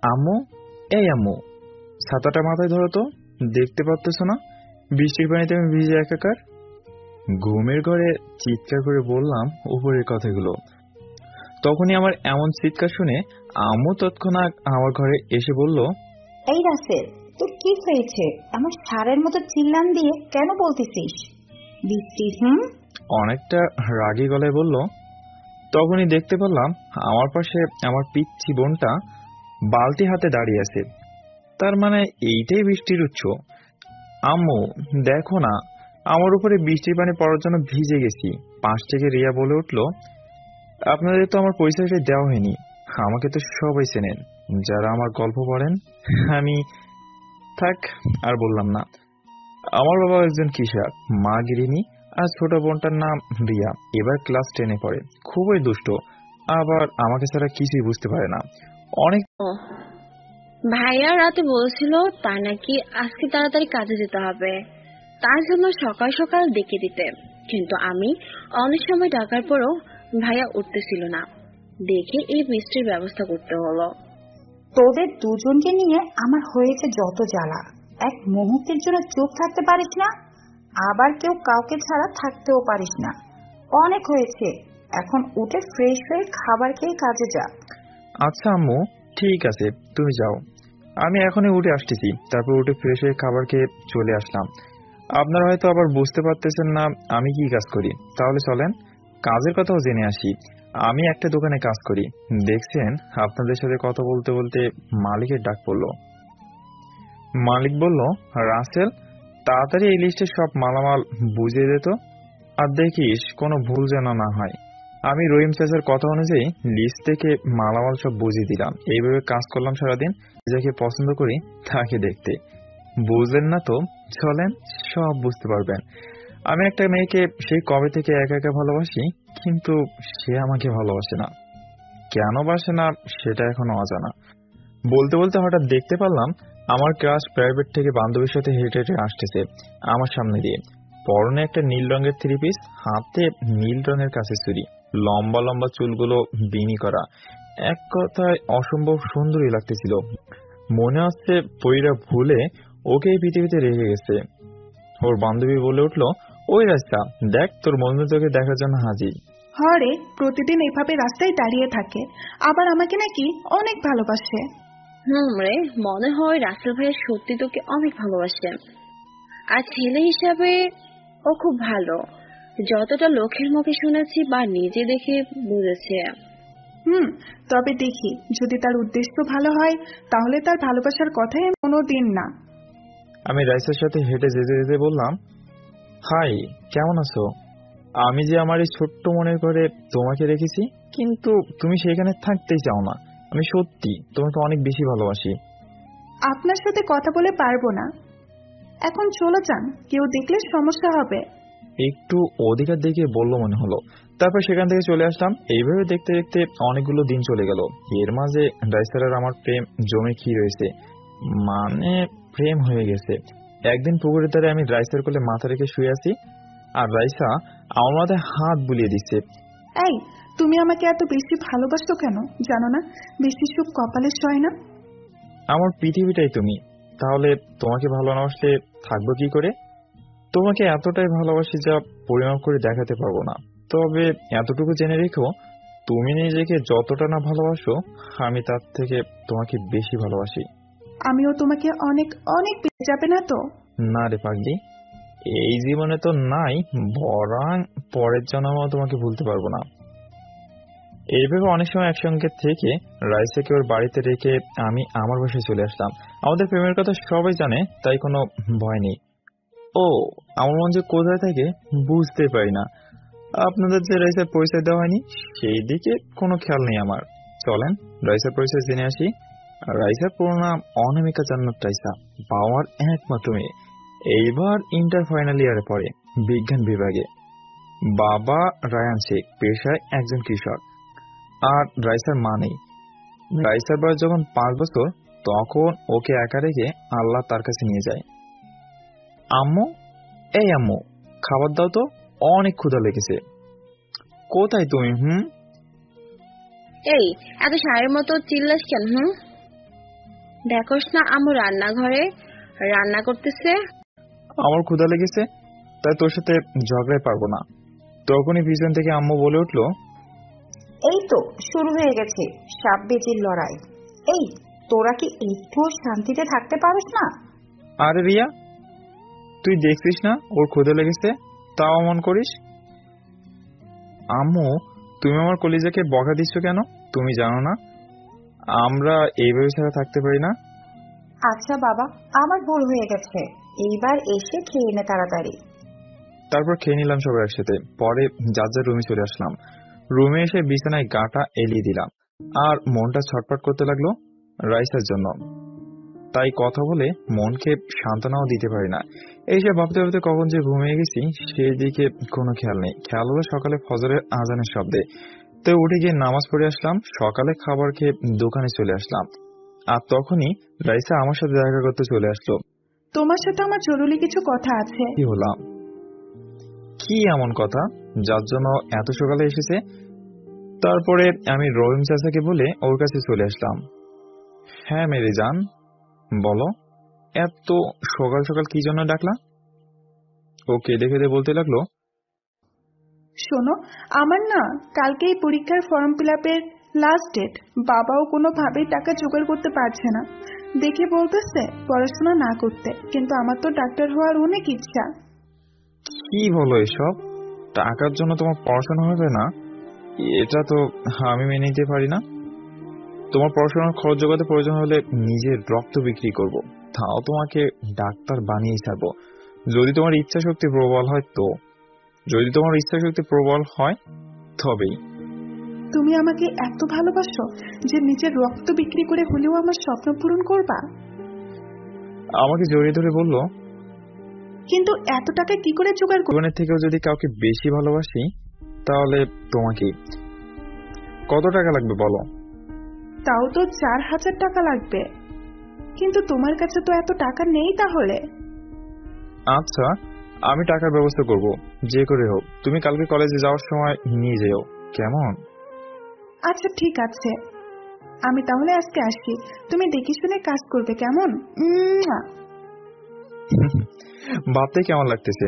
আম্মু, এই আম্মু, ছাতাটা মাথায় ধরো তো। দেখতে পাচ্ছ না বৃষ্টির পানিতে আমি ভিজে একাকার? ঘুমের ঘরে চিৎকার করে বললাম উপরের কথাগুলো। তখনই আমার এমন চিৎকার শুনে আম্মু তৎক্ষণাৎ আমার ঘরে এসে বলল, এই রাসেল, তোর কি হয়েছে? আমার সারের মতো চিল্লান দিয়ে কেন বলতেছিস বৃষ্টি? অনেকটা রাগী গলায় বলল। তখনই দেখতে পেলাম আমার পাশে আমার পিচ্চি বোনটা বালতি হাতে দাঁড়িয়ে আছে। তার মানে এইটাই বৃষ্টির উৎস। আম্মু দেখো না, আমার উপরে বৃষ্টির পানি পড়ার জন্য ভিজে গেছি। পাশ থেকে রিয়া বলে উঠল, আপনাদের তো আমার পরিচয়টা দেওয়া হয়নি। আমাকে তো সবাই চেনেন যারা আমার গল্প পড়েন। আমি থাক আর বললাম না। আমার বাবা একজন কৃষক, মা গৃহিণী, আর ছোট বোনটার নাম রিয়া, এবার ক্লাস 10-এ পড়ে। খুবই দুষ্ট, আবার আমাকে ছাড়া কিছুই বুঝতে পারে না। অনেক ভাইয়া রাতে বলেছিল তার নাকি আজকে তাড়াতাড়ি কাজে যেতে হবে, তার জন্য সকাল সকাল ডেকে দিতে। কিন্তু আমি অনেক সময় ডাকার পরও ভাইয়া উঠতেছিল না, দেখে এই বৃষ্টির ব্যবস্থা করতে হলো। তোদের দুজনকে নিয়ে আমার হয়েছে যত জ্বালা। এক মুহূর্তের জন্য চুপ থাকতে পারিস না, আবার কেউ কাউকে ছাড়া থাকতেও পারিস না। অনেক হয়েছে, এখন উঠে ফ্রেশ হয়ে খাবার খেয়ে কাজে যা। আচ্ছা আম্মু, ঠিক আছে, তুমি যাও, আমি এখনই উঠে আসতেছি। তারপর উঠে ফ্রেশ হয়ে খাবার খেয়ে চলে আসলাম। আপনারা হয়তো আবার বুঝতে পারতেছেন না আমি কি কাজ করি। তাহলে চলেন কাজের কথাও জেনে আসি। আমি একটা দোকানে কাজ করি। দেখছেন, আপনাদের সাথে কথা বলতে বলতে মালিকের ডাক পড়লো। মালিক বলল, রাসেল, তাড়াতাড়ি এই লিস্টের সব মালামাল বুঝিয়ে দিত, আর দেখিস কোনো ভুল যেন না হয়। আমি রহিম চাচার কথা অনুযায়ী লিস্ট থেকে মালামাল সব বুঝিয়ে দিলাম। এইভাবে কাজ করলাম সারাদিন। যাকে পছন্দ করি তাকে দেখতে। বুঝলেন না তো? চলেন সব বুঝতে পারবেন। আমি একটা মেয়েকে সেই কবে থেকে একা একা ভালোবাসি, কিন্তু সে আমাকে ভালোবাসে না। কেন বাসে না সেটা এখনো অজানা। বলতে বলতে হঠাৎ দেখতে পারলাম আমার ক্লাস প্রাইভেট থেকে বান্ধবীর সাথে হেঁটে হেঁটে আসতেছে আমার সামনে দিয়ে। পরনে একটা নীল রঙের 3 পিস, হাতে নীল রঙের কাছে চুড়ি, লম্বা লম্বা চুলগুলো বিনি করা। এক কথায় অসম্ভব সুন্দরী লাগতেছিল। মনে হচ্ছে পরীরা ভুলে ওকে এই পৃথিবীতে রেখে গেছে। ওর বান্ধবী বলে উঠলো, ওই রাস্তা দেখ, তোর বন্ধু তোকে দেখার জন্য হাজির। হরে প্রতিদিন এভাবে রাস্তায় দাঁড়িয়ে থাকে, আবার আমাকে নাকি অনেক ভালোবাসে। রে, মনে হয় রাসেল ভাইয়া সত্যি তোকে অনেক ভালোবাসে। আর ছেলে হিসাবে ও খুব ভালো, যতটা লোকের মুখে শুনেছি বা নিজে দেখে বুঝেছে। তবে দেখি যদি তার উদ্দেশ্য ভালো হয়, তাহলে তার ভালোবাসার কথাই আমি কোনোদিন না। আমি রাইসের সাথে হেঁটে যেতে যেতে বললাম, হাই, কেমন আছো? আমি যে আমার এই ছোট্ট মনের ঘরে তোমাকে রেখেছি, কিন্তু তুমি সেখানে থাকতেই চাও না। আমি সত্যি তোমাকে অনেক বেশি ভালোবাসি। আপনার সাথে কথা বলে পারবো না, এখন চলে যান, কেউ দেখলে সমস্যা হবে। একটু অধিকার দেখে বললো মনে হলো। তারপর সেখান থেকে চলে আসলাম। এইভাবে দেখতে দেখতে অনেকগুলো দিন চলে গেল। এর মাঝে রাইসার আর আমার প্রেম জমে কি রয়েছে, মানে প্রেম হয়ে গেছে। একদিন পুকুরের ধারে আমি রাইসার কোলে মাথা রেখে শুয়ে আছি, আর রাইসা আমার মাথায় হাত বুলিয়ে দিচ্ছে। এই, তুমি আমাকে এত বেশি ভালোবাসো কেন? জানো না বেশি সুখ কপালে সয় না? আমার পৃথিবীটাই তুমি, তাহলে তোমাকে ভালো না বাসলে থাকবো কি করে? তোমাকে এতটাই ভালোবাসি যা পরিমাপ করে দেখাতে পারবো না। তবে এতটুকু জেনে রেখো, তুমি নিজেকে যতটা না ভালোবাসো, আমি তার থেকে তোমাকে বেশি ভালোবাসি। আমিও তোমাকে অনেক অনেক পেয়ে যাবে না তো? না রে পাগলি, এই জীবনে তো নাই, বরং পরের জন্মেও তোমাকে ভুলতে পারবো না। এইভাবে অনেক সময় একসঙ্গে থেকে রাইসাকে ওর বাড়িতে রেখে আমি আমার বাসায় চলে আসলাম। আমাদের প্রেমের কথা সবাই জানে, তাই কোনো ভয় নেই। ও, আমার মন যে কোথায় থাকে বুঝতে পারি না। আপনাদের যে রাইসার পরিচয় দেওয়া হয়নি, সেই দিকে কোনো খেয়াল নেই আমার। চলেন রাইসার পরিচয় জেনে আসি। রাইসার পুরো নাম অনামিকা জান্নাত রাইসা, বাবার একমাত্র মেয়ে। এইবার ইন্টার ফাইনাল ইয়ারে পড়ে, বিজ্ঞান বিভাগে। বাবা রায়ান শেখ, পেশায় একজন কৃষক। আর রাইসার মা নেই। রাইসার বয়স যখন 5 বছর, তখন ওকে একা রেখে আল্লাহ তার কাছে নিয়ে যায়। আম্মু, এই আম্মু, খাবার দাও তো, অনেক ক্ষুধা লেগেছে। কোথায় তুমি? এই এত সারের মতো চিল্লাস কেন? দেখোস না আম্মু রান্নাঘরে রান্না করতেছে। আমার ক্ষুধা লেগেছে, তাই তোর সাথে ঝগড়ায় পারবো না। তখনই পিছন থেকে আম্মু বলে উঠলো, এই তো শুরু হয়ে গেছে সাপ বেজির লড়াই। এই তোরা কি একটু শান্তিতে থাকতে পারিস না? আরে রিয়া, তুই দেখছিস না ওর ক্ষুধা লেগেছে, তাও অমন করিস? আম্মু, তুমি আমার কলিজাকে বকা দিচ্ছ কেন? তুমি জানো না আমরা এইভাবে ছাড়া থাকতে পারি না? আচ্ছা বাবা, আমার ভুল হয়ে গেছে, এইবার এসে খেয়ে নে তাড়াতাড়ি। তারপর খেয়ে নিলাম সবাই একসাথে। পরে যার যার রুমে চলে আসলাম। রুমে এসে বিছানায় গাটা এলিয়ে দিলাম, আর মনটা ছটফট করতে লাগলো রাইসার জন্য। তাই কথা বলে মনকে সান্ত্বনাও দিতে পারি না। এইসব ভাবতে ভাবতে কখন যে ঘুমিয়ে গেছি সেই দিকে কোনো খেয়াল নেই। খেয়াল হলো সকালে ফজরের আজানের শব্দে। তো উঠে গিয়ে নামাজ পড়ে আসলাম। সকালে খাবার খেয়ে দোকানে চলে আসলাম, আর তখনই রাইসা আমার সাথে দেখা করতে চলে আসলো। তোমার সাথে আমার জরুরি কিছু কথা আছে। কি হলাম? কি এমন কথা যার জন্য এত সকালে এসেছে? তারপরে আমি রহিম চাচাকে বলে ওর কাছে চলে আসলাম। হ্যাঁ মেরে জান, বলো, এত সকাল সকাল কি জন্য ডাকলা? ও কেঁদে কেঁদে বলতে লাগলো, শোনো, আমার না কালকেই পরীক্ষার ফর্ম ফিল আপের লাস্ট ডেট। বাবাও কোনোভাবেই টাকা জোগাড় করতে পারছে না। দেখে বলতেছে পড়াশোনা না করতে, কিন্তু আমার তো ডাক্তার হওয়ার অনেক ইচ্ছা। কি বলো এসব? টাকার জন্য তোমার পড়াশোনা হবে না? এটা তো আমি মেনে নিতে পারি না। তোমার পড়াশোনার খরচ জোগাতে প্রয়োজন হলে নিজের রক্ত বিক্রি করব, তাও তোমাকে ডাক্তার বানিয়ে ছাড়বো, যদি তোমার ইচ্ছা শক্তি প্রবল হয় তো। যদি তোমার ইচ্ছা শক্তি প্রবল হয় তবেই। তুমি আমাকে এত ভালোবাসো যে নিজের রক্ত বিক্রি করে হলেও আমার স্বপ্ন পূরণ করবা? আমাকে জড়িয়ে ধরে বলল, কিন্তু এত টাকা কি করে জোগাড় করব? জীবনের থেকেও যদি কাউকে বেশি ভালোবাসি তাহলে তোমাকে। কত টাকা লাগবে বলো? তাও তো 4,000 টাকা লাগবে। কিন্তু তোমার কাছে তো এত টাকা নেই তাহলে। আচ্ছা, আমি টাকার ব্যবস্থা করব, যে করে হোক। তুমি কালকে কলেজে যাওয়ার সময় নিয়ে যেও, কেমন? আচ্ছা ঠিক আছে, আমি তাহলে আজকে আসি। তুমি দেখে শুনে কাজ করবে, কেমন? ভাবতে কেমন লাগতেছে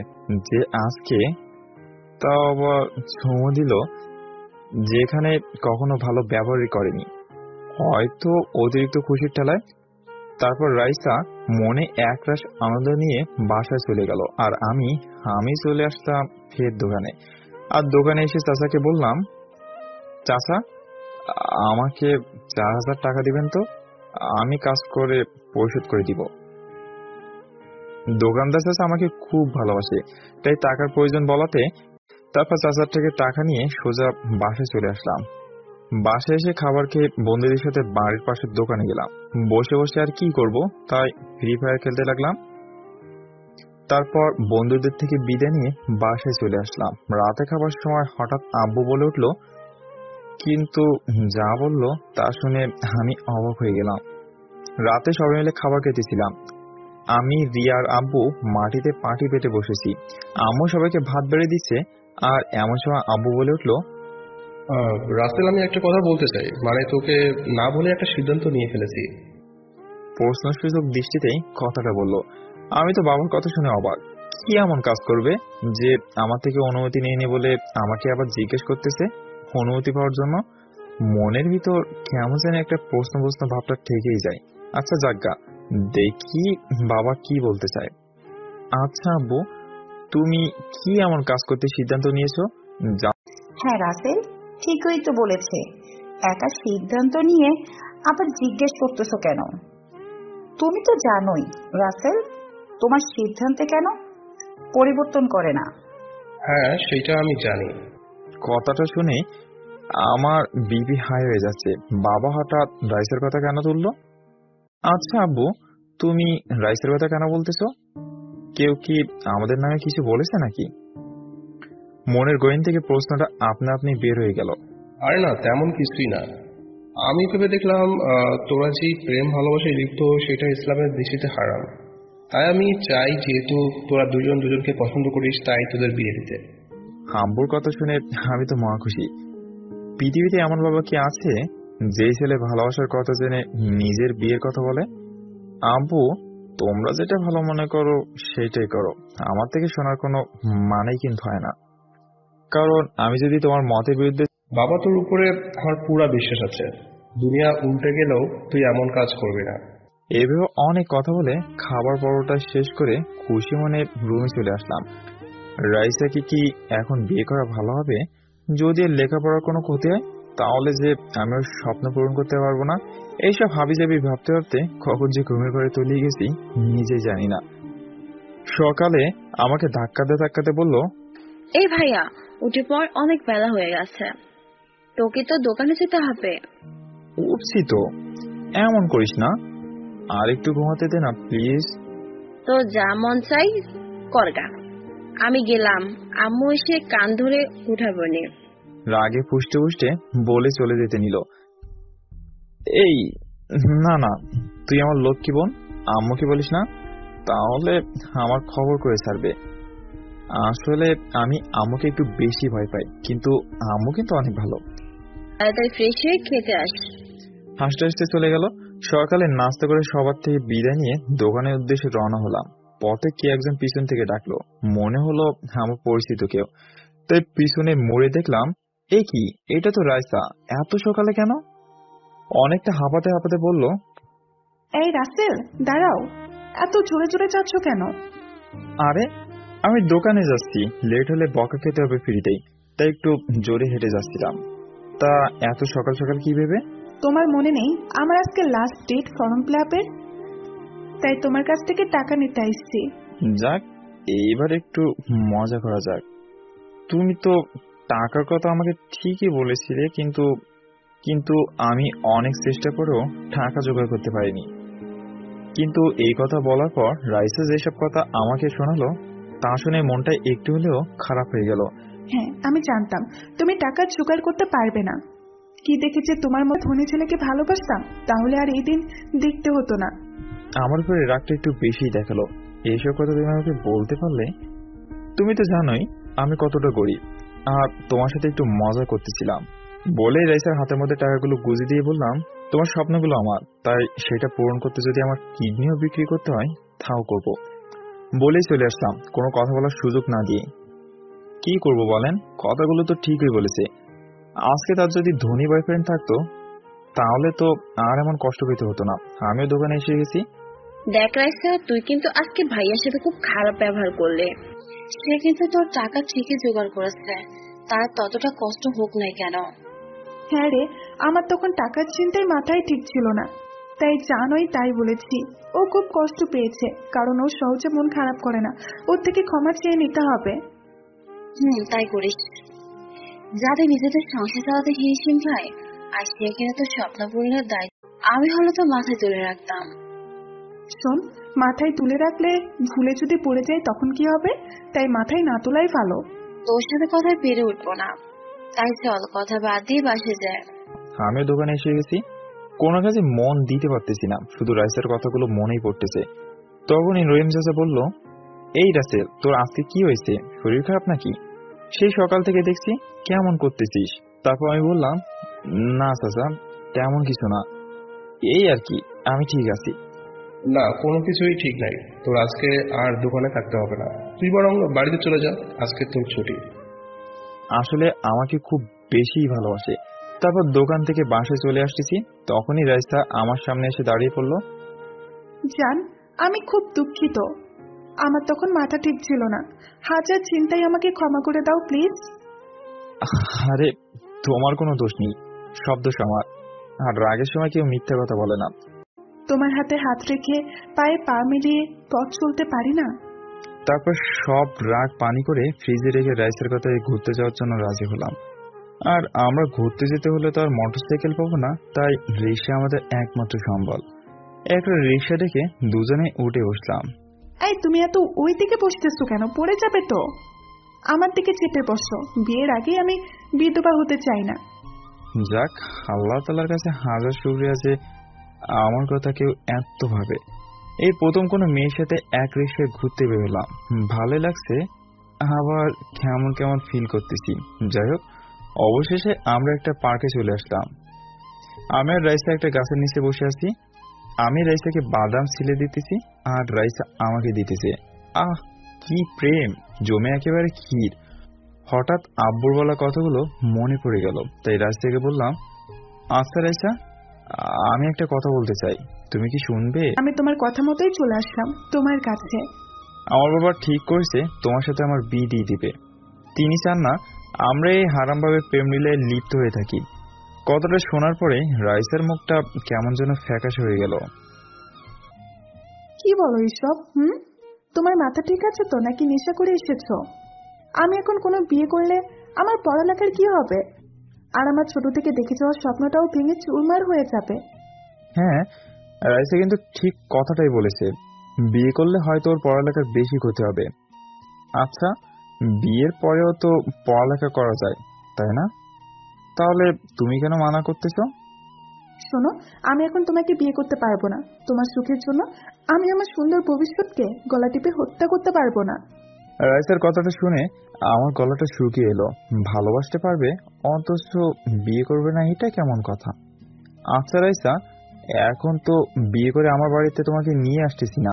যে আজকে তাও আবার চুমু দিল, যেখানে কখনো ভালো ব্যবহারই করেনি, হয়তো অতিরিক্ত খুশির ঠেলায়। তারপর রাইসা মনে একরাশ আনন্দ নিয়ে বাসায় চলে গেল, আর আমি চলে আসলাম ফের দোকানে। আর দোকানে এসে চাচাকে বললাম, চাচা, আমাকে 4,000 টাকা দিবেন তো, আমি কাজ করে পরিশোধ করে দিব। দোকানদার চাচা আমাকে খুব ভালোবাসে, তাই টাকার প্রয়োজন বলাতে তারপর চাচার থেকে টাকা নিয়ে সোজা বাসায় চলে আসলাম। বাসায় এসে খাবার খেয়ে বন্ধুদের সাথে বাড়ির পাশের দোকানে গেলাম। বসে বসে আর কি করব, তাই ফ্রি ফায়ার খেলতে লাগলাম। তারপর বন্ধুদের থেকে বিদায় নিয়ে বাসায় চলে আসলাম। রাতে খাবার সময় হঠাৎ আব্বু বলে উঠলো, কিন্তু যা বললো তা শুনে আমি অবাক হয়ে গেলাম। রাতে সবাই মিলে খাবার খেতেছিলাম। আমি, রিয়ার আব্বু মাটিতে পাটি পেতে বসেছি। আম্মু সবাইকে ভাত বেড়ে দিচ্ছে, আর এমন সময় আব্বু বলে উঠলো, রাসেল, আমি একটা কথা বলতে চাই, মানে তোকে না বলে একটা সিদ্ধান্ত নিয়ে ফেলেছি। প্রশ্নসূচক দৃষ্টিতেই কথাটা বললো। আমি তো বাবার কথা শুনে অবাক। কি এমন কাজ করবে যে আমার থেকে অনুমতি নেয়নি বলে আমাকে আবার জিজ্ঞেস করতেছে অনুমতি পাওয়ার জন্য? মনের ভিতর কেমন যেন একটা প্রশ্ন ভাবটা থেকেই যায়। আচ্ছা যাজ্ঞা, দেখি বাবা কি বলতে চায়। আচ্ছা আব্বু, তুমি কি এমন কাজ করতে সিদ্ধান্ত নিয়েছো? হ্যাঁ রাসেল, ঠিকই তো বলেছে। একা সিদ্ধান্ত নিয়ে আবার জিজ্ঞেস করতেছো কেন? তুমি তো জানোই রাসেল, তোমার সিদ্ধান্তে কেন পরিবর্তন করে না। হ্যাঁ, সেটা আমি জানি। কথাটা শুনে আমার বিপি হাই হয়ে যাচ্ছে। বাবা হঠাৎ রাইসের কথা কেন তুললো? আচ্ছা আব্বু, তুমি রাইসের কথা কেন বলতেছো? কেউ কি আমাদের নামে কিছু বলেছে নাকি? মনের গহীন থেকে প্রশ্নটা আপনা আপনি বের হয়ে গেল। আরে না, তেমন কিছুই না। আমি ভেবে দেখলাম তোরা যে প্রেম ভালোবাসায় লিপ্ত সেটা ইসলামের দৃষ্টিতে হারাম। তাই আমি চাই, যেহেতু তোরা দুজন দুজনকে পছন্দ করিস, তাই তোদের বিয়ে দিতে। আব্বুর কথা শুনে আমি তো মহা খুশি। পৃথিবীতে এমন বাবা কি আছে যে ছেলে ভালোবাসার কথা জেনে নিজের বিয়ের কথা বলে? আব্বু, তোমরা যেটা ভালো মনে করো সেটাই করো, আমার থেকে শোনার কোনো মানেই কিন্তু হয় না। কারণ আমি যদি তোমার মতের বিরুদ্ধে বাবা, তোর উপরে আমার পুরা বিশ্বাস আছে। দুনিয়া উল্টে গেলেও তুই এমন কাজ করবি না। এভাবে অনেক কথা বলে খাবার পরোটা শেষ করে খুশি মনে রুমে চলে আসলাম। রাইসাকে কি এখন বিয়ে করা ভালো হবে? যদি এর লেখাপড়ার কোনো ক্ষতি হয় তাহলে যে আমি ওর স্বপ্ন পূরণ করতে পারবো না, এইসব হাবিজাবি ভাবতে ভাবতে কখন যে ঘুমের ঘরে তলিয়ে গেছি নিজেই জানি না। সকালে আমাকে ধাক্কাতে ধাক্কাতে বলল, এই ভাইয়া, উঠে পর, অনেক বেলা হয়ে গেছে, তোকে তো দোকানে যেতে হবে। উঠছি তো, এমন করিস না, আর একটু ঘুমাতে দে না প্লিজ। তো যা মন চাই করগা, আমি গেলাম। আম্মু এসে কান ধরে উঠাবো নি। রাগে ফুসতে ফুসতে বলে চলে যেতে নিল। এই না না, তুই আমার লক্ষ্মী বোন, আম্মুকে বলিস না, তাহলে আমার খবর করে ছাড়বে। আসলে আমি আম্মুকে একটু বেশি ভয় পাই, কিন্তু আম্মু কিন্তু অনেক ভালো। তাড়াতাড়ি ফ্রেশ হয়ে খেতে আস। হাসতে হাসতে চলে গেল। সকালে নাস্তা করে সবার থেকে বিদায় নিয়ে দোকানের উদ্দেশ্যে রওনা হলাম। পথে কে একজন পিছন থেকে ডাকলো, মনে হলো আমার পরিচিত কেউ। তাই পিছনে মুড়ে দেখলাম, এ কি, এটা তো রাইসা, এত সকালে কেন? অনেকটা হাঁপাতে হাঁপাতে বলল, এই রাসেল, দাঁড়াও, এত জোরে জোরে যাচ্ছ কেন? আরে আমি দোকানে যাচ্ছি, লেট হলে বকা খেতে হবে ফ্রিতেই, তাই একটু জোরে হেঁটে যাচ্ছিলাম। তা এত সকাল সকাল কি ভেবে? তোমার মনে নেই আমার আজকে লাস্ট ডেট ফর্ম ফিল আপের? তাই তোমার কাছ থেকে টাকা নিতে আসছি। যাক, এইবার একটু মজা করা যাক। তুমি তো টাকার কথা আমাকে ঠিকই বলেছিলে, কিন্তু কিন্তু আমি অনেক চেষ্টা করেও টাকা জোগাড় করতে পারিনি। কিন্তু এই কথা বলার পর রাইসা যেসব কথা আমাকে শোনালো তা শুনে মনটা একটু হলেও খারাপ হয়ে গেল। হ্যাঁ, আমি জানতাম তুমি টাকা জোগাড় করতে পারবে না। কি দেখেছে তোমার মতো ধনী ছেলেকে ভালোবাসতাম, তাহলে আর এই দিন দেখতে হতো না। আমার উপরে রাগটা একটু বেশিই দেখালো। এইসব কথা তুমি আমাকে বলতে পারলে? তুমি তো জানোই আমি কতটা গরিব, আর তোমার সাথে একটু মজা করতেছিলাম বলে রাইসার হাতের মধ্যে টাকাগুলো গুঁজে দিয়ে বললাম, তোমার স্বপ্নগুলো আমার, তাই সেটা পূরণ করতে যদি আমার কিডনিও বিক্রি করতে হয় তাও করব। বলেই চলে আসলাম, কোনো কথা বলার সুযোগ না দিয়ে। কি করব বলেন, কথাগুলো তো ঠিকই বলেছে। আজকে তার যদি ধনী বয়ফ্রেন্ড থাকতো তাহলে তো আর এমন কষ্ট পেতে হতো না। আমিও দোকানে এসে গেছি। দেখ রাইসা, তুই কিন্তু আজকে ভাইয়ার সাথে খুব খারাপ ব্যবহার করলে। সে কিন্তু তোর টাকা ঠিকই জোগাড় করেছে, তার ততটা কষ্ট হোক নাই কেন? হ্যাঁ রে, আমার তখন টাকার চিন্তায় মাথায় ঠিক ছিল না, তাই জানোই তাই বলেছি। ও খুব কষ্ট পেয়েছে, কারণ ও সহজে মন খারাপ করে না। ওর থেকে ক্ষমা চেয়ে নিতে হবে। তাই করিস। যাদের নিজেদের সংসার চালাতে হিমশিম খায়, আর সেখানে তো স্বপ্ন পূরণের দায়িত্ব আমি হলে তো মাথায় তুলে রাখতাম। শোন, মাথায় তুলে রাখলে ভুলে যদি পড়ে যায় তখন কি হবে? তাই মাথায় না তোলাই ভালো। তোর সাথে কথায় পেরে উঠবো না, তাই চল কথা বাদ দিয়ে বাসে যায়। আমিও দোকানে এসে গেছি। কোনো কাজে মন দিতে পারতেছি না, শুধু রাইসের কথাগুলো মনেই পড়তেছে। তখনই রহিম চাচা বলল, এই রাসেল, তোর আজকে কি হয়েছে? শরীর খারাপ নাকি? সেই সকাল থেকে দেখছি কেমন করতেছিস। তারপর আমি বললাম, না চাচা, তেমন কিছু না, এই আর কি, আমি ঠিক আছি। না, কোনো কিছুই ঠিক নাই। তোর আজকে আর দোকানে থাকতে হবে না, তুই বরং বাড়িতে চলে যা, আজকে তোর ছুটি। আসলে আমাকে খুব বেশি ভালোবাসে। তারপর দোকান থেকে বাসে চলে আসতেছি, তখনই রাইসা আমার সামনে এসে দাঁড়িয়ে পড়লো। জান, আমি খুব দুঃখিত, আমার তখন মাথা ঠিক ছিল না। হাজার চিন্তায় আমাকে ক্ষমা করে দাও প্লিজ। আরে তোমার কোনো দোষ নেই, সব দোষ আমার। আর রাগের সময় কেউ মিথ্যা কথা বলে না। তোমার হাতে হাত রেখে পায়ে পা মিলিয়ে পথ চলতে পারি না। তারপর সব রাগ পানি করে ফ্রিজে রেখে রাইসের কথায় ঘুরতে যাওয়ার জন্য রাজি হলাম। আর আমরা ঘুরতে যেতে হলে তো আর মোটরসাইকেল পাবো না, তাই রিক্সা আমাদের একমাত্র সম্বল। একটা রিক্সা দেখে দুজনে উঠে বসলাম। এই, তুমি এত ওই দিকে বসতেছো কেন? পড়ে যাবে তো। আমার দিকে চেপে বসো, বিয়ের আগে আমি বিধবা হতে চাই না। যাক, আল্লাহ তাআলার কাছে হাজার শুকরিয়া যে আমার কথা কেউ এত ভাবে। এই প্রথম কোনো মেয়ের সাথে এক রিক্সায় ঘুরতে বেরোলাম, ভালোই লাগছে, আবার কেমন কেমন ফিল করতেছি। যাই হোক, অবশেষে আমরা একটা পার্কে চলে আসলাম। আমি আর রাইসা একটা গাছের নিচে বসে আছি। আমি রাইসাকে বাদাম ছিলে দিতেছি আর রাইসা আমাকে দিতেছে। আহ, কি প্রেম, জমে একেবারে ক্ষীর। হঠাৎ আব্বুর বলা কথাগুলো মনে পড়ে গেল, তাই রাইসাকে বললাম, আচ্ছা রাইসা, আমি একটা কথা বলতে চাই, তুমি কি শুনবে? আমি তোমার কথা মতোই চলে আসলাম তোমার কাছে। আমার বাবা ঠিক করেছে তোমার সাথে আমার বিয়ে দিয়ে দিবে। তিনি চান না আমরা এই হারামভাবে প্রেম লীলায় লিপ্ত হয়ে থাকি। কথাটা শোনার পরে রাইসার মুখটা কেমন যেন ফ্যাকাশে হয়ে গেল। কি বলো এসব? তোমার মাথা ঠিক আছে তো, নাকি নেশা করে এসেছো? আমি এখন কোনো বিয়ে করলে আমার পড়ালেখার কি হবে? আর আমার ছোট থেকে দেখে যাওয়া স্বপ্নটাও ভেঙে চুরমার হয়ে যাবে। হ্যাঁ, রাইসা কিন্তু ঠিক কথাটাই বলেছে। বিয়ে করলে হয়তো ওর পড়ালেখার বেশি ক্ষতি হবে। আচ্ছা, বিয়ের পরেও তো পড়ালেখা করা যায়, তাই না? তাহলে তুমি কেন মানা করতেছো? শোনো, আমি এখন তোমাকে বিয়ে করতে পারবো না। তোমার সুখের জন্য আমি আমার সুন্দর ভবিষ্যৎকে গলা টিপে হত্যা করতে পারবো না। রাইসার কথাটা শুনে আমার গলাটা শুকিয়ে এলো। ভালোবাসতে পারবে অথচ বিয়ে করবে না, এটা কেমন কথা? আচ্ছা রাইসা, এখন তো বিয়ে করে আমার বাড়িতে তোমাকে নিয়ে আসতেছি না।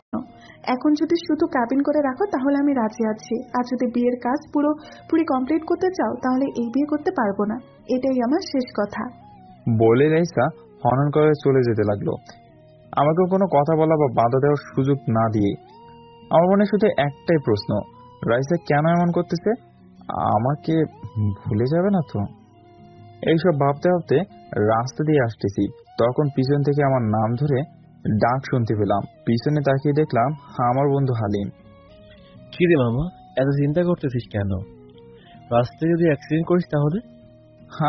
এখন যদি শুধু কাবিন করে রাখো তাহলে আমি রাজি আছি, আর যদি বিয়ের কাজ পুরোপুরি কমপ্লিট করতে চাও তাহলে এই বিয়ে করতে পারবো না। এটাই আমার শেষ কথা। বলে রাইসা হনন করে চলে যেতে লাগলো, আমাকে কোনো কথা বলা বা বাধা দেওয়ার সুযোগ না দিয়ে। আমার মনে শুধু একটাই প্রশ্ন, রাইসা কেন এমন করতেছে? আমাকে ভুলে যাবে না তো? এইসব ভাবতে ভাবতে রাস্তা দিয়ে আসতেছি, তখন পিছন থেকে আমার নাম ধরে ডাক শুনতে পেলাম। পিছনে তাকিয়ে দেখলাম আমার বন্ধু হালিম। কি রে মামা, এত চিন্তা করতেছিস কেন? রাস্তায় যদি অ্যাক্সিডেন্ট করিস তাহলে?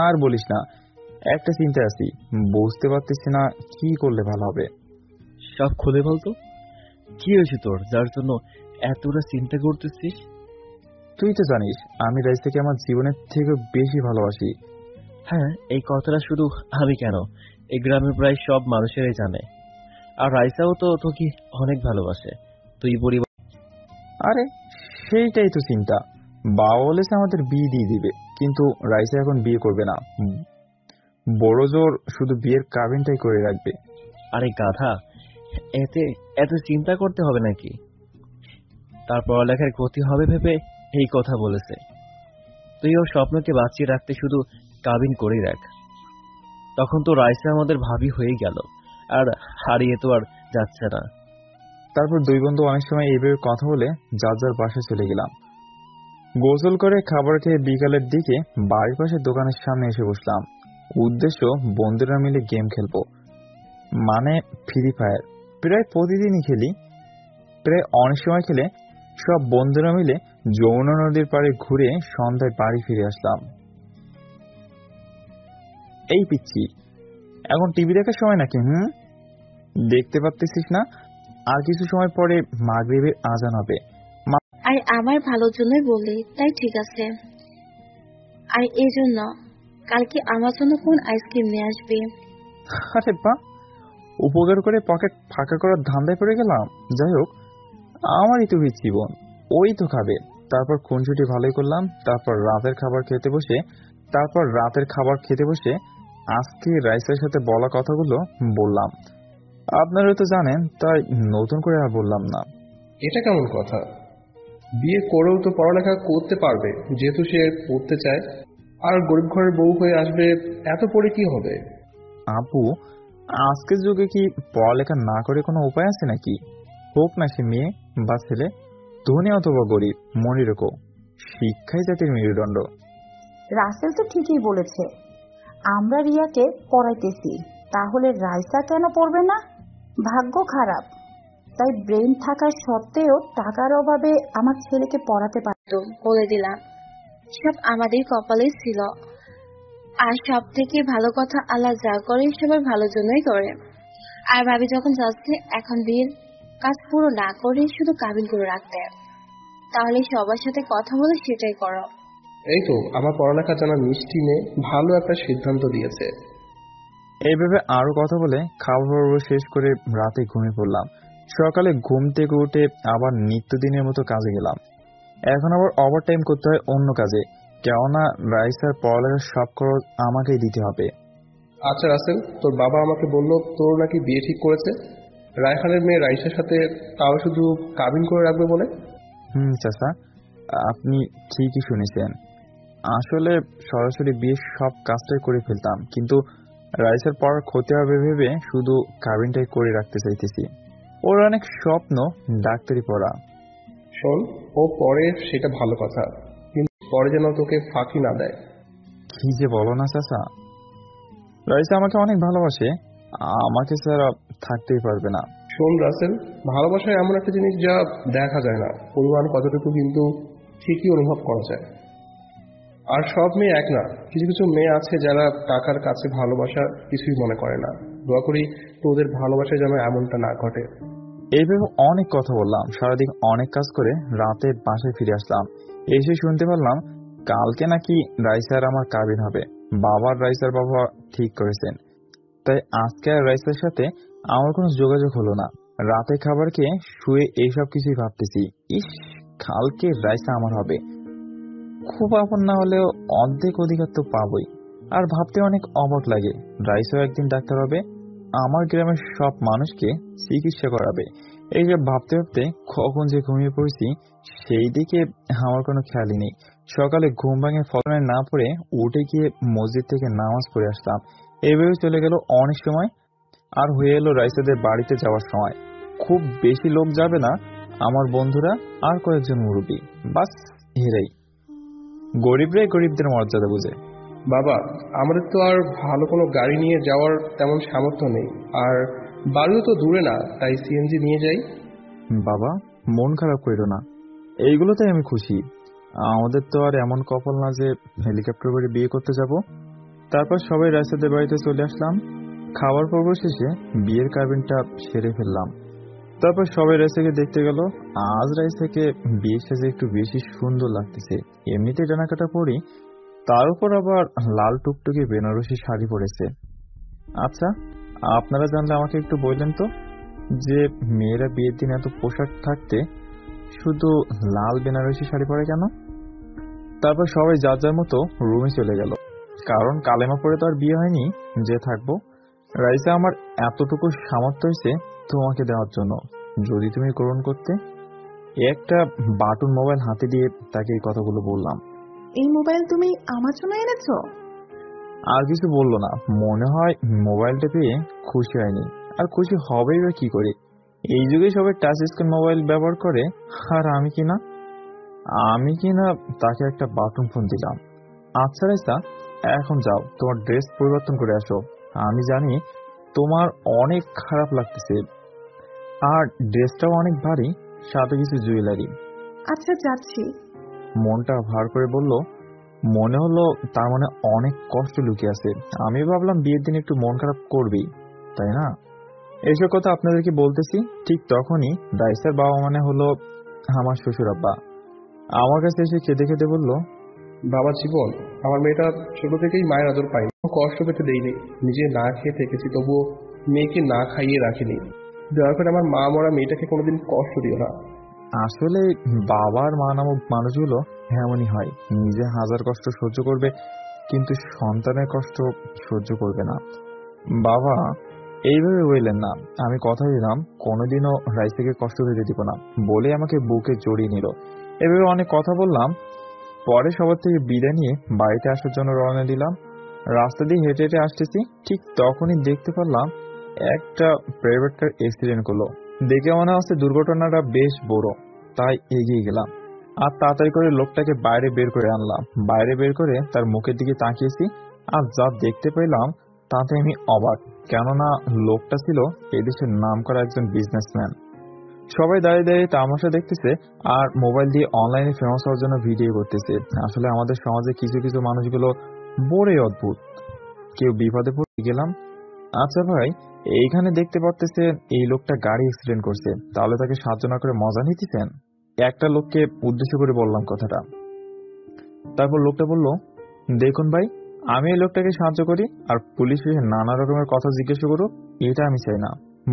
আর বলিস না, একটা চিন্তায় আছি, বুঝতে পারতেছি না কি করলে ভালো হবে। সব খুলে বলতো, কি হয়েছে তোর যার জন্য এতটা চিন্তা করতেছিস? তুই তো জানিস আমি রাইসাকে আমার জীবনের থেকে বেশি ভালোবাসি। হ্যাঁ, এই কথাটা শুধু আমি কেন, এই গ্রামের প্রায় সব মানুষেরাই জানে। আর রাইসাও তো তোকে অনেক ভালোবাসে। তুই পরিবার। আরে সেইটাই তো চিন্তা। বাবা বলেছে আমাদের বিয়ে দিয়ে দিবে, কিন্তু রাইসা এখন বিয়ে করবে না, বড় জোর শুধু বিয়ের কাবিনটাই করে রাখবে। আরে গাধা, এতে এত চিন্তা করতে হবে নাকি? তার পড়ালেখার ক্ষতি হবে ভেবে এই কথা বলেছে। তুই ওর স্বপ্নকে বাঁচিয়ে রাখতে শুধু কাবিন করেই রাখ। তখন তো রাইসা আমাদের ভাবি হয়ে গেল, আর হারিয়ে তো আর যাচ্ছে না। তারপর দুই বন্ধু অনেক সময় এইভাবে কথা বলে যার যার বাসায় চলে গেলাম। গোসল করে খাবার খেয়ে বিকালের দিকে বাড়ির পাশে দোকানের সামনে এসে বসলাম। উদ্দেশ্য বন্ধুরা মিলে গেম খেলবো, মানে ফ্রি ফায়ার। প্রায় প্রতিদিনই খেলি। প্রায় অনেক সময় খেলে সব বন্ধুরা মিলে যমুনা নদীর পাড়ে ঘুরে সন্ধ্যায় বাড়ি ফিরে আসলাম। এই পিচ্ছি, এখন টিভি দেখার সময় নাকি? দেখতে পাচ্ছিস না? আর কিছু সময় পরে মাগরিবের আজান হবে। আর আমার ভালোর জন্যই বললি, তাই ঠিক আছে। আর এই জন্য কালকে আমার জন্য কোন আইসক্রিম নিয়ে আসবি? আরে বাহ, উপকার করে পকেট ফাঁকা করার ধান্দায় পড়ে গেলাম। যাই হোক, আমারই তো জীবন, ওই তো খাবে। তারপর খুনসুটি ভালোই করলাম। তারপর রাতের খাবার খেতে বসে আজকে রাইসের সাথে বলা কথাগুলো বললাম। আপনারা তো জানেন, তাই নতুন করে আর বললাম না। এটা কেমন কথা? বিয়ে করেও তো পড়ালেখা করতে পারবে, যেহেতু সে পড়তে চায়। আর গরিব ঘরের বউ হয়ে আসবে, এত পড়ে কি হবে? আপু, আজকের যুগে কি পড়ালেখা না করে কোনো উপায় আছে নাকি? হোক না সে মেয়ে বা ছেলে, ধনী অথবা গরিব, মনে রেখো শিক্ষাই জাতির মেরুদণ্ড। রাসেল তো ঠিকই বলেছে, আমরা রিয়াকে পড়াইতেছি, তাহলে রাইসা কেন পড়বে না? ভাগ্য খারাপ, তাই ব্রেন থাকা সত্ত্বেও টাকার অভাবে আমার ছেলেকে পড়াতে তো বলে দিলাম, সব আমাদের কপালে ছিল। আর সব থেকে ভালো কথা, আল্লাহ যা করে সবার ভালোর জন্যই করে। আর ভাবি যখন যাচ্ছে এখন বিয়ের কাজ পুরো না করে শুধু কাবিন করে রাখতে, তাহলে সবার সাথে কথা বলে সেটাই করো। এই তো আমার পড়ালেখা জানা মিষ্টি মেয়ে ভালো একটা সিদ্ধান্ত দিয়েছে। এইভাবে আরো কথা বলে খাবার শেষ করে রাতে ঘুমিয়ে পড়লাম। সকালে ঘুম থেকে উঠে আবার নিত্যদিনের মতো কাজে গেলাম। এখন আবার ওভারটাইম করতে হয় অন্য কাজে, কেননা রাইসার পড়ালেখার সব খরচ আমাকেই দিতে হবে। আচ্ছা রাসেল, তোর বাবা আমাকে বললো তোর নাকি বিয়ে ঠিক করেছে রায়হানের মেয়ে রাইসার সাথে, তাও শুধু কাবিন করে রাখবে বলে। চাচা, আপনি ঠিকই শুনেছেন। আসলে সরাসরি বিয়ের সব কাজটাই করে ফেলতাম, কিন্তু রাইসের পর ক্ষতি হবে ভেবে শুধু কাবিনটাই করে রাখতে চাইতেছি। ওর অনেক স্বপ্ন ডাক্তারি পড়া। শোন, ও পরে সেটা ভালো কথা, কিন্তু পরে যেন তোকে ফাঁকি না দেয়। কি যে বলো না চাচা, রাইসা আমাকে অনেক ভালোবাসে, আমাকে ছাড়া থাকতেই পারবে না। শোন রাসেল, ভালোবাসা এমন একটা জিনিস যা দেখা যায় না, পরিমাণ কতটুকু কিন্তু ঠিকই অনুভব করা যায়। আর সব মেয়ে এক না, কিছু কিছু মেয়ে আছে যারা টাকার কাছে ভালোবাসা কিছুই মনে করে না। দোয়া করি তোদের ভালোবাসায় যেন এমনটা না ঘটে। এইভাবে অনেক কথা বললাম, সারাদিন অনেক কাজ করে রাতে বাসায় ফিরে আসলাম। এসে শুনতে পারলাম কালকে নাকি রাইসার আমার কাবিন হবে। বাবার রাইসার বাবা ঠিক করেছেন, তাই আজকে আর রাইসার সাথে আমার কোনো যোগাযোগ হলো না। রাতে খাবার খেয়ে শুয়ে এইসব কিছুই ভাবতেছি। ইস, কালকে রাইসা আমার হবে। খুব আপন না হলেও অর্ধেক অধিকার তো পাবই। আর ভাবতে অনেক অবাক লাগে, রাইসাও একদিন ডাক্তার হবে, আমার গ্রামের সব মানুষকে চিকিৎসা করাবে। এইসব ভাবতে ভাবতে কখন যে ঘুমিয়ে পড়েছি সেই দিকে আমার কোনো খেয়ালই নেই। সকালে ঘুম ভাঙে ফজরে না পড়ে উঠে গিয়ে মসজিদ থেকে নামাজ পড়ে আসলাম। এইভাবে চলে গেল অনেক সময়। আর হয়ে এলো রাইসাদের বাড়িতে যাওয়ার সময়। খুব বেশি লোক যাবে না, আমার বন্ধুরা আর কয়েকজন মুরব্বী, বাস এরাই। গরিবরাই গরিবদের মর্যাদা বুঝে। বাবা, আমাদের তো আর ভালো কোনো গাড়ি নিয়ে যাওয়ার তেমন সামর্থ্য নেই, আর বাড়িও তো দূরে না, তাই সিএনজি নিয়ে যাই। বাবা, মন খারাপ করিল না, এইগুলোতে আমি খুশি। আমাদের তো আর এমন কপাল না যে হেলিকপ্টার করে বিয়ে করতে যাব। তারপর সবাই রাইসাদের বাড়িতে চলে আসলাম। খাবার পর্ব শেষে বিয়ের কাবিনটা সেরে ফেললাম। তারপর সবাই রাইসাকে দেখতে গেল। আজ রাইসাকে বিয়ের সাজে একটু বেশি সুন্দর লাগতেছে। এমনিতে ডানাকাটা পরি, তার উপর আবার লাল টুকটুকে বেনারসি শাড়ি পরেছে। আচ্ছা, আপনারা জানলে আমাকে একটু বললেন তো, যে মেয়েরা বিয়ের দিন এত পোশাক থাকতে শুধু লাল বেনারসি শাড়ি পরে কেন? তারপর সবাই যার যার মতো রুমে চলে গেল, কারণ কালেমা পরে তো আর বিয়ে হয়নি যে থাকবো। রাইসা, আমার এতটুকু সামর্থ্য হয়েছে তোমাকে দেওয়ার জন্য, যদি তুমি গ্রহণ করতে। একটা বাটন মোবাইল হাতে দিয়ে তাকে এই কথাগুলো বললাম। এই মোবাইল তুমি আমার জন্য এনেছো? আর কিছু বললো না, মনে হয় মোবাইলটা পেয়ে খুশি হয়নি। আর খুশি হবেই বা কি করে, এই যুগে সবাই টাচ স্ক্রিন মোবাইল ব্যবহার করে, আর আমি কিনা তাকে একটা বাটন ফোন দিলাম। আচ্ছা রাইসা, এখন যাও, তোমার ড্রেস পরিবর্তন করে আসো। আমি জানি তোমার অনেক খারাপ লাগতেছে, আর ড্রেসটাও অনেক ভারী, সাথে কিছু জুয়েলারি। আচ্ছা, যাচ্ছি। মনটা ভার করে বলল। মনে হলো তার মনে অনেক কষ্ট লুকিয়ে আছে। আমি ভাবলাম বিয়ের দিন একটু মন খারাপ করবেই, তাই না? এইসব কথা আপনাদেরকে বলতেছি, ঠিক তখনই রাইসার বাবা মানে হলো আমার শ্বশুর আব্বা আমার কাছে এসে কেঁদে কেঁদে বলল, বাবা জীবন, আমার মেয়েটা ছোট থেকেই মায়ের আদর পায়নি, কষ্ট পেতে দেয়নি, নিজে না খেয়ে থেকেছি, তবুও মেয়েকে না খাইয়ে রাখিনি। দয়া করে আমার মা মরা মেয়েটাকে কোনোদিন কষ্ট দিও না। আসলে বাবার মা নামক মানুষগুলো এমনই হয়, নিজে হাজার কষ্ট সহ্য করবে কিন্তু সন্তানের কষ্ট সহ্য করবে না। বাবা, এইভাবে বললেন না, আমি কথা দিলাম কোনোদিনও রাইসাকে কষ্ট দিতে দিব না, বলে আমাকে বুকে জড়িয়ে নিল। এভাবে অনেক কথা বললাম। পরে সবার থেকে বিদায় নিয়ে বাড়িতে আসার জন্য রওনা দিলাম। রাস্তা দিয়ে হেঁটে হেঁটে আসতেছি, ঠিক তখনই দেখতে পারলাম একটা প্রাইভেট কার অ্যাক্সিডেন্ট করলো। দেখে মনে হচ্ছে দুর্ঘটনাটা বেশ বড়, তাই এগিয়ে গেলাম আর তাড়াতাড়ি করে লোকটাকে বাইরে বের করে আনলাম। বাইরে বের করে তার মুখের দিকে তাকিয়েছি, আর যা দেখতে পেলাম তাতে আমি অবাক, কেননা লোকটা ছিল এদেশের নামকরা একজন বিজনেসম্যান। সবাই দাঁড়িয়ে দাঁড়িয়ে তামাশা দেখতেছে আর মোবাইল দিয়ে অনলাইনে ফেমাস হওয়ার জন্য ভিডিও করতেছে। আসলে আমাদের সমাজে কিছু কিছু মানুষগুলো বড়ই অদ্ভুত। কেউ বিপদে পড়ে গেলাম। আচ্ছা ভাই, এইখানে দেখতে পারতেছেন এই লোকটা গাড়ি অ্যাক্সিডেন্ট করছে, তাহলে তাকে সাহায্য না করে মজা নিতেছেন? একটা লোককে উদ্দেশ্য করে বললাম কথাটা। তারপর লোকটা বলল, দেখুন ভাই, আমি এই লোকটাকে সাহায্য করি আর পুলিশ নানা রকমের কথা জিজ্ঞাসা করুক, এটা আমি চাই না,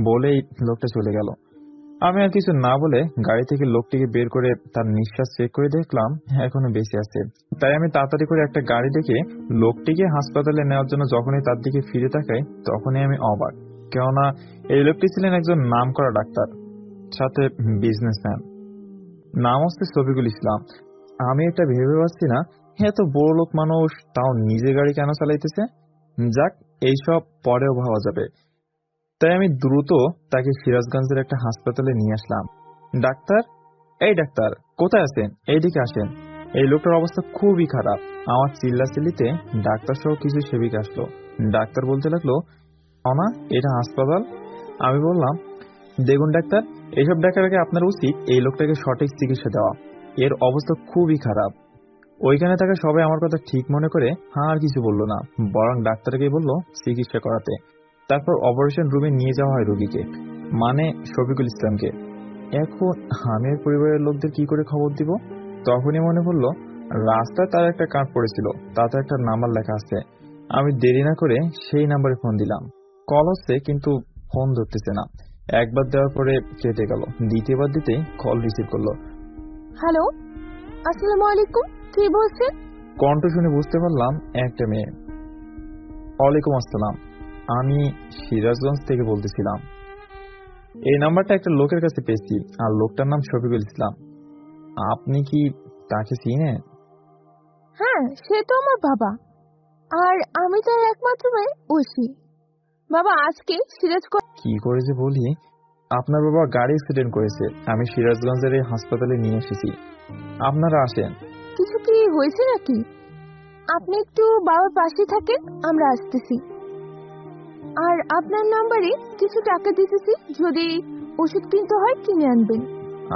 বলেই লোকটা চলে গেল। আমি আর কিছু না বলে গাড়ি থেকে লোকটিকে বের করে তার নিঃশ্বাস চেক করে দেখলাম এখনো বেঁচে আছে। তাই আমি তাড়াতাড়ি করে একটা গাড়ি ডেকে লোকটিকে হাসপাতালে নেওয়ার জন্য যখনই তার দিকে ফিরে তাকাই তখনই আমি অবাক, কেননা এই লোকটি ছিলেন একজন নামকরা ডাক্তার, সাথে বিজনেসম্যান। নাম হচ্ছে শফিকুল ইসলাম। আমি এটা ভেবে পাচ্ছি না, এত বড় লোক মানুষ তাও নিজে গাড়ি কেন চালাইতেছে। যাক, এইসব পরেও ভাবা যাবে। তাই আমি দ্রুত তাকে সিরাজগঞ্জের একটা হাসপাতালে নিয়ে আসলাম। ডাক্তার, এই ডাক্তার, কোথায় আছেন? এইদিকে আসেন। এই লোকটার অবস্থা খুবই খারাপ। আমার চিল্লাচিল্লিতে ডাক্তার সহ কিছু সেবিকা আসলো। ডাক্তার বলতে লাগলো, না এটা হাসপাতাল। আমি বললাম, দেখুন ডাক্তার, এইসব দেখার আগে আপনার উচিত এই লোকটাকে সঠিক চিকিৎসা দেওয়া। এর অবস্থা খুবই খারাপ। ওইখানে থাকা সবাই আমার কথা ঠিক মনে করে আর কিছু বললো না, বরং ডাক্তারকে বললো চিকিৎসা করাতে। তারপর অপারেশন রুমে নিয়ে যাওয়া হয় রোগীকে, মানে শফিকুল ইসলামকে। এখন আমি এর পরিবারের লোকদের কি করে খবর দিব? তখনই মনে পড়লো রাস্তায় তার একটা কার্ড পড়েছিল, তাতে একটা নাম্বার লেখা আছে। আমি দেরি না করে সেই নাম্বারে ফোন দিলাম। কল হচ্ছে কিন্তু ফোন ধরতেছে না। একবার দেওয়ার পরে কেটে গেল, দ্বিতীয়বার দিতেই কল রিসিভ করলো। হ্যালো, আসসালামু আলাইকুম, কে বলছেন? কণ্ঠ শুনে বুঝতে পারলাম একটা মেয়ে। ওয়ালাইকুম আসসালাম, আমি সিরাজগঞ্জ থেকে বলতেছিলাম। এই নাম্বারটা একটা লোকের কাছে পেয়েছি, আর লোকটার নাম শফিকুল ইসলাম। আপনি কি তাকে চিনেন? হ্যাঁ, সে তো আমার বাবা, আর আমি তার একমাত্র মেয়ে ঐশী। বাবা আজকে সিরাজগঞ্জ। কি করে যে বলি, আপনার বাবা গাড়ি অ্যাক্সিডেন্ট করেছে, আমি সিরাজগঞ্জের এই হাসপাতালে নিয়ে এসেছি। আপনারা আসেন। কিছু কি হয়েছে নাকি? আপনি একটু বাবার পাশে থাকেন, আমরা আসতেছি। আর আপনার নাম্বারে কিছু টাকা দিতেছি, যদি ওষুধ কিনতে হয় কিনে আনবেন।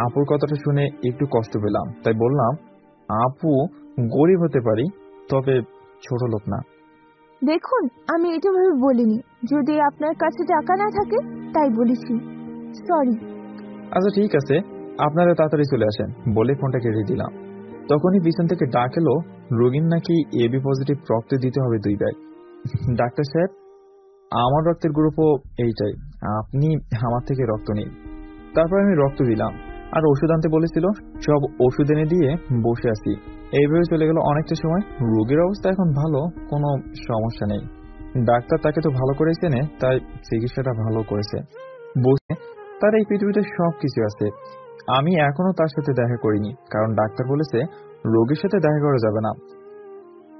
আপুর কথাটা শুনে একটু কষ্ট পেলাম, তাই বললাম, আপু গরিব হতে পারি, তবে ছোট লোক না। দেখুন, আমি এটা ভাবে বলিনি, যদি আপনার কাছে টাকা না থাকে তাই বলেছি, সরি। আচ্ছা ঠিক আছে, আপনারা তাড়াতাড়ি চলে আসেন, বলে ফোনটা কেটে দিলাম। তখনই পিছন থেকে ডাক এলো, রোগীর নাকি এবি পজিটিভ রক্ত দিতে হবে 2 ব্যাগ। ডাক্তার সাহেব, আমার রক্তের গ্রুপও এইটাই, আপনি আমার থেকে রক্ত নিন। তারপর আমি রক্ত দিলাম, আর ওষুধ আনতে বলেছিল, সব ওষুধ এনে দিয়ে বসে আছি। এইভাবে চলে গেল অনেকটা সময়। রোগীর অবস্থা এখন ভালো, কোনো সমস্যা নেই। ডাক্তার তাকে তো ভালো করে চেনে, তাই চিকিৎসাটা ভালো করেছে। বুঝে তার এই পৃথিবীতে সবকিছু আছে। আমি এখনো তার সাথে দেখা করিনি, কারণ ডাক্তার বলেছে রোগীর সাথে দেখা করা যাবে না।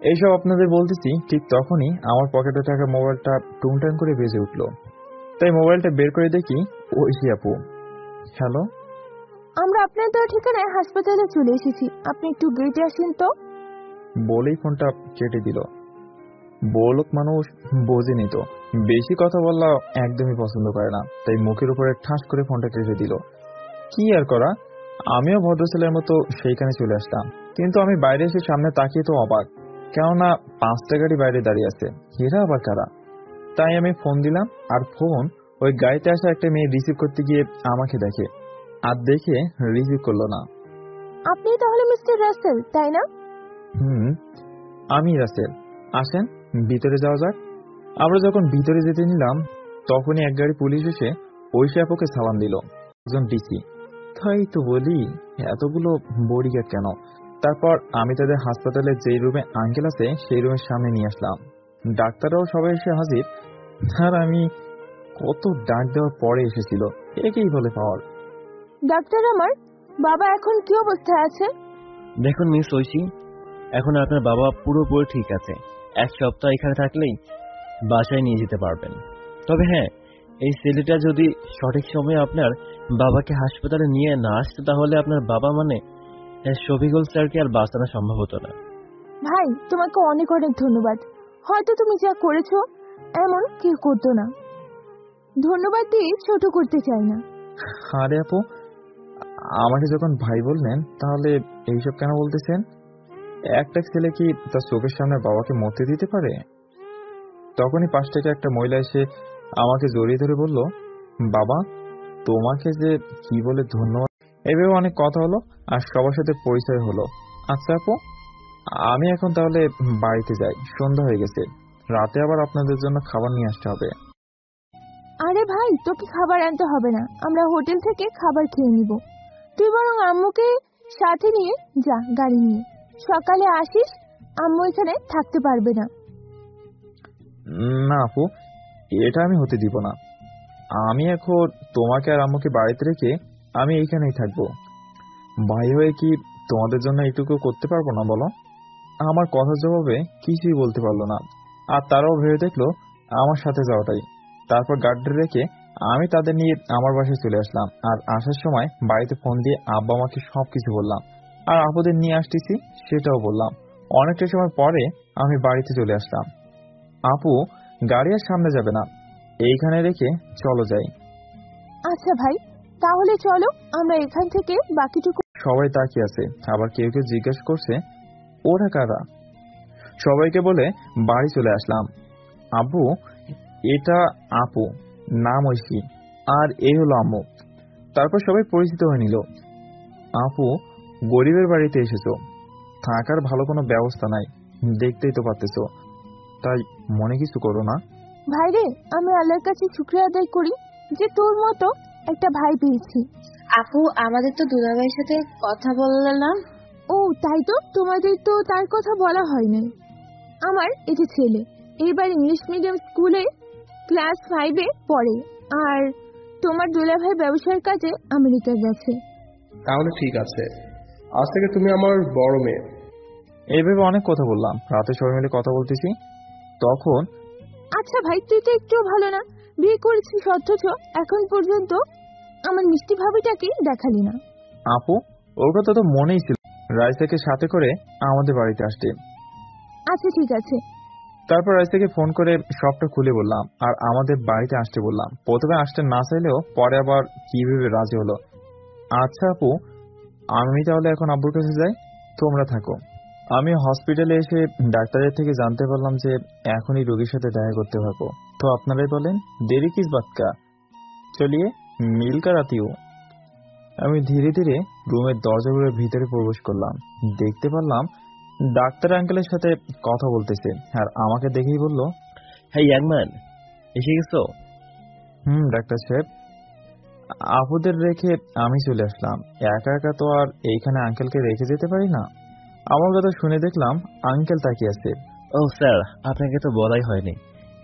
এইসব আপনাদের বলতেছি, ঠিক তখনই আমার পকেটে থাকা মোবাইলটা টুংটাং করে বেজে উঠলো। তাই মোবাইলটা বের করে দেখি ঐশী আপু। হ্যালো, আমরা আপনার দেওয়া ঠিকানায় হাসপাতালে চলে এসেছি, আপনি একটু গেটে আসেন তো। বলেই ফোনটা কেটে দিল। বড়লোক মানুষ বোঝেনি তো, বেশি কথা বললা একদমই পছন্দ করে না, তাই মুখের উপরে ঠাস করে ফোনটা কেটে দিল। কি আর করা, আমিও ভদ্র ছেলের মতো সেইখানে চলে আসলাম। কিন্তু আমি বাইরে এসে সামনে তাকিয়ে তো অবাক, কেননা 5টা গাড়ি বাইরে দাঁড়িয়ে আছে। এরা আবার কারা? তাই আমি ফোন দিলাম, আর ফোন ওই গাড়িতে আসা একটা মেয়ে রিসিভ করতে গিয়ে আমাকে দেখে, আর দেখে রিসিভ করলো না। আপনি তাহলে মিস্টার রাসেল, তাই না? আমি রাসেল। আসেন ভিতরে যাওয়া যাক। আমরা যখন ভিতরে যেতে নিলাম, তখনই এক গাড়ি পুলিশ এসে ঐশী আপুকে সালাম দিল, একজন ডিসি। তাই তো বলি, এতগুলো বডিগার্ড কেন? তারপর আমি তাদের হাসপাতালে যেই রুমে আঙ্কেল আছে সেই রুমের সামনে নিয়ে আসলাম। ডাক্তাররাও সবাই এসে হাজির। আর আমি কত ডাক দেওয়ার পরে এসেছিল, একেই বলে পাওয়ার। ডাক্তার, আমার বাবা এখন কি অবস্থায় আছে? দেখুন মিস ঐশী, এখন আপনার বাবা পুরোপুরি ঠিক আছে। 1 সপ্তাহ এখানে থাকলেই বাসায় নিয়ে যেতে পারবেন। তবে হ্যাঁ, এই ছেলেটা যদি সঠিক সময়ে আপনার বাবাকে হাসপাতালে নিয়ে না আসতো, তাহলে আপনার বাবা মানে শফিকুল স্যারকে আর বাঁচানো সম্ভব হতো না। ভাই, তোমাকে অনেক অনেক ধন্যবাদ। হয়তো তুমি যা করেছো এমন কেউ করতো না। ধন্যবাদ দিয়ে ছোট করতে চাই না। আরে আপু, আমাকে যখন ভাই বললেন, তাহলে এইসব কেন বলতেছেন? একটা ছেলে কি তার চোখের সামনে বাবাকে মরতে দিতে পারে? তখনই পাশ থেকে একটা মহিলা এসে আমাকে জড়িয়ে ধরে বলল, বাবা তোমাকে যে কি বলে ধন্যবাদ। এভাবে অনেক কথা হলো, আর সবার সাথে পরিচয় হলো। আচ্ছা আপু, আমি এখন তাহলে বাড়িতে যাই, সন্ধ্যা হয়ে গেছে। রাতে আবার আপনাদের জন্য খাবার নিয়ে আসতে হবে। আরে ভাই, তোকে খাবার আনতে হবে না, আমরা হোটেল থেকে খাবার খেয়ে নিব। তুই বরং আম্মুকে সাথে নিয়ে যা গাড়ি নিয়ে। সকালে আসিস, আম্মু এখানে থাকতে পারবে না। না আপু, এটা আমি হতে দিব না। আমি এখন তোমাকে আর আম্মুকে বাড়িতে রেখে আমি এইখানেই থাকবো। ভাই হয়ে কি তোমাদের জন্য এইটুকু করতে পারবো না বলো? আমার কথার জবাবে কিছুই বলতে পারলো না। আর তারাও ভেবে দেখলো আমার সাথে যাওয়াটাই। তারপর গার্ডে রেখে আমি তাদের নিয়ে আমার বাসায় চলে আসলাম। আর আসার সময় বাড়িতে ফোন দিয়ে আব্বা আমাকে সবকিছু বললাম। আর আপুদের নিয়ে আসতেছি সেটাও বললাম। অনেকটা সময় পরে আমি বাড়িতে চলে আসলাম। আপু গাড়ি আর সামনে যাবে না, এইখানে রেখে চলো যাই। আচ্ছা ভাই, তাহলে চলো আমরা এখান থেকে বাকিটুকু। সবাই তাকিয়ে আছে, আবার কেউ কেউ জিজ্ঞেস করছে ওরা কারা। সবাইকে বলে বাড়ি চলে আসলাম। আব্বু, এটা আপু, নাম ঐশী, আর এই হলো আম্মু। তারপর সবাই পরিচিত হয়ে নিল। আপু, গরিবের বাড়িতে এসেছো, থাকার ভালো কোনো ব্যবস্থা নাই, দেখতেই তো পারতেছো, তাই মনে কিছু করো না। ভাই রে, আমি আল্লাহর কাছে শুকরিয়া আদায় করি যে তোর মতো একটা ভাই পেয়েছি। আপু, আমাদের তো দুলাভাইয়ের সাথে কথা বললে না? ও তাই তো, তোমাদের তো তার কথা বলা হয়নি। আমার এটা ছেলে, এবার ইংলিশ মিডিয়াম স্কুলে ক্লাস 5-এ পড়ে। আর তোমার দুলাভাই ব্যবসার কাজে আমেরিকা গেছে। তাহলে ঠিক আছে, আজ থেকে তুমি আমার বড় মেয়ে। এইভাবে অনেক কথা বললাম। রাতে সবাই মিলে কথা বলতেছি, তখন আচ্ছা ভাই, তুই তো একটু ভালো না, বিয়ে করেছিস অথচ এখন পর্যন্ত আমার মিষ্টি ভাবিটাকে দেখালি না। আপু, ওর কথা তো মনেই ছিল রাইসাকে সাথে করে আমাদের বাড়িতে আসতে। আচ্ছা ঠিক আছে। তারপর রাইসাকে ফোন করে সবটা খুলে বললাম আর আমাদের বাড়িতে আসতে বললাম। প্রথমে আসতে না চাইলেও পরে আবার কিভাবে রাজি হলো। আচ্ছা আপু, আমি তাহলে এখন আব্বুর কাছে যাই, তোমরা থাকো। আমি হসপিটালে এসে ডাক্তারের থেকে জানতে পারলাম যে এখনই রোগীর সাথে দেখা করতে পারবো। তো আপনারাই বলেন, দেরি কিস বাত কা, চলিয়ে মিল কা রাতিও। আমি ধীরে ধীরে রুমের দরজা খুলে ভিতরে প্রবেশ করলাম। দেখতে পারলাম ডাক্তার আঙ্কেলের সাথে কথা বলতেছে আর আমাকে দেখেই বলল, হ্যাঁ ইয়াংম্যান, এসে গেছো? ডাক্তার সাহেব। আপুদের রেখে আমি চলে আসলাম। একা একা তো আর এইখানে আঙ্কেলকে রেখে যেতে পারি না। আমার কথা শুনে দেখলাম আঙ্কেল তাকিয়ে আছে। ও স্যার, আপনাকে তো বলাই হয়নি,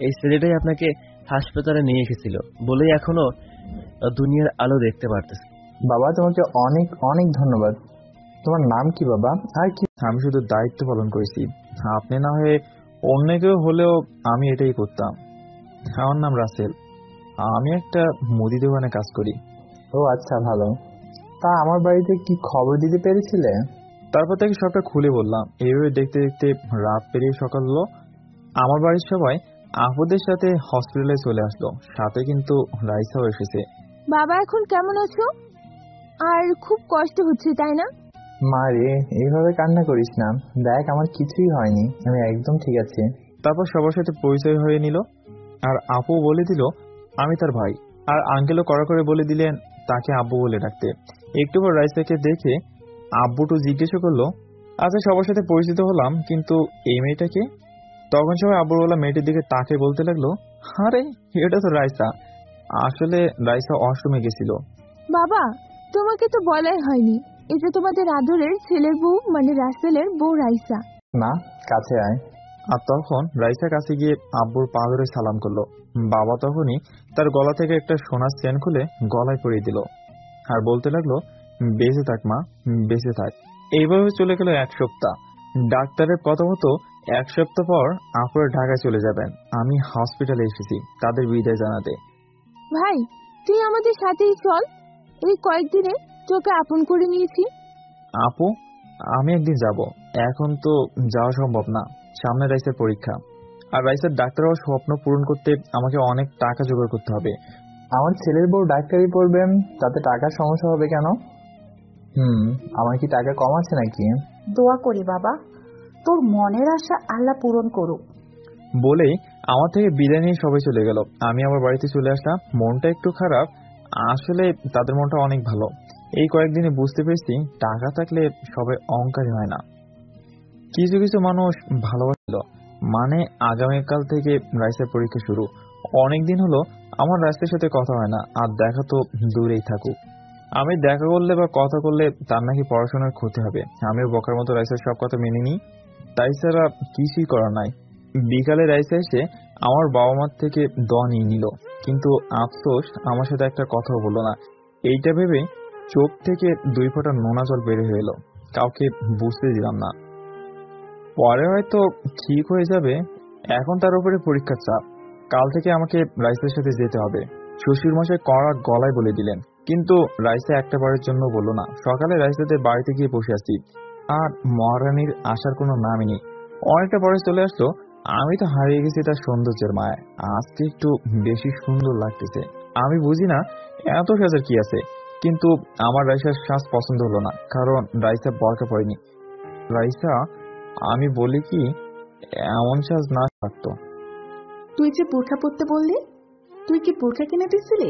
এই ছেলেটাই আপনাকে হাসপাতালে নিয়ে এসেছিল বলেই এখনো দুনিয়ার আলো দেখতে পারতেছে। বাবা, তোমাকে অনেক অনেক ধন্যবাদ। তোমার নাম কি বাবা? আর কি? আমি শুধু দায়িত্ব পালন করেছি, আপনি না হয়ে অন্য কেউ হলেও আমি এটাই করতাম। আমার নাম রাসেল, আমি একটা মুদি দোকানে কাজ করি। ও আচ্ছা, ভালো। তা আমার বাড়িতে কি খবর দিতে পেরেছিলে? তারপর থেকে সবটা খুলে বললাম। এইভাবে দেখতে দেখতে রাত পেরিয়ে সকাল হলো। আমার বাড়ির সবাই আপুদের সাথে হসপিটালে চলে আসলো, সাথে কিন্তু রাইসাও এসেছে। বাবা, এখন কেমন আছো? আর খুব কষ্ট হচ্ছে তাই না? মা রে, এইভাবে কান্না করিস না, দেখ আমার কিছুই হয়নি, আমি একদম ঠিক আছি। তারপর সবার সাথে পরিচয় হয়ে নিল আর আপু বলে দিল আমি তার ভাই। আর আঙ্কেলও কড়া করে বলে দিলেন তাকে আব্বু বলে ডাকতে। একটু পর রাইসাকে দেখে আব্বুটু জিজ্ঞেস করলো, আচ্ছা সবার সাথে পরিচিত হলাম, কিন্তু এই মেয়েটাকে? তখন সবাই আব্বুর বলা মেয়েটির দিকে তাকে বলতে লাগলো, আরে এটা তো রাইসা। আসলে রাইসা অসমে গেছিল। বাবা, তোমাকে তো বলাই হয়নি, এটা তোমাদের আদরের ছেলের বউ, মানে রাসেলের বউ রাইসা। না, কাছে আয়। আর তখন রাইসা কাছে গিয়ে আব্বুর পা ধরে সালাম করলো। বাবা তখনই তার গলা থেকে একটা সোনার চেন খুলে গলায় পরিয়ে দিল আর বলতে লাগলো, বেঁচে থাক মা, বেঁচে থাক। এইভাবে চলে গেল 1 সপ্তাহ। ডাক্তারের কথা মতো 1 সপ্তাহ পর আপুরা ঢাকায় চলে যাবেন। আমি হসপিটালে এসেছি তাদের বিদায় জানাতে। ভাই, তুই আমাদের সাথেই চল, এই কয়েকদিনে তোকে আপন করে নিয়েছি। আপু, আমি একদিন যাব, এখন তো যাওয়া সম্ভব না, সামনে রাইসের পরীক্ষা। আর রাইসের ডাক্তার হওয়ার স্বপ্ন পূরণ করতে আমাকে অনেক টাকা জোগাড় করতে হবে। আমার ছেলের বউ ডাক্তারি পড়বেন, তাতে টাকার সমস্যা হবে কেন? আমার কি টাকা কম আছে নাকি? দোয়া করি বাবা, তোর মনের আশা আল্লাহ পূরণ করুক। বলেই আমার থেকে বিদায় নিয়ে সবাই চলে গেল। আমি আমার বাড়িতে চলে আসলাম। মনটা একটু খারাপ, আসলে তাদের মনটা অনেক ভালো। এই কয়েকদিনে বুঝতে পেরেছি টাকা থাকলে সবাই অহংকারী হয় না। কিছু কিছু মানুষ ভালোবাসল। মানে আগামীকাল থেকে রাইসের পরীক্ষা শুরু। অনেকদিন হলো আমার রাইসার সাথে কথা হয় না, আর দেখা তো দূরেই থাকুক। আমি দেখা করলে বা কথা করলে তার নাকি পড়াশোনার ক্ষতি হবে। আমিও বোকার মতো রাইসার সব কথা মেনে নিই। তাই ছাড়া কিছুই করার নাই। বিকালে রাইসা এসে আমার বাবা মার থেকে দোয়া নিয়ে নিল, কিন্তু আফসোস আমার সাথে একটা কথাও বললো না। এইটা ভেবে চোখ থেকে 2 ফোঁটা নোনা জল বের হয়ে এলো। কাউকে বুঝতে দিলাম না। পরে হয়তো ঠিক হয়ে যাবে, এখন তার উপরে পরীক্ষার চাপ। কাল থেকে আমাকে রাইসের সাথে যেতে হবে। শ্বশুর মশাই কড়া গলায় বলে দিলেন, কিন্তু রাইসা একটা বারের জন্য বললো না। সকালে রাইসাদের বাড়িতে গিয়ে বসে আছি, আর মহারানীর আসার কোনো নামই নেই। অনেকটা পরে চলে আসলো। আমি তো হারিয়ে গেছি তার সৌন্দর্যের মায়ায়। আজকে একটু বেশি সুন্দর লাগতেছে। আমি বুঝি না এত সাজার কি আছে, কিন্তু আমার রাইসার সাজ পছন্দ হলো না, কারণ রাইসা বরকা পড়েনি। রাইসা, আমি বলি কি, এমন সাজ না থাকতো। তুই যে বোরখা পরতে বললি, তুই কি বোরখা কিনে দিছিলি?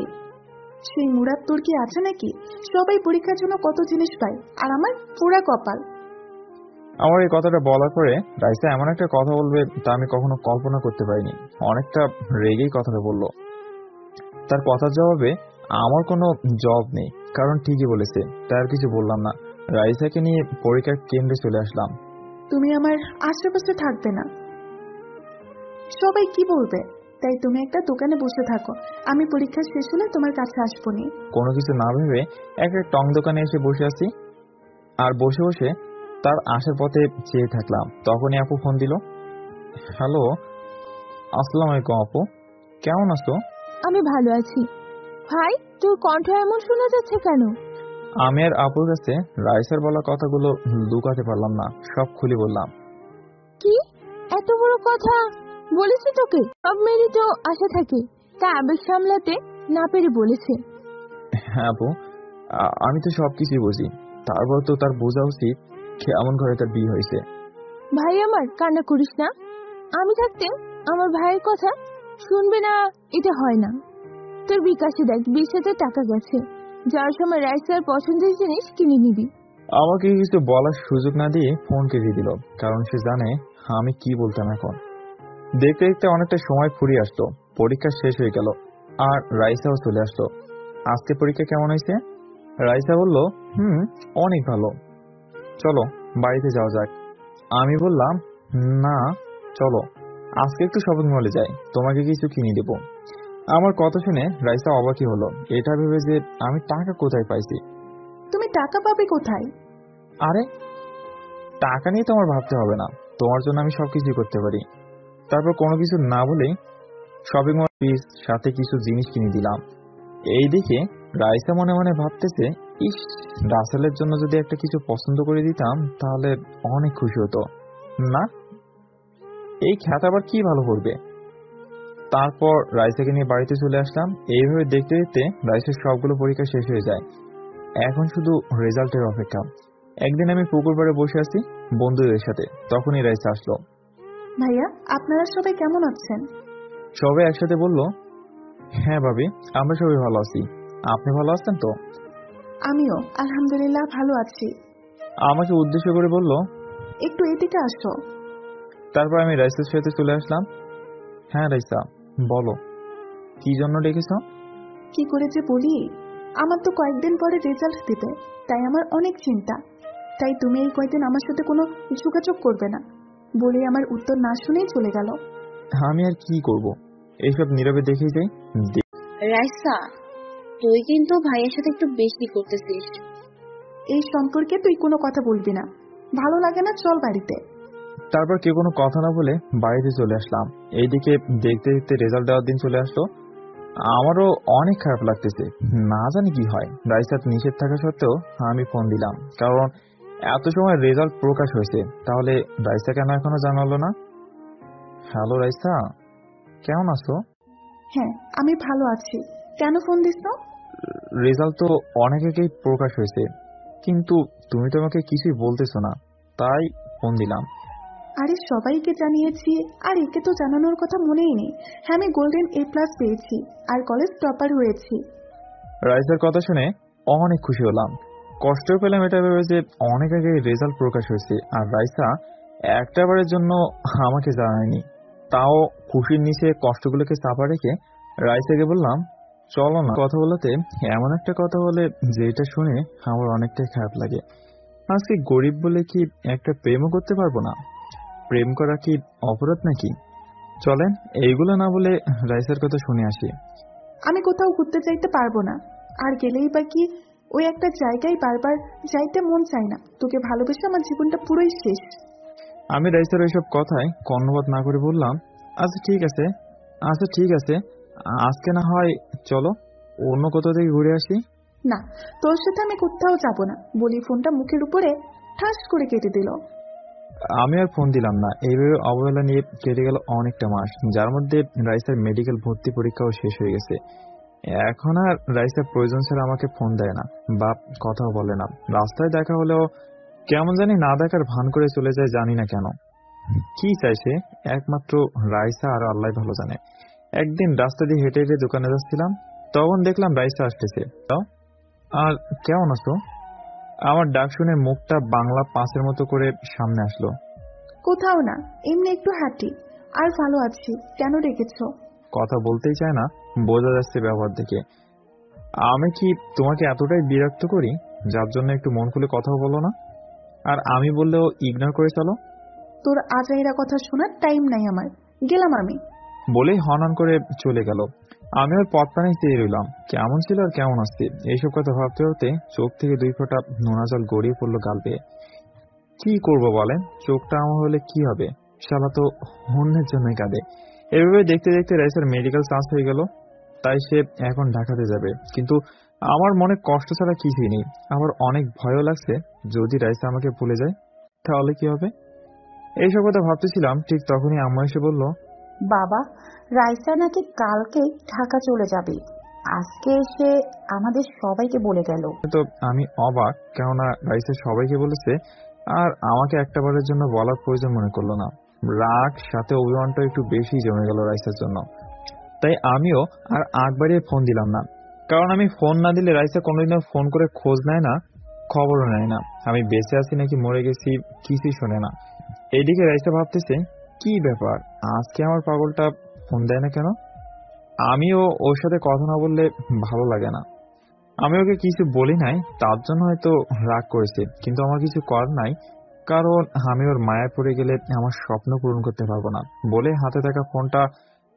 সেই মুরাদ তোর কি আছে নাকি? সবাই পরীক্ষার জন্য কত জিনিস পায়, আর আমার পুরা কপাল। আমার এই কথাটা বলার পরে রাইসা এমন একটা কথা বলবে তা আমি কখনো কল্পনা করতে পারিনি। অনেকটা রেগেই কথাটা বলল। তার কথার জবাবে আমার কোনো জবাব নেই, কারণ ঠিকই বলেছে, তাই আর কিছু বললাম না। রাইসাকে নিয়ে পরীক্ষার কেন্দ্রে চলে আসলাম। তুমি আমার আশেপাশে থাকবে না, সবাই কি বলবে? তাই তুমি একটা দোকানে বসে থাকো, আমি পরীক্ষা শেষ হলে তোমার কাছে আসবো নি। কোনো কিছু না ভেবে একটা টং দোকানে এসে বসে আছি, আর বসে বসে তার আসার পথে চেয়ে থাকলাম। তখনই আপু ফোন দিল। হ্যালো, আসসালামু আলাইকুম আপু, কেমন আছো? আমি ভালো আছি। ভাই, তোর কণ্ঠ এমন শোনা যাচ্ছে কেন? আমি আর আপুর কাছে রাইসার বলা কথাগুলো লুকাতে পারলাম না, সব খুলে বললাম। কি এত বড় কথা বলেছে তোকে? সব মেয়েরই তো আশা থাকে, তা আবেগ সামলাতে না পেরে বলেছে। হ্যাঁ আপু, আমি তো সবকিছুই বুঝি, তারপর তো তার বোঝা উচিত কেমন করে তার বিয়ে হয়েছে। ভাই আমার, কান্না করিস না। আমি থাকতে আমার ভাইয়ের কথা শুনবে না, এটা হয় না। তোর বিকাশে দেখ 20,000 টাকা গেছে, যাওয়ার সময় রাইসার পছন্দের জিনিস কিনে নিবি। আমাকে কিছু বলার সুযোগ না দিয়ে ফোন কেটে দিল, কারণ সে জানে আমি কি বলতাম এখন। দেখতে দেখতে অনেকটা সময় ফুরিয়ে আসলো। পরীক্ষা শেষ হয়ে গেল, আর রাইসাও চলে আসলো। আজকে পরীক্ষা কেমন হয়েছে? রাইসা বলল, অনেক ভালো, চলো বাড়িতে যাওয়া যাক। আমি বললাম, না, চলো আজকে একটু শপিং মলে যাই, তোমাকে কিছু কিনে দেবো। আমার কথা শুনে রাইসা অবাকই হলো, এটা ভেবে যে আমি টাকা কোথায় পাইছি। তুমি টাকা পাবে কোথায়? আরে, টাকা নিয়ে তোমার ভাবতে হবে না, তোমার জন্য আমি সবকিছু করতে পারি। তারপর কোনো কিছু না বলেই শপিং মল ফিস সাথে কিছু জিনিস কিনে দিলাম। এই দেখে রাইসা মনে মনে ভাবতেছে, ইস, রাসেলের জন্য যদি একটা কিছু পছন্দ করে দিতাম তাহলে অনেক খুশি হতো। না, এই খ্যাত আবার কি ভালো করবে। তারপর রাইসাকে নিয়ে বাড়িতে চলে আসলাম। এইভাবে দেখতে দেখতে রাইসার সবগুলো পরীক্ষা শেষ হয়ে যায়। এখন শুধু রেজাল্টের অপেক্ষা। একদিন আমি পুকুর পাড়ে বসে আছি বন্ধুদের সাথে, তখনই রাইসা আসলো। ভাইয়া, আপনারা সবাই কেমন আছেন? সবাই একসাথে বলল, হ্যাঁ ভাবি, আমরা সবাই ভালো আছি, আপনি ভালো আছেন তো? আমিও আলহামদুলিল্লাহ ভালো আছি। আমাকে উদ্দেশ্য করে বলল, একটু এদিকে আসো। তারপর আমি রাইসার সাথে চলে আসলাম। হ্যাঁ রাইসা, বলো, কি জন্য ডেকেছো? কি করে যে বলি, আমার তো কয়েকদিন পরে রেজাল্ট দিবে, তাই আমার অনেক চিন্তা। তাই তুমি এই কয়েকদিন আমার সাথে কোনো যোগাযোগ করবে না বলে আমার উত্তর না শুনেই চলে গেল। আমি আর কি করব, এইসব নীরবে দেখেই যাই। রাইসা, তুই কিন্তু ভাইয়ের সাথে একটু বেশি করতেছিস। এই সম্পর্কে তুই কোনো কথা বলবি না, ভালো লাগে না, চল বাড়িতে। তারপর কেউ কোনো কথা না বলে বাড়িতে চলে আসলাম। এইদিকে দেখতে দেখতে রেজাল্ট দেওয়ার দিন চলে আসলো। আমারও অনেক খারাপ লাগতেছে, না জানি কি হয়। রাইসার নিষেধ থাকা সত্ত্বেও আমি ফোন দিলাম, কারণ এত সময় রেজাল্ট প্রকাশ হয়েছে, তাহলে রাইসা কেন এখনো জানালো না? হ্যালো রাইসা, কেমন আছো? হ্যাঁ, আমি ভালো আছি। কেন ফোন দিস? রেজাল্ট তো অনেক আগেই প্রকাশ হয়েছে, কিন্তু তুমি তো আমাকে কিছুই বলতেছো না, তাই ফোন দিলাম। আরে সবাইকে জানিয়েছি, আর একে তো জানানোর কথা মনেই নেই। হ্যাঁ, আমি গোল্ডেন A+ পেয়েছি আর কলেজ টপার হয়েছি। রাইসার কথা শুনে অনেক খুশি হলাম। কষ্ট পেলাম এটা ভেবে যে অনেক আগে রেজাল্ট প্রকাশ হয়েছে, আর রাইসা একটা বারের জন্য আমাকে জানায়নি। তাও খুশির নিচে কষ্টগুলোকে চাপা রেখে রাইসাকে বললাম, চলো না। কথা বলাতে এমন একটা কথা বলে যেটা শুনে আমার অনেকটাই খারাপ লাগে। আজকে গরিব বলে কি একটা প্রেমও করতে পারবো না? প্রেম করা কি অপরাধ নাকি? চলেন এইগুলো না বলে রাইসার কথা শুনে আসি। আমি কোথাও ঘুরতে যাইতে পারবো না, আর গেলেই বা কি ওই একটা জায়গায় বারবার যাইতে মন চায় না। তোকে ভালোবেসে আমার জীবনটা পুরোই শেষ। আমি রাইসার ওইসব কথায় কর্ণপাত না করে বললাম, আচ্ছা ঠিক আছে, আজকে না হয় চলো অন্য কোথাও থেকে ঘুরে আসি। না, তোর সাথে আমি কোথাও যাব না বলি ফোনটা মুখের উপরে ঠাস করে কেটে দিল। আমি আর ফোন দিলাম না। এইভাবে অবহেলা নিয়ে কেটে গেল অনেকটা মাস, যার মধ্যে রাইসার মেডিকেল ভর্তি পরীক্ষাও শেষ হয়ে গেছে। এখন আর রাইসা প্রয়োজন ছাড়া আমাকে ফোন দেয় না বা কথাও বলে না। রাস্তায় দেখা হলেও কেমন জানি না দেখার ভান করে চলে যায়, জানি না কেন। কি চাই সে? একমাত্র রাইসা আর আল্লাহ ভালো জানে। একদিন রাস্তা দিয়ে হেঁটে হেঁটে দোকানে যাচ্ছিলাম, তখন দেখলাম রাইসা আসতেছে। আর কেমন আছো? আমার ডাক শুনে মুখটা বাংলা 5-এর মতো করে সামনে আসলো। কোথাও না, এমনি একটু হাঁটি। আর ভালো আছি। কেন রেখেছো? কথা বলতেই চায় না, বোঝা যাচ্ছে ব্যবহার দেখে। আমি কি তোমাকে এতটাই বিরক্ত করি যার জন্য একটু মন খুলে কথাও বলো না? আর আমি বললেও ইগনোর করে চলো? তোর আজাইরা কথা শোনার টাইম নাই আমার। গেলাম আমি। বলেই হনন করে চলে গেল। আমি ওর পথ পানে চেয়ে রইলাম, কেমন ছিল আর কেমন আসছে এইসব কথা ভাবতে ভাবতে চোখ থেকে 2 ফোঁটা নোনা জল গড়িয়ে পড়লো গাল বেয়ে। কি করবো বলেন? চোখটা আমার হলে কি হবে? শালা তো অন্যের জন্যই কাঁদে। এভাবে দেখতে দেখতে রাইসার মেডিকেল চান্স হয়ে গেল, তাই সে এখন ঢাকাতে যাবে। কিন্তু আমার মনে কষ্ট ছাড়া কিছুই নেই। আবার অনেক ভয়ও লাগছে, যদি রাইসা আমাকে ভুলে যায় তাহলে কি হবে? এইসব কথা ভাবতেছিলাম, ঠিক তখনই আম্মা এসে বলল, বাবা, রাইসা নাকি কালকেই ঢাকা চলে যাবে। আজকে এসে আমাদের সবাইকে বলে গেল। তো আমি অবাক, কেননা রাইসা সবাইকে বলেছে আর আমাকে একটাবারের জন্য বলার প্রয়োজন মনে করলো না। রাগ সাথে অভিমানটা একটু বেশি জমে গেল রাইসার জন্য। তাই আমিও আর আগ বাড়িয়ে ফোন দিলাম না, কারণ আমি ফোন না দিলে রাইসা কোনোদিনও ফোন করে খোঁজ নেয় না, খবরও নেয় না। আমি বেঁচে আছি নাকি মরে গেছি কিছুই শোনে না। এইদিকে রাইসা ভাবতেছে, কি ব্যাপার আজকে আমার পাগলটা ফোন দেয় না কেন? আমিও ওর সাথে কথা না বললে ভালো লাগে না। আমি ওকে কিছু বলি নাই, তার জন্য হয়তো রাগ করেছে, কিন্তু আমার কিছু করার নাই, কারণ আমি ওর মায়ায় পড়ে গেলে আমার স্বপ্ন পূরণ করতে পারবো না। বলে হাতে থাকা ফোনটা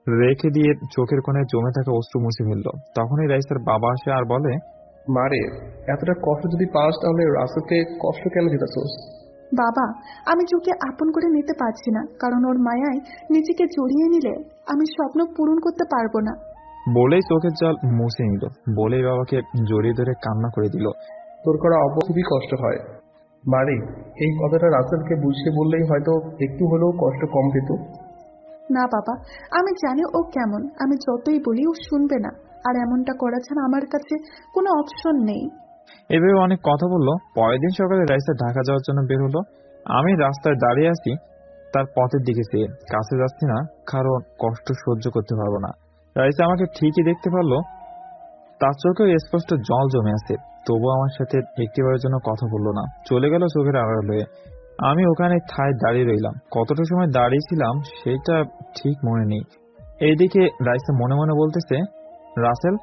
রেখে দিয়ে চোখের কোণে জমে থাকা অশ্রু মুছে ফেললো। তখনই রাইসার বাবা আসে আর বলে, মারে, এতটা কষ্ট যদি পাস তাহলে রাসেলকে কষ্ট কেন দিতেছোস? বাবা, আমি চোখে আপন করে নিতে পারছি না, কারণ ওর মায়ায় নিজেকে জড়িয়ে নিলে আমি স্বপ্ন পূরণ করতে পারবো না। বলেই চোখের জল মুছে নিল, বলেই বাবাকে জড়িয়ে ধরে কান্না করে দিল। তোর করা খুবই কষ্ট হয় মারে। এই কথাটা রাসেলকে বুঝিয়ে বললেই হয়তো একটু হলেও কষ্ট কম পেত। না বাবা, আমি জানি ও কেমন। আমি যতই বলি ও শুনবে না, আর এমনটা করা ছাড়া আমার কাছে কোনো অপশন নেই। এভাবে অনেক কথা বললো। পরের দিন সকালে রাইসা ঢাকা যাওয়ার জন্য বের হলো। আমি রাস্তায় দাঁড়িয়ে আছি তার পথের দিকে চেয়ে, কাছে যাচ্ছি না, কারণ কষ্ট সহ্য করতে পারবো না। রাইসা আমাকে ঠিকই দেখতে পারলো, তার চোখেও স্পষ্ট জল জমে আছে, তবুও আমার সাথে একটিবারের জন্য কথা বললো না, চলে গেল চোখের আড়াল হয়ে। আমি ওখানে ঠায় দাঁড়িয়ে রইলাম। কতটা সময় দাঁড়িয়েছিলাম সেটা ঠিক মনে নেই। এইদিকে রাইসা মনে মনে বলতেছে, রাসেল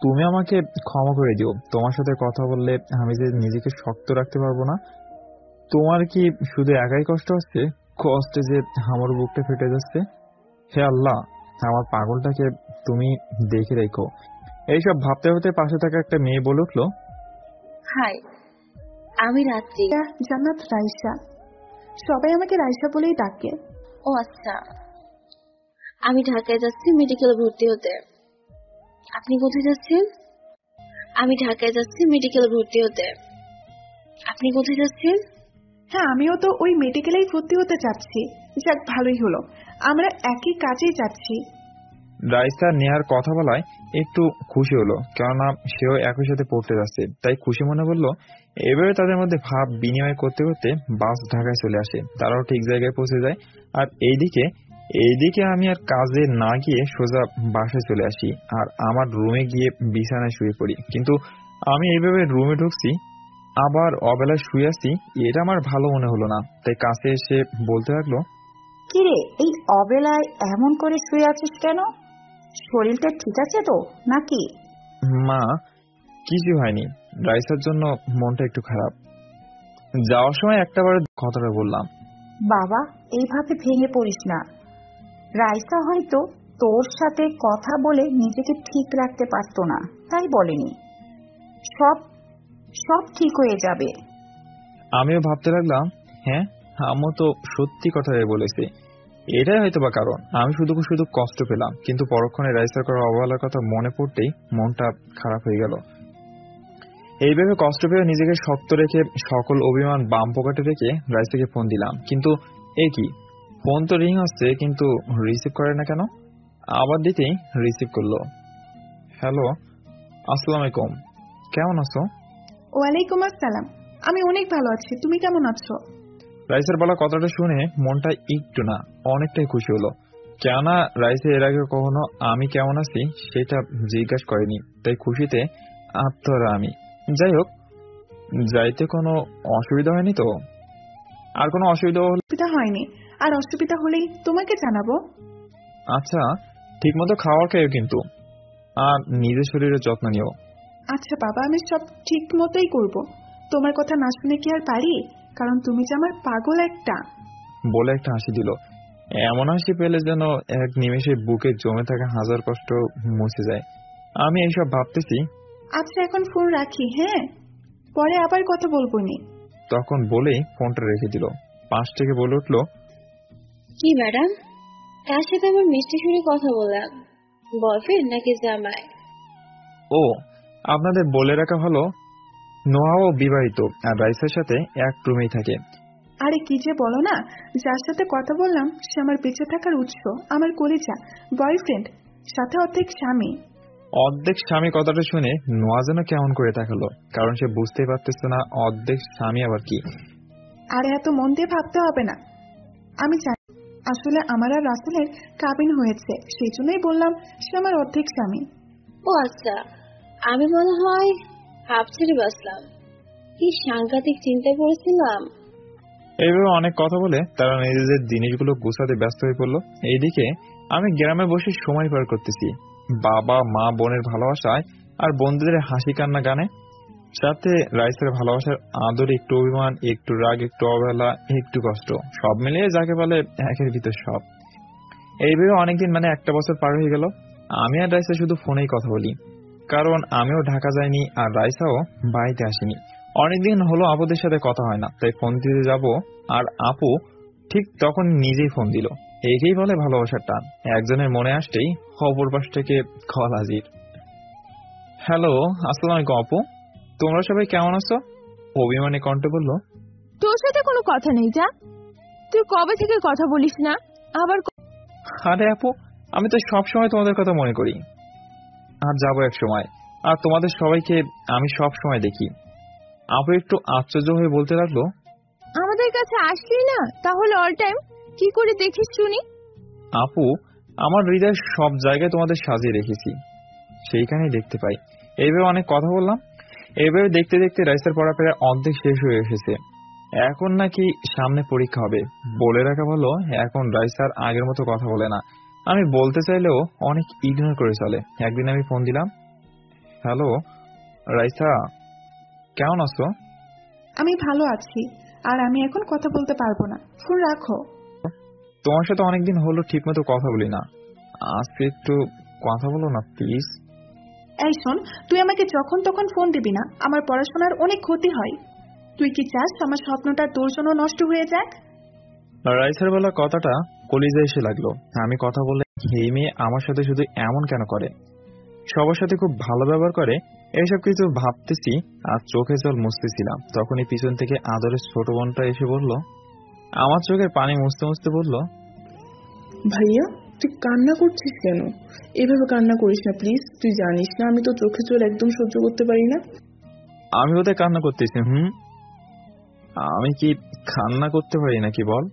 তুমি আমাকে ক্ষমা করে দিও, তোমার সাথে কথা বললে আমি যে নিজেকে শক্ত রাখতে পারবো না। তোমার কি শুধু একাই কষ্ট হচ্ছে? কষ্টে যে আমার বুকটা ফেটে যাচ্ছে। হে আল্লাহ, আমার পাগলটাকে তুমি দেখে রেখো। এইসব ভাবতে ভাবতে পাশে থাকা একটা মেয়ে বলে উঠলো, হাই, আমি রাত্রি। জান্নাত রাইসা, সবাই আমাকে রাইসা বলেই ডাকে। ও আচ্ছা, আমি ঢাকায় যাচ্ছি মেডিকেলে ভর্তি হতে। আপনি কোথায় যাচ্ছেন? আমি ঢাকায় যাচ্ছি মেডিকেলে ভর্তি হতে। আপনি কোথায় যাচ্ছেন? হ্যাঁ, আমিও তো ওই মেডিকেলেই ভর্তি হতে চাচ্ছি। যাক, ভালোই হলো, আমরা একই কাজেই যাচ্ছি। রাইসা নেহার কথা বলায় একটু খুশি হলো, কেননা সেও একই সাথে পড়তে যাচ্ছে, তাই খুশি মনে করলো। এবারে তাদের মধ্যে ভাব বিনিময় করতে করতে বাস ঢাকায় চলে আসে, তারাও ঠিক জায়গায় পৌঁছে যায়। আর এইদিকে আমি আর কাজে না গিয়ে সোজা বাসায় চলে আসি আর আমার রুমে গিয়ে বিছানায় শুয়ে পড়ি। কিন্তু আমি এইভাবে রুমে ঢুকছি আবার অবেলায় শুয়ে আসছি, এটা আমার ভালো মনে হলো না, তাই কাছে এসে বলতে লাগলো, কিরে, এই অবেলায় এমন করে শুয়ে আছিস কেন? শরীরটা ঠিক আছে তো নাকি? মা, কিছু হয়নি, রাইসার জন্য মনটা একটু খারাপ। যাওয়ার সময় একটাবার কথাটা বললাম। বাবা, এইভাবে ভেঙে পড়িস না। রাইসা হয়তো তোর সাথে কথা বলে নিজেকে ঠিক রাখতে পারতো না, তাই বলেনি। সব সব ঠিক হয়ে যাবে। আমিও ভাবতে লাগলাম, হ্যাঁ, আম্মু তো সত্যি কথাই বলেছে। এটাই হয়তো বা কারণ আমি শুধু শুধু কষ্ট পেলাম, কিন্তু পরক্ষণে রাইসার করা অবহেলার কথা মনে পড়তেই মনটা খারাপ হয়ে গেল। এইভাবে কষ্ট পেয়ে নিজেকে শক্ত রেখে সকল অভিমান বাম পকেটে রেখে রাইসাকে ফোন দিলাম। কিন্তু এ কি, ফোন তো রিং হচ্ছে কিন্তু রিসিভ করে না কেন? আবার দিতেই রিসিভ করলো। হ্যালো, আসসালামু আলাইকুম, কেমন আছো? ওয়ালাইকুম আসসালাম। আমি অনেক ভালো আছি, তুমি কেমন আছো? রাইসার বলা কথাটা শুনে মনটা একটু না অনেকটাই খুশি হলো। কেননা রাইসা এর আগে কখনো আমি কেমন আছি সেটা জিজ্ঞাসা করেনি, তাই খুশিতে আত্মহারা আমি। যাই হোক, যাইতে কোনো অসুবিধা হয়নি তো? আর কোনো অসুবিধা হলে? অসুবিধা হয়নি, আর অসুবিধা হলেই তোমাকে জানাবো। আচ্ছা, ঠিক মতো খাওয়া খেয়েও কিন্তু, আর নিজের শরীরের যত্ন নিও। আচ্ছা বাবা, আমি সব ঠিক মতোই করব। তোমার কথা না শুনে কি আর পারি, কারণ তুমি যে আমার পাগল একটা। বলে একটা হাসি দিল, এমন হাসি পেলে যেন এক নিমেষে বুকে জমে থাকা হাজার কষ্ট মুছে যায়। আমি এইসব ভাবতেছি। আচ্ছা, এখন ফোন রাখি, হ্যাঁ, পরে আবার কথা বলবো নি। তখন বলেই ফোনটা রেখে দিল। পাশ থেকে বলে উঠলো, কি ম্যাডাম, কার সাথে আমার মিষ্টি সুরে কথা বললাম? বয়ফ্রেন্ড নাকি জামাই? ও, আপনাদের বলে রাখা ভালো, নোহাও বিবাহিত আর রাইসার সাথে এক রুমেই থাকে। আরে কি যে বলো না, যার সাথে কথা বললাম সে আমার বেঁচে থাকার উৎস, আমার কলিজা, বয়ফ্রেন্ড, সাথে অর্ধেক স্বামী। অর্ধেক স্বামী কথাটা শুনে নোয়া যেন কেমন করে তাকালো, কারণ সে বুঝতেই পারতেছে না অর্ধেক স্বামী আবার কি। আরে এত মন দিয়ে ভাবতে হবে না, আমি জানি আসলে আমার আর রাসেলের কাবিন হয়েছে, সেই জন্যই বললাম সে আমার অর্ধেক স্বামী। ও আচ্ছা, আমি মনে হয় হাফ ছেড়ে বাঁচলাম। কি সাংঘাতিক চিন্তা করেছিলাম। এইভাবে অনেক কথা বলে তারা নিজেদের জিনিসগুলো গুছাতে ব্যস্ত হয়ে পড়লো। এইদিকে আমি গ্রামে বসে সময় পার করতেছি, বাবা মা বোনের ভালোবাসায় আর বন্ধুদের হাসি কান্না গানে, সাথে রাইসের ভালোবাসার আদর, একটু অভিমান, একটু রাগ, একটু অবহেলা, একটু কষ্ট, সব মিলিয়ে যাকে বলে একের ভিতর সব। এইভাবে অনেকদিন, মানে একটা বছর পার হয়ে গেল। আমি আর রাইসা শুধু ফোনেই কথা বলি, কারণ আমিও ঢাকা যাইনি আর রাইসাও বাড়িতে আসেনি। অনেকদিন হলো আপুদের সাথে কথা হয় না, তাই ফোন দিতে যাব আর আপু ঠিক তখন নিজেই ফোন দিল। একেই বলে ভালোবাসার টান, একজনের মনে আসতেই অপর পাশ থেকে কল হাজির। হ্যালো, আসসালামু আলাইকুম আপু, তোমরা সবাই কেমন আছো? অভিমানী কণ্ঠে বলল। তোর সাথে কোনো কথা নেই, যা। তুই কবে থেকে কথা বলিস না আবার? আরে আপু, আমি তো সবসময় তোমাদের কথা মনে করি, আর যাবো এক সময়, আর তোমাদের সবাইকে আমি সব সময় দেখি। আপু একটু আশ্চর্য হয়ে বলতে লাগলো, আমাদের কাছে আসলি না, তাহলে অল টাইম কি করে দেখিস শুনি? আপু, আমার হৃদয়ের সব জায়গায় তোমাদের সাজিয়ে রেখেছি, সেইখানেই দেখতে পাই। এইভাবে অনেক কথা বললাম। এইভাবে দেখতে দেখতে রাইসার পড়া প্রায় অর্ধেক শেষ হয়ে এসেছে। এখন নাকি সামনে পরীক্ষা হবে। বলে রাখা ভালো, এখন রাইসার আগের মতো কথা বলে না। আমি বলতে চাইলেও অনেক ইগনোর করে চলে। একদিন আমি ফোন দিলাম, হ্যালো রাইসা, কেমন আছো? আমি ভালো আছি, আর আমি এখন কথা বলতে পারবো না, ফোন রাখো। তোমার সাথে অনেকদিন হলো ঠিক মতো কথা বলি না, আজকে একটু কথা বলো না প্লিজ। এই শোন, তুই আমাকে যখন তখন ফোন দিবি না, আমার পড়াশোনার অনেক ক্ষতি হয়। তুই কি চাস আমার স্বপ্নটা তোর জন্য নষ্ট হয়ে যাক? রাইসার বলা কথাটা কলিজায় এসে লাগলো। আমি কথা বলে এই মেয়ে আমার সাথে শুধু এমন কেন করে, সবার সাথে খুব ভালো ব্যবহার করে, এইসব কিছু ভাবতেছি আর চোখে জল মুছতেছিলাম। তখনই পিছন থেকে আদরের ছোট বোনটা এসে বলল, আমার চোখের পানি মুছতে মুছতে বলল, ভাইয়া তুই কান্না করছিস কেন? এভাবে কান্না করিস না প্লিজ, তুই জানিস না আমি তো চোখে জল একদম সহ্য করতে পারি না। আমি ওদের কান্না করতেছি? আমি কি কান্না করতে পারি নাকি বল?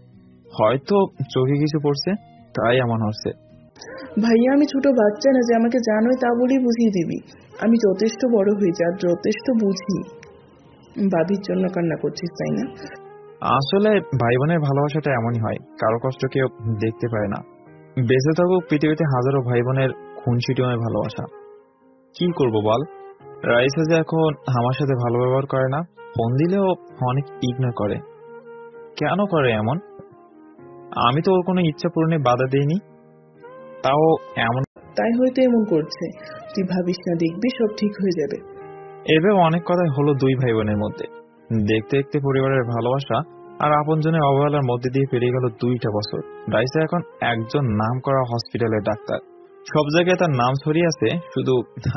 হয়তো চোখে কিছু পড়ছে তাই এমন হচ্ছে। ভাইয়া আমি ছোট বাচ্চা না যে আমাকে জানোই তা বলেই বুঝিয়ে দিবি। আমি যথেষ্ট বড় হয়েছি আর যথেষ্ট বুঝি। বাবির জন্য কান্না করছিস তাই না? আসলে ভাই বোনের ভালোবাসাটা এমনই হয়, কারো কষ্ট কেউ দেখতে পায় না। বেঁচে থাকুক পৃথিবীতে হাজারো ভাই বোনের খুনসুটিময় ভালোবাসা। কি করব বল, রাইসা যে এখন আমার সাথে ভালো ব্যবহার করে না, ফোন দিলেও অনেক ইগনোর করে। কেন করে এমন? আমি তো ওর কোনো ইচ্ছা পূরণে বাধা দেইনি, তাও এমন। তাই হয়তো এমন করছে। তুই ভাবিস না, দেখবি সব ঠিক হয়ে যাবে। এভাবে অনেক কথাই হলো দুই ভাই বোনের মধ্যে। দেখতে দেখতে পরিবারের ভালোবাসা আর আপনজনের অবহেলার মধ্যে দিয়ে পেরিয়ে গেল 2টা বছর। রাইসা এখন একজন নামকরা হসপিটালের ডাক্তার। সব জায়গায় তার নাম ছড়িয়ে আছে, শুধু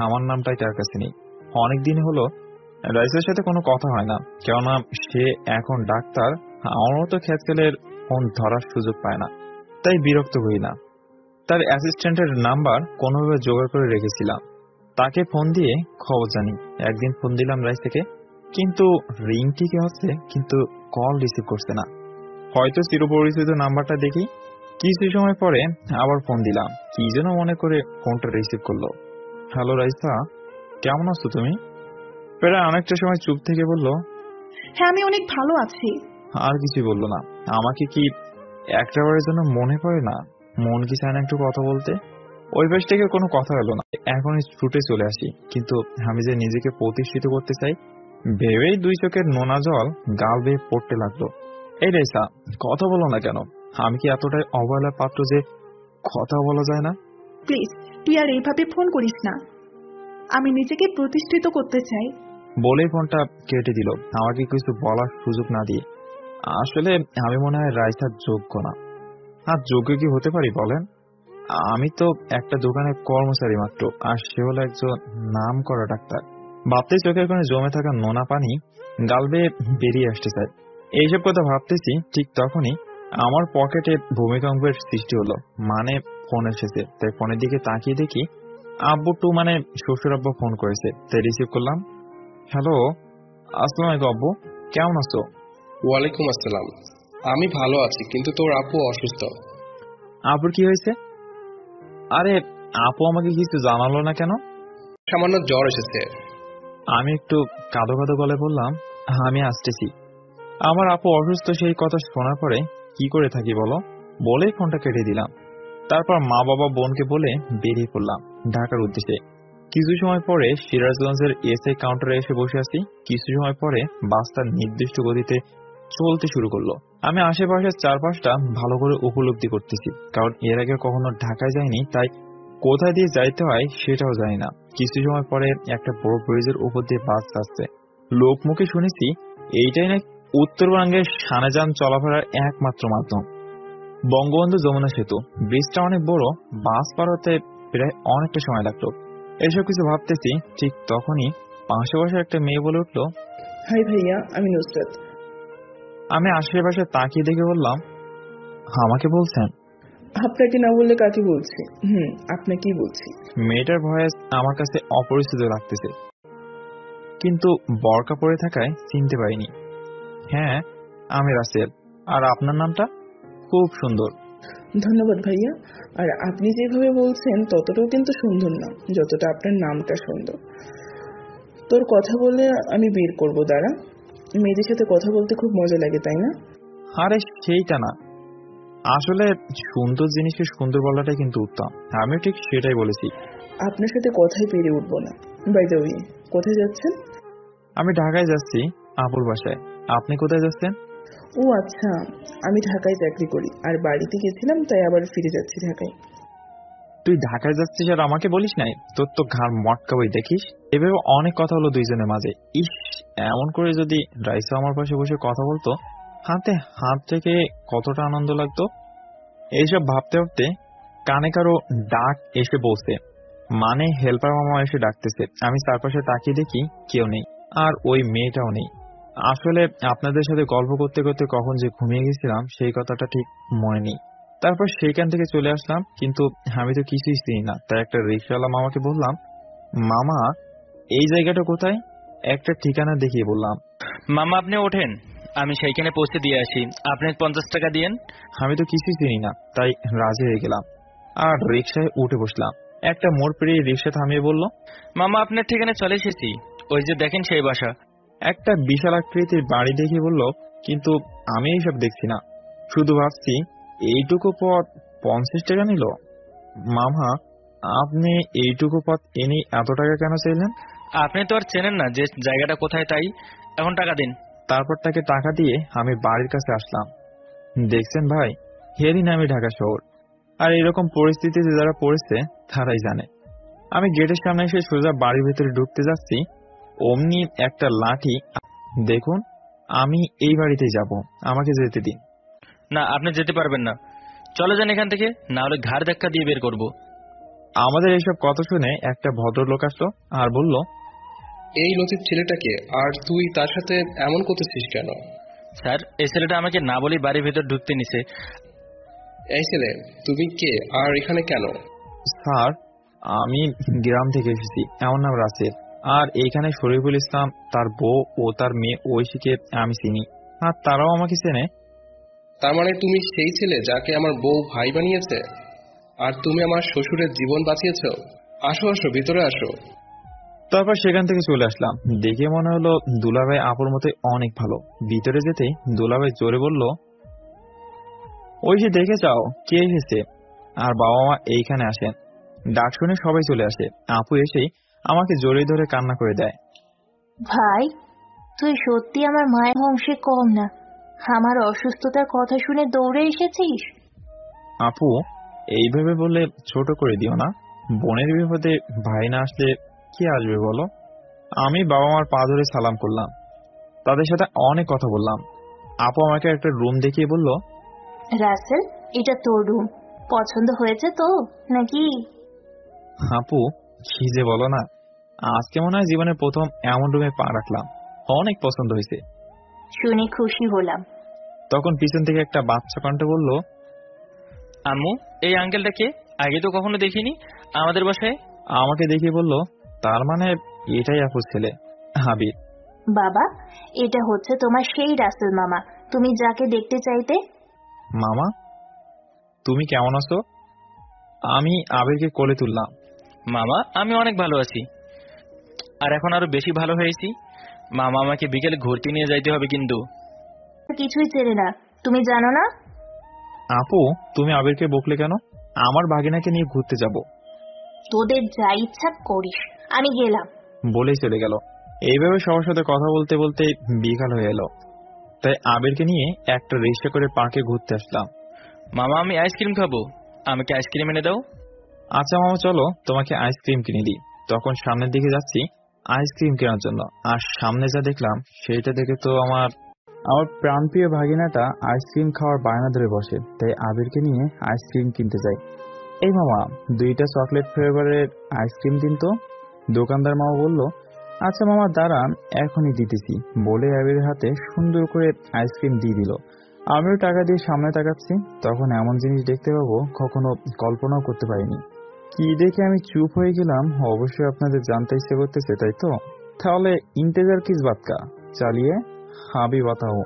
আমার নামটাই তার কাছে নেই। অনেকদিন হলো রাইসার সাথে কোনো কথা হয় না, কেননা সে এখন ডাক্তার। আমার মতো খ্যাতছেলের ফোন ধরার সুযোগ পায় না, তাই বিরক্ত হই না। তার অ্যাসিস্ট্যান্টের নাম্বার কোনোভাবে জোগাড় করে রেখেছিলাম, তাকে ফোন দিয়ে খবর জানি। একদিন ফোন দিলাম রাইসাকে, কিন্তু রিং ঠিকই হচ্ছে, কিন্তু কল রিসিভ করছে না। হয়তো চিরপরিচিত নাম্বারটা দেখি। কিছু সময় পরে আবার ফোন দিলাম, কি যেন মনে করে ফোনটা রিসিভ করলো। হ্যালো রাইসা, কেমন আছো তুমি? প্রায় অনেকটা সময় চুপ থেকে বলল, হ্যাঁ, আমি অনেক ভালো আছি। আর কিছুই বললো না। আমাকে কি একটা বারের জন্য মনে পড়ে না? মন কি চায় না একটু কথা বলতে? ওই পাশ থেকে কোনো কথা হলো না। এখন ছুটে চলে আসি, কিন্তু আমি যে নিজেকে প্রতিষ্ঠিত করতে চাই ভেবেই 2 চোখের নোনা জল গাল বেয়ে পড়তে লাগলো। এই রাইসা, কথা বলো না কেন? আমি কি এতটাই অবহেলার পাত্র যে কথা বলা যায় না? প্লিজ, তুই আর এইভাবে ফোন করিস না। আমি নিজেকে প্রতিষ্ঠিত করতে চাই। বলেই ফোনটা কেটে দিল, আমাকে কিছু বলার সুযোগ না দিয়ে। আসলে আমি মনে হয় রাইসার যোগ্য না। আর যোগ্য কি হতে পারি বলেন? আমি তো একটা দোকানের কর্মচারী মাত্র, আর সে হলো একজন নাম করা ডাক্তার। ভাবতেই চোখের কোণে জমে থাকা নোনা পানি গাল বেয়ে বেরিয়ে আসতে চায়। এইসব কথা ভাবতেছি, ঠিক তখনই আমার পকেটে ভূমিকম্পের সৃষ্টি হলো। মানে ফোন এসেছে, তাই ফোনের দিকে তাকিয়ে দেখি আব্বু টু মানে শ্বশুর আব্বু ফোন করেছে, তাই রিসিভ করলাম। হ্যালো, আসসালামু আলাইকুম আব্বু, কেমন আছো? ওয়ালাইকুম আসসালাম। আমি ভালো আছি, কিন্তু তোর আপু অসুস্থ। আব্বুর কি হয়েছে? আরে আপু আমাকে কিছু জানালো না কেন? সামান্য জ্বর এসেছে। আমি একটু কাঁদো কাঁদো গলায় বললাম, আমি আসতেছি। আমার আপু অসুস্থ, সেই কথা শোনার পরে কি করে থাকি বলো? বলেই ফোনটা কেটে দিলাম। তারপর মা বাবা বোনকে বলে বেরিয়ে পড়লাম ঢাকার উদ্দেশ্যে। কিছু সময় পরে সিরাজগঞ্জের এসআই কাউন্টারে এসে বসে আছি। কিছু সময় পরে বাসটা নির্দিষ্ট গতিতে চলতে শুরু করলো। আমি আশেপাশের চারপাশটা ভালো করে উপলব্ধি করতেছি, কারণ এর আগে কখনো ঢাকায় যাইনি, তাই কোথায় দিয়ে যাইতে হয় সেটাও জানি না। কিছু সময় পরে একটা বড় ব্রিজের উপর দিয়ে বাস আসছে। লোক মুখে শুনেছি এইটাই নাকি উত্তরবঙ্গের সানাযান চলাফেরার একমাত্র মাধ্যম, বঙ্গবন্ধু যমুনা সেতু। ব্রিজটা অনেক বড়, বাস পার হতে প্রায় অনেকটা সময় লাগলো। এসব কিছু ভাবতেছি, ঠিক তখনই পাশে বসে একটা মেয়ে বলে উঠলো, হাই ভাইয়া, আমি নুসরাত। আমি আশেপাশে তাকিয়ে দেখে বললাম, আমাকে বলছেন? আপনাকে না বললে কাকে বলছি? আপনাকেই বলছি। মেয়েটার ভয়েস আমার কাছে অপরিচিত লাগতেছে, কিন্তু বরকা পরে থাকায় চিনতে পারিনি। হ্যাঁ, আমি রাসেল। আর আপনার নামটা খুব সুন্দর। ধন্যবাদ ভাইয়া। আর আপনি যেভাবে বলছেন ততটাও কিন্তু সুন্দর না, যতটা আপনার নামটা সুন্দর। তোর কথা বলে আমি বের করবো, দাঁড়া। মেয়েদের সাথে কথা বলতে খুব মজা লাগে, তাই না? আরে সেইটা না, আসলে সুন্দর জিনিসকে সুন্দর বলাটাই কিন্তু উত্তম। আমিও ঠিক সেটাই বলেছি। আপনার সাথে কথাই পেরে উঠবো না। বাই দ্য ওয়ে, কোথায় যাচ্ছেন? আমি ঢাকায় যাচ্ছি আপুর বাসায়। আপনি কোথায় যাচ্ছেন? ও আচ্ছা, আমি ঢাকায় চাকরি করি, আর বাড়িতে গেছিলাম, তাই আবার ফিরে যাচ্ছি ঢাকায়। তুই ঢাকায় যাচ্ছিস আর আমাকে বলিস নাই? তোর তো ঘাড় মটকাবই দেখিস। এভাবে অনেক কথা হলো দুইজনের মাঝে। ইস, এমন করে যদি রাইসা আমার পাশে বসে কথা বলতো, হাতে হাত থেকে কতটা আনন্দ লাগতো। এইসব ভাবতে ভাবতে কানে কারো ডাক এসে বসে, মানে হেল্পার মামা এসে ডাকতেছে। আমি চারপাশে তাকিয়ে দেখি কেউ নেই, আর ওই মেয়েটাও নেই। আসলে আপনাদের সাথে গল্প করতে করতে কখন যে ঘুমিয়ে গেছিলাম সেই কথাটা ঠিক মনে নেই। তারপর সেইখান থেকে চলে আসলাম, কিন্তু আমি তো কিছুই চিনি না। তাই একটা রিক্সাওয়ালা মামাকে বললাম, মামা এই জায়গাটা কোথায়? একটা ঠিকানা দেখিয়ে বললাম। মামা আপনি ওঠেন, আমি সেইখানে পৌঁছে দিয়ে আসি। আপনি 50 টাকা দিয়েন। আমি তো কিছুই চিনি না, তাই রাজি হয়ে গেলাম আর রিক্সায় উঠে বসলাম। একটা মোড় পেরিয়ে রিক্সা থামিয়ে বলল, মামা আপনার ঠিকানে চলে এসেছি, ওই যে দেখেন সেই বাসা। একটা বিশাল আকৃতির বাড়ি দেখে বলল, কিন্তু আমি এইসব দেখছি না, শুধু ভাবছি এইটুকু পথ 50 টাকা নিল। মামা আপনি এইটুকু পথ এনে এত টাকা কেন চাইলেন? আপনি তো আর চেনেন না যে জায়গাটা কোথায়, তাই এখন টাকা দিন। তারপর তাকে টাকা দিয়ে আমি বাড়ির কাছে আসলাম। দেখছেন ভাই, হেরি নামি ঢাকা শহর, আর এরকম পরিস্থিতিতে যারা পড়েছে তারাই জানে। আমি গেটের সামনে এসে সোজা বাড়ির ভেতরে ঢুকতে যাচ্ছি, অমনি একটা লাঠি। দেখুন, আমি এই বাড়িতে যাব, আমাকে যেতে দিন। না, আপনি যেতে পারবেন না, চলে যান এখান থেকে, না হলে ঘাড় ধাক্কা দিয়ে বের করব। আমাদের এইসব কথা শুনে একটা ভদ্রলোক আসলো আর বলল, এই লতিফ ছেলেটাকে, আর তুই তার সাথে এমন করতেছিস কেন? স্যার, এই ছেলেটা আমাকে না বলেই বাড়ির ভেতর ঢুকতে নিছে। এই ছেলে, তুমি কে আর এখানে কেন? স্যার, আমি গ্রাম থেকে এসেছি, আমার নাম রাসেল, আর এইখানে শরীফুল ইসলাম, তার বউ ও তার মেয়ে ঐশীকে আমি চিনি, আর তারাও আমাকে চেনে। তার মানে তুমি সেই ছেলে যাকে আমার বউ ভাই বানিয়েছে, আর তুমি আমার শ্বশুরের জীবন বাঁচিয়েছ? আসো আসো, ভিতরে আসো। তারপর সেখান থেকে চলে আসলাম। দেখে মনে হলো দুলাভাই আপুর মতোই অনেক ভালো। ভিতরে যেতেই দুলাভাই জোরে বলল, ঐশী দেখে যাও কে এসেছে। আর বাবা মা এইখানে আসেন। ডাক শুনে সবাই চলে আসে। আপু এসেই আমাকে জড়িয়ে ধরে কান্না করে দেয়। ভাই, তুই সত্যি আমার মায়ের বংশে কম না। আমার অসুস্থতার কথা শুনে দৌড়ে এসেছিস। আপু, এইভাবে বললে ছোট করে দিও না। বোনের বিপদে ভাই না আসলে কি আসবে বলো? আমি বাবা মার পা ধরে সালাম করলাম, তাদের সাথে অনেক কথা বললাম। আপু আমাকে একটা রুম দেখিয়ে বলল, রাসেল, এটা তোর রুম। পছন্দ হয়েছে তো নাকি? আপু, কি যে বলো না, আজকে মনে হয় জীবনের প্রথম এমন রুমে পা রাখলাম। অনেক পছন্দ হয়েছে। শুনে খুশি হলাম। তখন পিছন থেকে একটা বাচ্চা কণ্ঠে বলল, আম্মু, এই আঙ্কেলটা কে? আগে তো কখনো দেখিনি আমাদের বাসায়। আমাকে দেখিয়ে বলল, তার মানে এটাই আপুর ছেলে হাবিব। বাবা, এটা হচ্ছে তোমার সেই রাসেল মামা, তুমি যাকে দেখতে চাইতে। মামা, তুমি কেমন আছো? আমি আবিরকে কোলে তুললাম। মামা, আমি অনেক ভালো আছি, আর এখন আরো বেশি ভালো হয়েছি। মামা, আমাকে বিকেলে ঘুরতে নিয়ে যাইতে হবে কিন্তু। কিছুই চেনে না, তুমি জানো না? আপু, তুমি আবিরকে বকলে কেন? আমার ভাগিনাকে নিয়ে ঘুরতে যাব। তোদের যা ইচ্ছা করিস, আমি গেলাম। বলেই চলে গেল। এইভাবে সবার সাথে কথা বলতে বলতে বিকাল হয়ে এলো। তাই আবিরকে নিয়ে একটা রিক্সা করে পার্কে ঘুরতে আসলাম। মামা, আমি আইসক্রিম খাবো, আমাকে আইসক্রিম এনে দাও। আচ্ছা মামা, চলো তোমাকে আইসক্রিম কিনে দিই। তখন সামনের দিকে যাচ্ছি আইসক্রিম কেনার জন্য, আর সামনে যা দেখলাম সেইটা দেখে তো আমার প্রাণপ্রিয় ভাগিনাটা আইসক্রিম খাওয়ার বায়না ধরে বসে। তাই আবিরকে নিয়ে আইসক্রিম কিনতে যাই। এই মামা, 2টা চকলেট ফ্লেভারের আইসক্রিম দিন তো। দোকানদার মামা বলল, আচ্ছা মামা দাঁড়ান, এখনই দিতেছি বলে আবিরের হাতে সুন্দর করে আইসক্রিম দিয়ে দিল। আমিও টাকা দিয়ে সামনে তাকাচ্ছি। তখন এমন জিনিস দেখতে পাবো কখনো কল্পনাও করতে পারিনি। কি দেখে আমি চুপ হয়ে গেলাম অবশ্যই আপনাদের জানতে ইচ্ছে করতেছে, তাই তো? তাহলে ইন্তেজার কিস বাত কা, চালিয়ে হাবি বাতাও।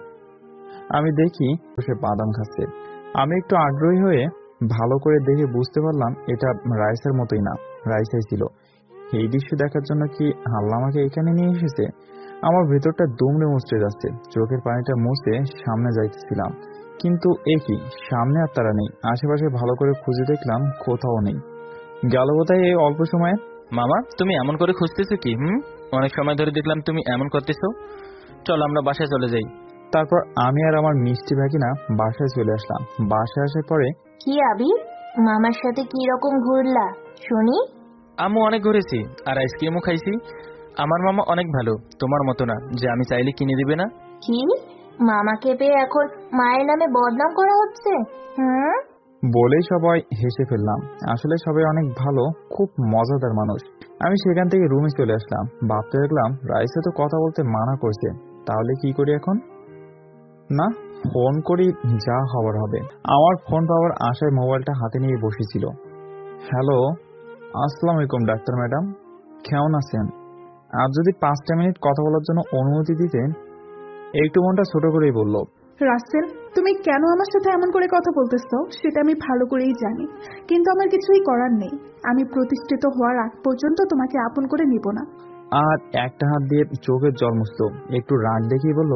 আমি দেখি সে বাদাম খাচ্ছে। আমি একটু আগ্রহী হয়ে ভালো করে দেখে বুঝতে পারলাম এটা রাইসের মতোই না, রাইসাই ছিল। এই দৃশ্য দেখার জন্য কি আল্লাহ আমাকে এখানে নিয়ে এসেছে? আমার ভেতরটা দুমড়ে মুচড়ে যাচ্ছে। চোখের পানিটা মুছে সামনে যাইতেছিলাম, কিন্তু এ কি, সামনে আর তারা নেই। আশেপাশে ভালো করে খুঁজে দেখলাম, কোথাও নেই। গেল কোথায় এই অল্প সময়ে? মামা, তুমি এমন করে খুঁজতেছো কি? অনেক সময় ধরে দেখলাম তুমি এমন করতেছো। চলো আমরা বাসায় চলে যাই। তারপর আমি আর আমার মিষ্টি ভাগিনা বাসায় চলে আসলাম। বাসায় আসার পরে, কি আবির, মামার সাথে কি রকম ঘুরলা শুনি? আম্মু, অনেক ঘুরেছি আর আইসক্রিমও খাইছি। আমার মামা অনেক ভালো, তোমার মতো না যে আমি চাইলে কিনে দিবে না। কি, মামাকে পেয়ে এখন মায়ের নামে বদনাম করা হচ্ছে? বলেই সবাই হেসে ফেললাম। আসলে সবাই অনেক ভালো, খুব মজাদার মানুষ। আমি সেখান থেকে রুমে চলে আসলাম। ভাবতে দেখলাম রাইসে তো কথা বলতে মানা করছে, তাহলে কি করি এখন? না, ফোন করি, যা হবার হবে। আমার ফোন পাওয়ার আশায় মোবাইলটা হাতে নিয়ে বসেছিল। হ্যালো, আসসালামু আলাইকুম ডাক্তার ম্যাডাম, কেমন আছেন? আর যদি 5টা মিনিট কথা বলার জন্য অনুমতি দিতেন। একটু মনটা ছোট করেই বলল, রাসেল, তুমি কেন আমার সাথে এমন করে কথা বলতেছো সেটা আমি ভালো করেই জানি, কিন্তু আমার কিছুই করার নেই। আমি প্রতিষ্ঠিত হওয়ার আগ পর্যন্ত তোমাকে আপন করে নিব না। আর একটা হাত দিয়ে চোখের জল মুছল। একটু রাগ দেখিয়ে বলল,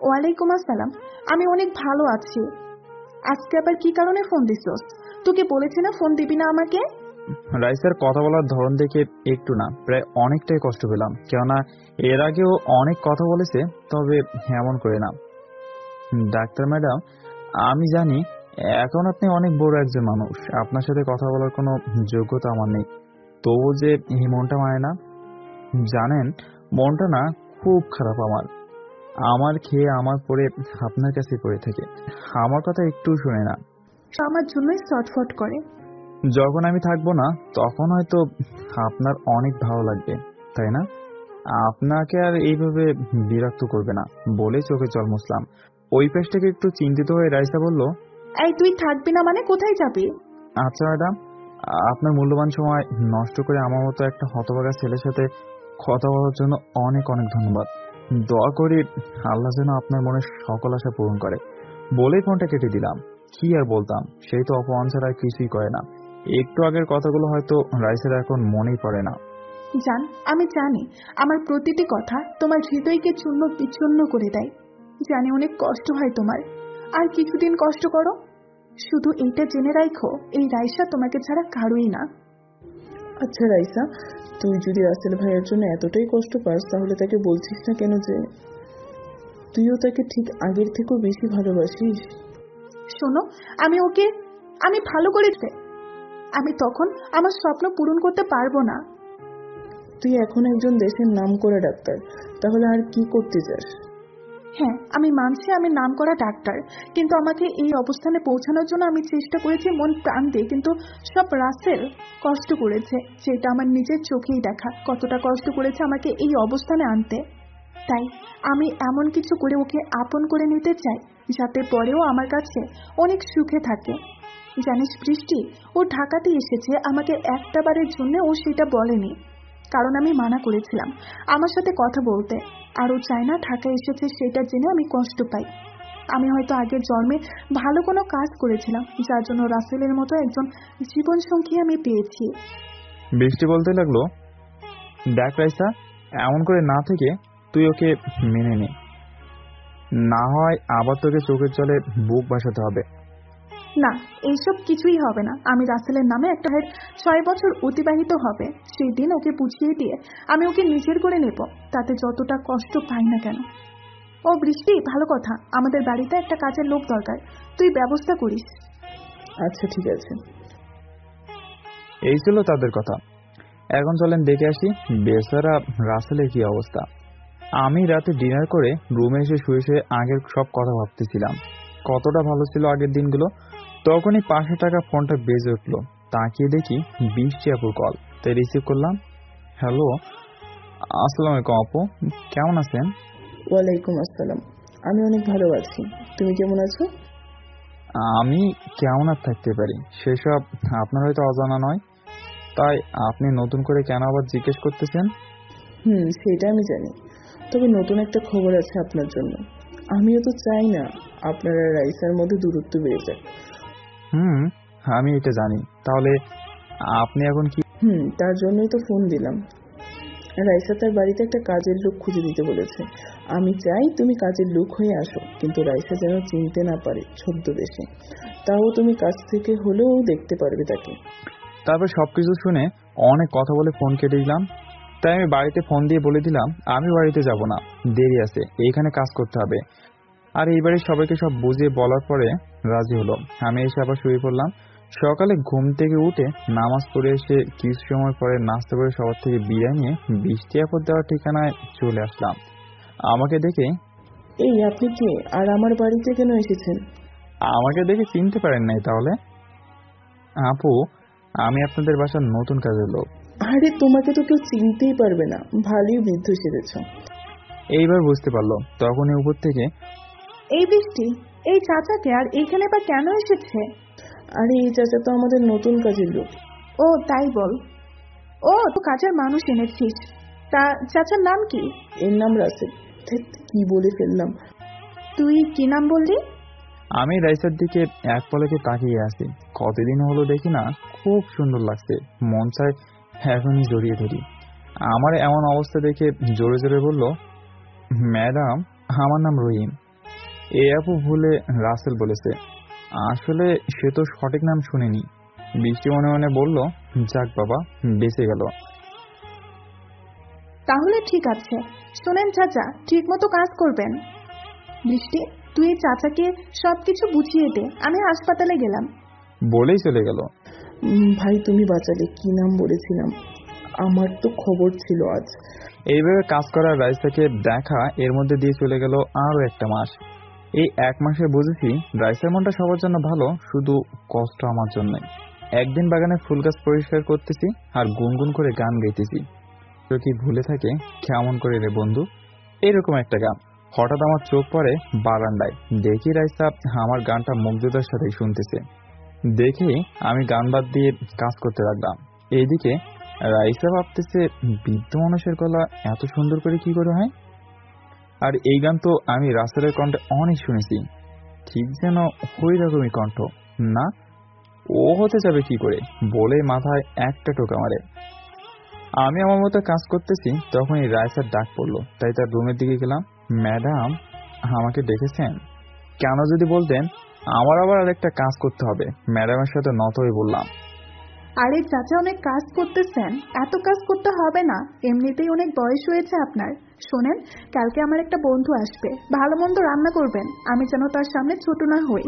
ওয়ালাইকুম আসসালাম, আমি অনেক ভালো আছি। আজকে আবার কি কারণে ফোন দিছস? তোকে বলেছি না ফোন দিবি না আমাকে? রাইসার কথা বলার ধরন দেখে একটু না প্রায় অনেকটাই কষ্ট পেলাম, কেননা এর আগেও অনেক কথা বলেছে, তবে এমন করে না। ডাক্তার ম্যাডাম, আমি জানি এখন আপনি অনেক বড় একজন মানুষ, আপনার সাথে কথা বলার কোনো যোগ্যতা আমার নেই, তবু যে এই মনটা মানে না। জানেন, মনটা না খুব খারাপ আমার। আমার খেয়ে আমার পরে আপনার কাছে পড়ে থাকে, আমার কথা একটু শুনে না। আমার জন্যই শটফট করে। যখন আমি থাকবো না তখন হয়তো আপনার অনেক ভালো লাগবে, তাই না? আপনাকে আর এইভাবে বিরক্ত করবে না বলে চোখে জল মুছলাম। ওই পাশ থেকে একটু চিন্তিত হয়ে রাইসা বলল, এই তুই থাকবি না মানে কোথায় যাবি? আচ্ছা ম্যাডাম, আপনার মূল্যবান সময় নষ্ট করে আমার মতো একটা হতভাগা ছেলের সাথে কথা বলার জন্য অনেক অনেক ধন্যবাদ। দোয়া করি আল্লাহ যেন আপনার মনের সকল আশা পূরণ করে। বলেই ফোনটা কেটে দিলাম। কি আর বলতাম, সেই তো অপমান ছাড়া আর কিছুই করে না। একটু আগের কথাগুলো হয়তো রাইসের এখন মনেই পড়ে না। জান, আমি জানি আমার প্রতিটি কথা তোমার হৃদয়কে চূর্ণ বিচূর্ণ করে দেয়। জানি অনেক কষ্ট হয় তোমার, আর কিছুদিন কষ্ট করো। শুধু এইটা জেনে রাখো, এই রাইসা তোমাকে ছাড়া কারোই না। আচ্ছা রাইসা, তুই যদি রাসেল ভাইয়ের জন্য এতটাই কষ্ট পাস, তাহলে তাকে বলছিস না কেন যে তুইও তাকে ঠিক আগের থেকেও বেশি ভালোবাসিস? শোনো, আমি ভালো করেছে, আমি তখন আমার স্বপ্ন পূরণ করতে পারবো না। তুই এখন একজন দেশের নামকরা ডাক্তার, তাহলে আর কি করতে চাস? হ্যাঁ, আমি মানছি আমি নামকরা ডাক্তার, কিন্তু আমাকে এই অবস্থানে পৌঁছানোর জন্য আমি চেষ্টা করেছি মন প্রাণ দিয়ে, কিন্তু সব রাসেল কষ্ট করেছে, সেটা আমার নিজের চোখেই দেখা কতটা কষ্ট করেছে আমাকে এই অবস্থানে আনতে। তাই আমি এমন কিছু করে ওকে আপন করে নিতে চাই যাতে পরেও আমার কাছে অনেক সুখে থাকে। জানিস বৃষ্টি, ও ঢাকাতে এসেছে, আমাকে একটা বারের জন্য ও সেটা বলেনি, কারণ আমি মানা করেছিলাম আমার সাথে কথা বলতে, আর ও চায় না ঢাকায় এসেছে সেটা জেনে আমি কষ্ট পাই। আমি হয়তো আগের জন্মে ভালো কোনো কাজ করেছিলাম, যার জন্য রাসেলের মতো একজন জীবনসঙ্গী আমি পেয়েছি। বৃষ্টি বলতে লাগলো, দেখ রাইসা, এমন করে না থেকে তুই ওকে মেনে নে, না হয় আবার তোকে চোখের জলে বুক ভাসাতে হবে। না, এইসব কিছুই হবে না। আমি রাসেলের নামে একটা 6 বছর অতিবাহিত হবে, সেই দিন ওকে বুঝিয়ে দিয়ে আমি ওকে নিজের করে নেব, তাতে যতটা কষ্ট পাই না কেন। ও বৃষ্টি, ভালো কথা, আমাদের বাড়িতে একটা কাজের লোক দরকার, তুই ব্যবস্থা করিস। আচ্ছা ঠিক আছে। এই ছিল তাদের কথা। এখন চলেন দেখে আসি বেচারা রাসেলের কি অবস্থা। আমি রাতে ডিনার করে রুমে এসে শুয়ে শুয়ে আগের সব কথা ভাবতেছিলাম, কতটা ভালো ছিল আগের দিনগুলো। তখনই পাশে থাকা ফোনটা বেজে উঠলো, তাকিয়ে দেখি বৃষ্টি আপুর কল, তাই রিসিভ করলাম। হ্যালো, আসসালামু আলাইকুম আপু, কেমন আছেন? ওয়ালাইকুম আসসালাম, আমি অনেক ভালো আছি, তুমি কেমন আছো? আমি কেমন আর থাকতে পারি, সেসব আপনার হয়তো অজানা নয়, তাই আপনি নতুন করে কেন আবার জিজ্ঞেস করতেছেন? সেটা আমি জানি, তবে নতুন একটা খবর আছে আপনার জন্য। আমিও তো চাই না আপনার আর রাইসার মধ্যে দূরত্ব বেড়ে যাক। আমি এটা জানি, তাহলে আপনি এখন কি? তার জন্যই তো ফোন দিলাম। রাইসা তার বাড়িতে একটা কাজের লোক খুঁজে দিতে বলেছে। আমি চাই তুমি কাজের লোক হয়ে আসো, কিন্তু রাইসা যেন চিনতে না পারে ছদ্মবেশে, তাও তুমি কাছ থেকে হলেও দেখতে পারবে তাকে। তারপর সবকিছু শুনে অনেক কথা বলে ফোন কেটে দিলাম। তাই আমি বাড়িতে ফোন দিয়ে বলে দিলাম আমি বাড়িতে যাব না, দেরি আছে, এইখানে কাজ করতে হবে। আর এই বাড়ির সবাইকে সব বুঝিয়ে বলার পরে রাজি হলো। আমি এসে আবার শুয়ে পড়লাম। সকালে ঘুম থেকে উঠে নামাজ পড়ে এসে কিছু সময় পরে নাস্তা করে সবার থেকে বিদায় নিয়ে বৃষ্টি আপদ দেওয়ার ঠিকানায় চলে আসলাম। আমাকে দেখে, এই আপনি কে, আর আমার বাড়িতে কেন এসেছেন? আমাকে দেখে চিনতে পারেন নাই তাহলে? আপু, আমি আপনাদের বাসার নতুন কাজের লোক। আরে তোমাকে তো কেউ চিনতেই পারবে না, ভালোই বৃদ্ধ সেজেছ। এইবার বুঝতে পারলো। তখনই উপর থেকে, এই বৃষ্টি, এই চাচাকে আর এইখানে বা কেন এসেছে? আরে এই চাচা তো আমাদের নতুন কাজের লোক। ও তাই বল, ও তো কাজের মানুষ এনেছিস, তা চাচার নাম কি? এর নাম রাসেল। কি বলে ফেললাম। তুই কি নাম বললি? আমি রাইসার দিকে এক পলকে তাকিয়ে আছি। কতদিন হলো দেখি না, খুব সুন্দর লাগছে, মন চায় এখনই জড়িয়ে ধরি। আমার এমন অবস্থা দেখে জোরে জোরে বলল, ম্যাডাম, আমার নাম রহিম। এ আপু ভুলে রাসেল বলেছে, আসলে সে তো সঠিক নাম শুনেনি। বৃষ্টি মনে মনে বলল, যাক বাবা, বেঁচে গেল। তাহলে ঠিক আছে। শোনেন চাচা, ঠিক মতো কাজ করবেন। বৃষ্টি, তুই এই চাচাকে সবকিছু বুঝিয়ে দে, আমি হাসপাতালে গেলাম। বলেই চলে গেল। ভাই তুমি বাঁচালে, কি নাম বলেছিলাম? আমার তো খবর ছিল আজ। এইভাবে কাজ করার রাইসাকে দেখা এর মধ্যে দিয়ে চলে গেল আরো একটা মাস। এই 1 মাসে বুঝেছি রাইসার মনটা সবার জন্য ভালো, শুধু কষ্ট আমার জন্যই। একদিন বাগানে ফুল গাছ পরিষ্কার করতেছি আর গুনগুন করে গান গাইতেছি। তো কি ভুলে থাকে কেমন করে রে বন্ধু, এরকম একটা গান। হঠাৎ আমার চোখ পড়ে বারান্দায়, দেখি রাইসা আমার গানটা মুগ্ধতার সাথে শুনতেছে। দেখে আমি গান বাদ দিয়ে কাজ করতে লাগলাম। এইদিকে রাইসা ভাবতেছে, বৃদ্ধ মানুষের গলা এত সুন্দর করে কি করে হয়। আর এই গান তো আমি রাসেলের কণ্ঠে অনেক শুনেছি, ঠিক যেন ওই রকমই কণ্ঠ। না, ও হতে যাবে কি করে বলে মাথায় একটা টোকা মারে। আমি আমার মতো কাজ করতেছি, তখনই রাইসার ডাক পড়লো, তাই তার রুমের দিকে গেলাম। ম্যাডাম আমাকে ডেকেছেন? কেন যদি বলতেন, আমার আবার আরেকটা কাজ করতে হবে। ম্যাডামের সাথে নত হয়ে বললাম, আরে চাচা, অনেক কাজ করতেছেন, এত কাজ করতে হবে না, এমনিতেই অনেক বয়স হয়েছে আপনার। শোনেন, কালকে আমার একটা বন্ধু আসবে, ভালো মন্দ রান্না করবেন, আমি যেন তার সামনে ছোট না হই।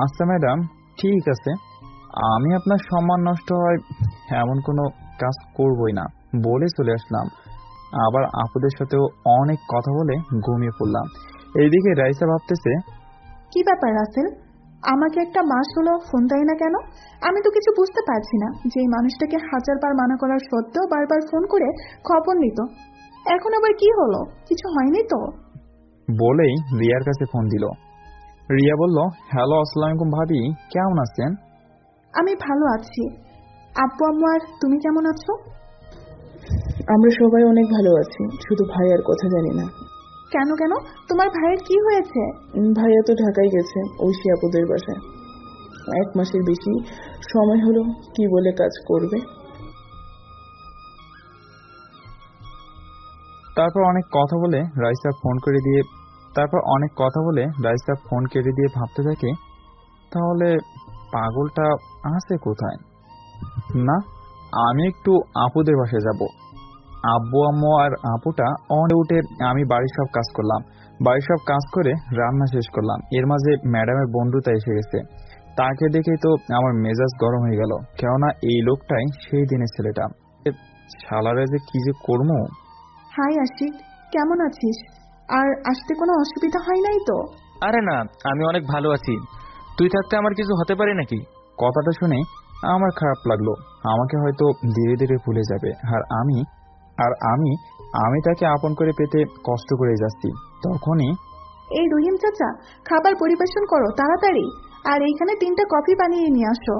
আচ্ছা ম্যাডাম, ঠিক আছে, আমি আপনার সম্মান নষ্ট হয় এমন কোনো কাজ করবই না বলে চলে আসলাম। আবার আপুদের সাথেও অনেক কথা বলে ঘুমিয়ে পড়লাম। এইদিকে রাইসা ভাবতেছে, কি ব্যাপার রাসেল, আমাকে একটা মাস হলো ফোন দেয় না কেন? আমি তো কিছু বুঝতে পারছি না, যে এই মানুষটাকে 1000বার মানা করার সত্ত্বেও বারবার ফোন করে খবর নিত। এখন আবার কি হলো? কিছু হয়নি তো? বলেই রিয়ার কাছে ফোন দিল। রিয়া বলল, হ্যালো, আসসালামু আলাইকুম ভাবি, কেমন আছেন? আমি ভালো আছি। আব্বু আম্মু আর তুমি কেমন আছো? আমরা সবাই অনেক ভালো আছি, শুধু ভাইয়ার কথা জানি না। কেন কেন, তোমার ভাইয়ের কি হয়েছে? ভাইয়া তো ঢাকায় গেছে, ঐশী আপুদের বাসায়। 1 মাসের বেশি সময় হলো, কি বলে কাজ করবে। তারপর অনেক কথা বলে রাইসা ফোন কেটে দিয়ে ভাবতে থাকে, তাহলে পাগলটা আছে কোথায়? না, আমি একটু আপুদের বাসায় যাব। আব্বু আম্মু আর আপুটা উঠে আমি বাড়ির সব কাজ করলাম। বাড়ির সব কাজ করে রান্না শেষ করলাম। এর মাঝে ম্যাডামের বন্ধুটা এসে গেছে। তাকে দেখেই তো আমার মেজাজ গরম হয়ে গেল, কেননা এই লোকটাই সেই দিনের ছেলেটা। শালারে যে কি যে করবো। হাই আশিক, কেমন আছিস? আর আসতে কোনো অসুবিধা হয় নাই তো? আরে না, আমি অনেক ভালো আছি। তুই থাকতে আমার কিছু হতে পারে নাকি? কথাটা শুনে আমার খারাপ লাগলো। আমাকে হয়তো ধীরে ধীরে ভুলে যাবে, আর আমি তাকে আপন করে পেতে কষ্ট করে যাচ্ছি। তখনই, এই রহিম চাচা, খাবার পরিবেশন করো তাড়াতাড়ি, আর এইখানে 3টা কফি বানিয়ে নিয়ে আসো।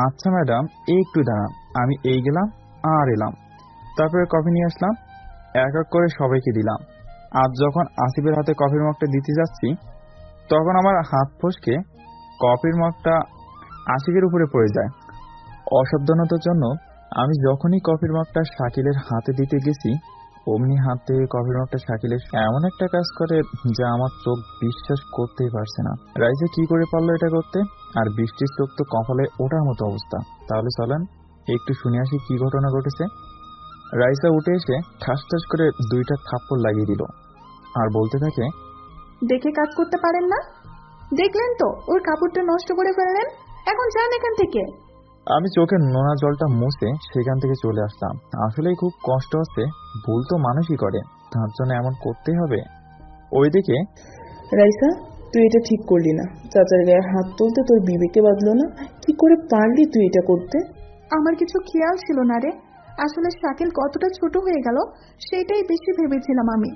আচ্ছা ম্যাডাম, একটু দাঁড়ান, আমি এই গেলাম আর এলাম। তারপরে কফি নিয়ে আসলাম, এক এক করে সবাইকে দিলাম। আজ যখন আসিফের হাতে কফির মগটা দিতে যাচ্ছি, তখন আমার হাত ফসকে কফির মগটা আশিকের উপরে পড়ে যায়। অসাবধানতার জন্য আমি যখনই কফির মগটা শাকিলের হাতে দিতে গেছি, অমনি হাত থেকে কফির মগটা শাকিলের এমন একটা কাজ করে যা আমার চোখ বিশ্বাস করতেই পারছে না। রাইসা কি করে পারলো এটা করতে? আর বৃষ্টির চোখ তো কপালে ওঠার মতো অবস্থা। তাহলে চলেন একটু শুনে আসি কি ঘটনা ঘটেছে। রাইসা উঠে এসে ঠাস ঠাস করে 2টা থাপ্পড় লাগিয়ে দিল আর বলতে থাকে, দেখে কাজ করতে পারেন না? দেখলেন তো, ওর কাপড়টা নষ্ট করে ফেললেন, এখন যান এখান থেকে। আমি চোখের নোনা জলটা মুছে সেখান থেকে চলে আসলাম। আসলেই খুব কষ্ট হচ্ছে, ভুল তো মানুষই করে, তার জন্য এমন করতেই হবে। ওইদিকে, রাইসা, তুই এটা ঠিক করলি না। চাচার গায়ে হাত তুলতে তোর বিবেকে বাঁধলো না? কি করে পারলি তুই এটা করতে? আমার কিছু খেয়াল ছিল না রে, আসলে শাকিল কতটা ছোট হয়ে গেল সেটাই বেশি ভেবেছিলাম আমি।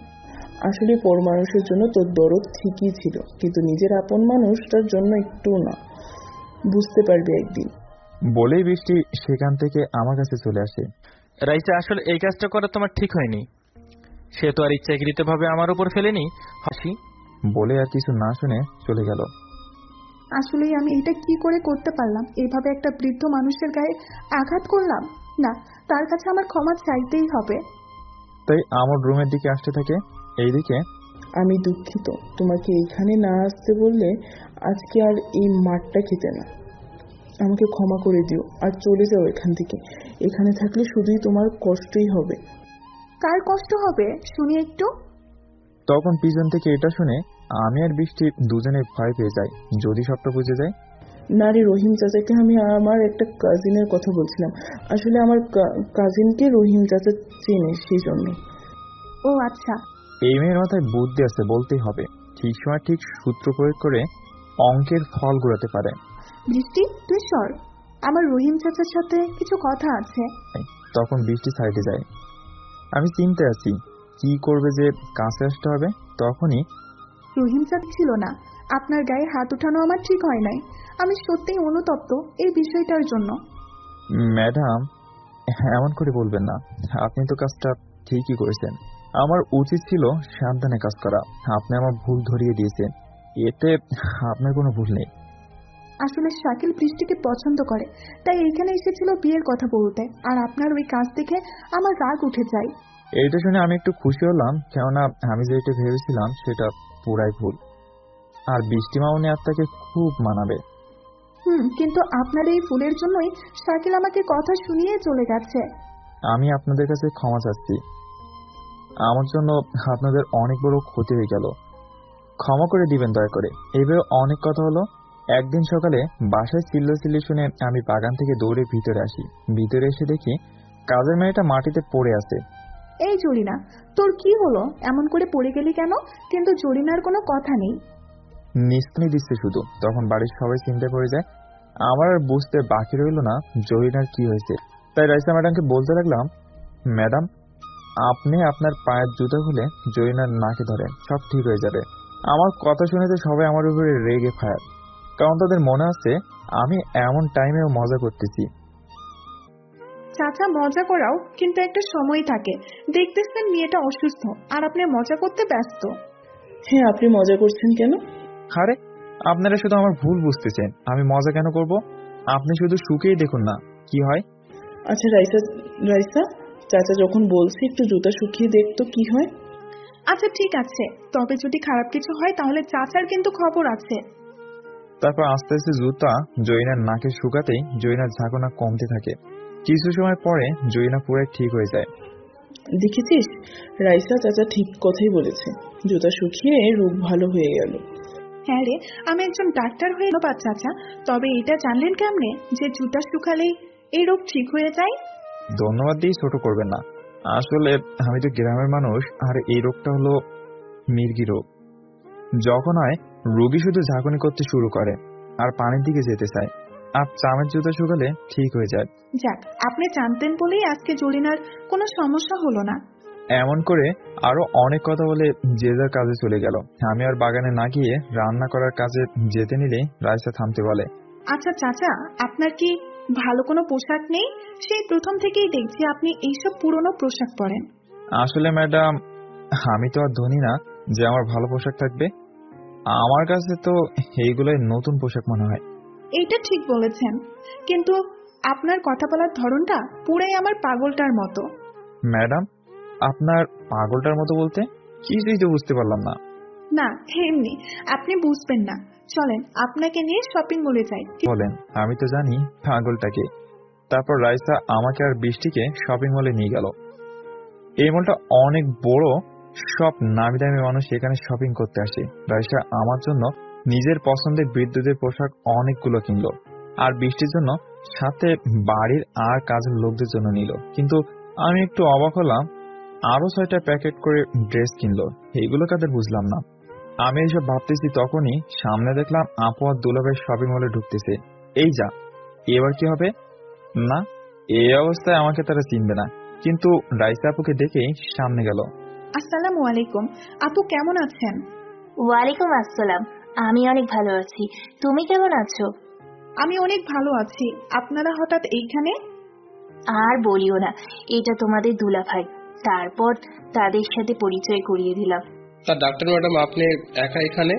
আসলে পর মানুষের জন্য তোর দরদ ঠিকই ছিল, কিন্তু নিজের আপন মানুষটার জন্য একটু না। বুঝতে পারবি একদিন। বলেই বৃষ্টি সেখান থেকে আমার কাছে চলে আসে। রাইসা, আসলে এই কাজটা করা তোমার ঠিক হয়নি। সে তো আর ইচ্ছাকৃত ভাবে আমার উপর ফেলেনি। হাসি বলে আর কিছু না শুনে চলে গেল। আসলে আমি এটা কি করে করতে পারলাম? এইভাবে একটা বৃদ্ধ মানুষের গায়ে আঘাত করলাম। না, তার কাছে আমার ক্ষমা চাইতেই হবে। তাই আমার রুমের দিকে আসতে থাকে। এইদিকে, আমি দুঃখিত, তোমাকে এইখানে না আসতে বললে আজকে আর এই মারটা খেতে না। আমাকে ক্ষমা করে দিও আর চলে যাও এখান থেকে। এখানে থাকলে শুধুই তোমার কষ্টই হবে। কার কষ্ট হবে শুনি একটু। তখন পিছন থেকে এটা শুনে আমি আর বৃষ্টি দুজনে ভয় পেয়ে যাই, যদি সবটা বুঝে যায়। না রে রহিম চাচাকে আমি আমার একটা কাজিনের কথা বলছিলাম। আসলে আমার কাজিনকে রহিম চাচা চেনে, সেই জন্য। ও আচ্ছা। এই মেয়ের মাথায় বুদ্ধি আছে বলতেই হবে, ঠিক সময় ঠিক সূত্র প্রয়োগ করে অঙ্কের ফল ঘোরাতে পারে। বৃষ্টি তুই সর, আমার রহিম চাচার সাথে কিছু কথা আছে। তখন বৃষ্টি সাইডে যায়। আমি চিন্তায় আছি কি করবে, যে কাছে আসতে হবে। তখনই রহিম চাচা ছিল না, আপনার গায়ে হাত উঠানো আমার ঠিক হয় নাই। আমি সত্যিই অনুতপ্ত এই বিষয়টার জন্য। ম্যাডাম, এমন করে বলবেন না, আপনি তো কাজটা ঠিকই করেছেন। আমার উচিত ছিল সাবধানে কাজ করা। আপনি আমার ভুল ধরিয়ে দিয়েছেন, এতে আপনার কোনো ভুল নেই। আসলে শাকিল বৃষ্টিকে পছন্দ করে, তাই এখানে এসেছিল বিয়ের কথা বলতে, আর আপনার ওই কাজ দেখে আমার রাগ উঠে যায়। এইটা শুনে আমি একটু খুশি হলাম, কেননা আমি যেটা ভেবেছিলাম সেটা পুরাই ভুল। আর বৃষ্টি মামনি আপনাকে খুব মানাবে। কিন্তু আপনার এই ভুলের জন্যই শাকিল আমাকে কথা শুনিয়ে চলে গেছে। আমি আপনাদের কাছে ক্ষমা চাচ্ছি, আমার জন্য আপনাদের অনেক বড় ক্ষতি হয়ে গেল, ক্ষমা করে দিবেন দয়া করে। এইভাবে অনেক কথা হলো। একদিন সকালে বাসায় চিল্লাচিল্লি শুনে আমি বাগান থেকে দৌড়ে ভিতরে আসি। ভিতরে এসে দেখি কাজের মেয়েটা মাটিতে পড়ে আছে। এই জরিনা, তোর কি হলো? এমন করে পড়ে গেলি কেন? কিন্তু জরিনার কোনো কথা নেই। নিস্তানি দিচ্ছে শুধু। তখন বাড়ির সবাই চিন্তায় পড়ে যায়। আমার আর বুঝতে বাকি রইল না জরিনার কি হয়েছে। তাই রাইসা ম্যাডামকে বলতে লাগলাম, ম্যাডাম আপনি আপনার পায়ের জুতো খুলে জরিনার নাকে ধরেন, সব ঠিক হয়ে যাবে। আমার কথা শুনেতে সবাই আমার উপরে রেগে ফায়ার, কারণ তাদের মনে আছে আমি এমন টাইমেও মজা করতেছি। চাচা মজা করাও, কিন্তু একটা সময় থাকে। দেখতেছেন মেয়েটা অসুস্থ আর আপনি মজা করতে ব্যস্ত। হ্যাঁ, আপনি মজা করছেন কেন? আরে আপনারা শুধু আমার ভুল বুঝতেছেন, আমি মজা কেন করব? আপনি শুধু শুকেই দেখুন না কি হয়। আচ্ছা রাইসা, চাচা যখন বলছে একটু জুতা শুকিয়ে দেখতো কি হয়। আচ্ছা ঠিক আছে, তবে যদি খারাপ কিছু হয় তাহলে চাচার কিন্তু খবর আছে। তারপর আস্তে আস্তে জুতা জয়িনার নাকে শুকাতেই জয়িনার ঝাঁকনা কমতে থাকে। কিছু সময় পরে জয়িনা পুরো ঠিক হয়ে যায়। দেখেছিস, রাইসা চাচা ঠিক কথাই বলেছে, জুতা শুকিয়ে রোগ ভালো হয়ে গেল। হ্যাঁ রে, আমি একজন ডাক্তার হয়ে ধন্যবাদ চাচা। তবে এটা জানলেন কেমনে যে জুতা শুকালেই এই রোগ ঠিক হয়ে যায়? ধন্যবাদ দিয়ে ছোট করবেন না, আসলে আমি তো গ্রামের মানুষ, আর এই রোগটা হলো মির্গি রোগ। যখন হয় রোগী শুধু ঝাঁকুনি করতে শুরু করে আর পানির দিকে যেতে চায়, আর চামের জুতা শুকালে ঠিক হয়ে যায়। যাক, আপনি জানতেন বলেই আজকে জরিনার কোনো সমস্যা হলো না। এমন করে আরো অনেক কথা বলে যে যার কাজে চলে গেল। আমি আর বাগানে না গিয়ে রান্না করার কাজে যেতে নিলেই রাইসা থামতে বলে। আচ্ছা চাচা, আপনার কি ভালো কোনো পোশাক নেই? সেই প্রথম থেকেই দেখছি আপনি এইসব পুরনো পোশাক পরেন। আসলে ম্যাডাম, আমি তো আর ধনী না যে আমার ভালো পোশাক থাকবে। আমার কাছে তো এইগুলোই নতুন পোশাক মনে হয়। এইটা ঠিক বলেছেন, কিন্তু আপনার কথা বলার ধরনটা পুরাই আমার পাগলটার মতো। ম্যাডাম, আপনার পাগলটার মতো বলতে কিছুই তো বুঝতে পারলাম না। না এমনি, আপনি বুঝবেন না। চলেন আপনাকে নিয়ে শপিং মলে যাই। বলেন, আমি তো জানি পাগলটাকে। তারপর রাইসা আমাকে আর বৃষ্টিকে শপিং মলে নিয়ে গেল। এই মলটা অনেক বড়, সব নামি দামি মানুষ এখানে শপিং করতে আসে। রাইসা আমার জন্য নিজের পছন্দের বিদ্যুতের পোশাক অনেকগুলো কিনলো, আর বৃষ্টির জন্য সাথে বাড়ির আর কাজের লোকদের জন্য নিল। কিন্তু আমি একটু অবাক হলাম, আরো 6টা প্যাকেট করে ড্রেস কিনলো, এইগুলো কাদের বুঝলাম না। আমি এইসব ভাবতেছি, তখনই সামনে দেখলাম আপু আর দুলাভাই শপিং মলে ঢুকতেছে। এই যা, এবার কি হবে? না, এই অবস্থায় আমাকে তারা চিনবে না। কিন্তু রাইসা আপুকে দেখেই সামনে গেল। আসসালামু আলাইকুম আপু, কেমন আছেন? ওয়ালাইকুম আসসালাম, আমি অনেক ভালো আছি। তুমি কেমন আছো? আমি অনেক ভালো আছি। আপনারা হঠাৎ এইখানে? আর বলিও না, এটা তোমাদের দুলাভাই। তারপর তাদের সাথে পরিচয় করিয়ে দিলাম। তা ডাক্তার ম্যাডাম, আপনি একা এখানে?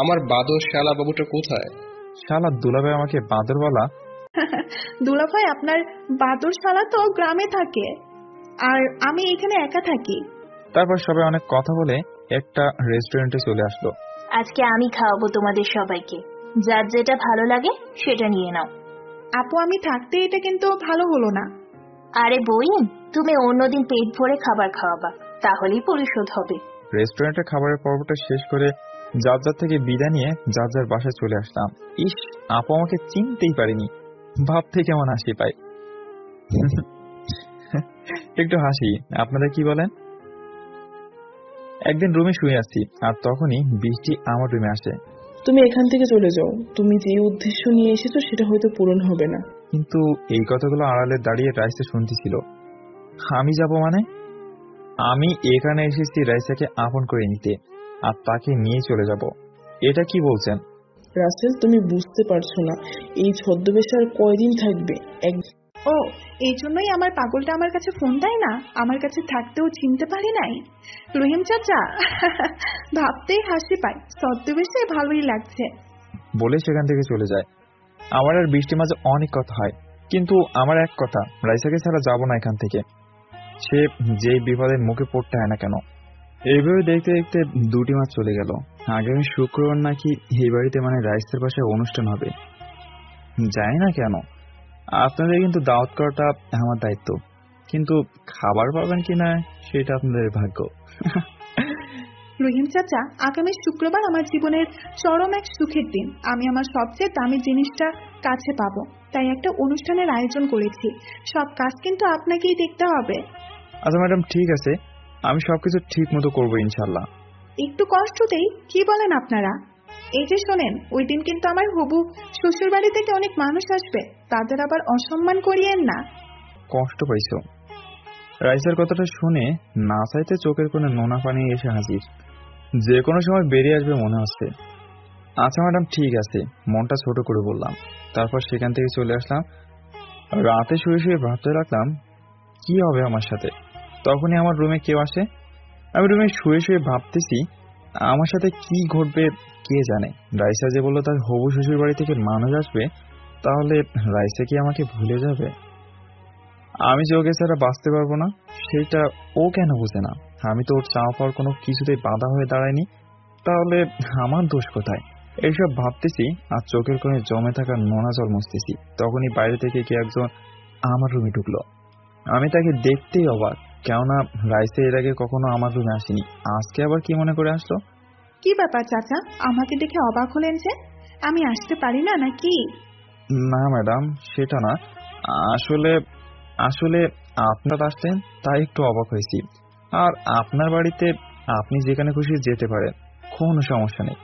আমার বাদর শালা বাবুটা কোথায়? শালা দুলাভাই আমাকে বাদর বলা? দুলাভাই, আপনার বাদর শালা তো গ্রামে থাকে, আর আমি এখানে একা থাকি। তারপর সবাই অনেক কথা বলে একটা রেস্টুরেন্টে চলে আসলো। আজকে আমি খাওয়াবো তোমাদের সবাইকে, যার যেটা ভালো লাগে সেটা নিয়ে নাও। আপু আমি থাকতে এটা কিন্তু ভালো হলো না। আরে বইন, তুমি অন্যদিন পেট ভরে খাবার খাওয়াবা, তাহলেই পরিশোধ হবে। রেস্টুরেন্টের খাবারের পর্বটা শেষ করে যার যার থেকে বিদায় নিয়ে যার যার বাসায় চলে আসলাম। ইস, আপু আমাকে চিনতেই পারিনি, ভাবতে কেমন হাসি পাই। একটু হাসি, আপনারা কি বলেন? একদিন রুমে শুয়ে আছি আর তখনই বৃষ্টি আমার রুমে আসে। তুমি এখান থেকে চলে যাও, তুমি যে উদ্দেশ্য নিয়ে এসেছো সেটা হয়তো পূরণ হবে না। কিন্তু এই কথাগুলো আড়ালে দাঁড়িয়ে রাইসা শুনতেছিল। আমি যাব মানে? আমি এখানে এসেছি রাইসাকে আপন করে নিতে আর তাকে নিয়ে চলে যাব, এটা কি বলছেন? রাসেল, তুমি বুঝতে পারছো না এই ছদ্মবেশ আর কয়দিন থাকবে? ও, এই জন্যই আমার পাগলটা আমার কাছে ফোন দেয় না, আমার কাছে থাকতেও চিনতে পারি নাই। রহিম চাচা, ভাবতেই হাসি পায়, ছদ্মবেশে ভালোই লাগছে বলে সেখান থেকে চলে যায়। আমার আর বৃষ্টির মাঝে অনেক কথা হয়, কিন্তু আমার এক কথা, রাইসাকে ছাড়া যাব না এখান থেকে, সে যেই বিপদের মুখে পড়তে হয় না কেন। এইভাবে দেখতে দেখতে 2 মাস চলে গেল। আগামী শুক্রবার নাকি এই বাড়িতে মানে রাইসের বাসায় অনুষ্ঠান হবে। জানি না কেন, আপনাদের কিন্তু দাওয়াত করাটা আমার দায়িত্ব, কিন্তু খাবার পাবেন কিনা সেটা আপনাদের ভাগ্য। রহিম চাচা, আগামী শুক্রবার আমার জীবনের চরম এক সুখের দিন। আমি আমার সবচেয়ে দামি জিনিসটা কাছে পাবো, তাই একটা অনুষ্ঠানের আয়োজন করেছি। সব কাজ কিন্তু আপনাকেই দেখতে হবে। আচ্ছা ম্যাডাম, ঠিক আছে, আমি সবকিছু ঠিক মতো করবো ইনশাল্লাহ। একটু কষ্ট দেই, কি বলেন আপনারা? এই যে শোনেন, ওই দিন কিন্তু আমার হবু শ্বশুর বাড়ি থেকে অনেক মানুষ আসবে, তাদের আবার অসম্মান করিয়েন না। কষ্ট পাইছো? রাইসার কথাটা শুনে না চাইতে চোখের কোণে নোনা পানি এসে হাজির, যে কোনো সময় বেরিয়ে আসবে মনে হচ্ছে। আচ্ছা ম্যাডাম, ঠিক আছে, মনটা ছোট করে বললাম। তারপর সেখান থেকে চলে আসলাম। রাতে শুয়ে শুয়ে ভাবতে লাগলাম কি হবে আমার সাথে। তখনই আমার রুমে কেউ আসে। আমি রুমে শুয়ে শুয়ে ভাবতেছি আমার সাথে কি ঘটবে কে জানে। রাইসা যে বললো তার হবু শ্বশুর বাড়ি থেকে মানুষ আসবে, তাহলে রাইসা কি আমাকে ভুলে যাবে? আমি যে ওকে ছাড়া বাঁচতে পারবো না সেটা ও কেন বুঝে না? আমি তো ওর চাওয়া পাওয়ার কোনো কিছুতেই বাধা হয়ে দাঁড়াইনি, তাহলে আমার দোষ কোথায়? এইসব ভাবতেছি আর চোখের কোণে জমে থাকা নোনা জল মুছতেছি। তখনই বাইরে থেকে কে একজন আমার রুমে ঢুকলো। আমি তাকে দেখতেই অবাক, কেননা রাইসা এর আগে কখনো আমার রুমে আসেনি, আজকে আবার কি মনে করে আসলো? কি ব্যাপার চাচা, আমাকে দেখে অবাক হলেন যে? আমি আসতে পারি না নাকি? না ম্যাডাম, সেটা না, আসলে আসলে আপনারা আসলেন তাই একটু অবাক হয়েছি। আর আপনার বাড়িতে আপনি যেখানে খুশি যেতে পারেন, কোনো সমস্যা নেই।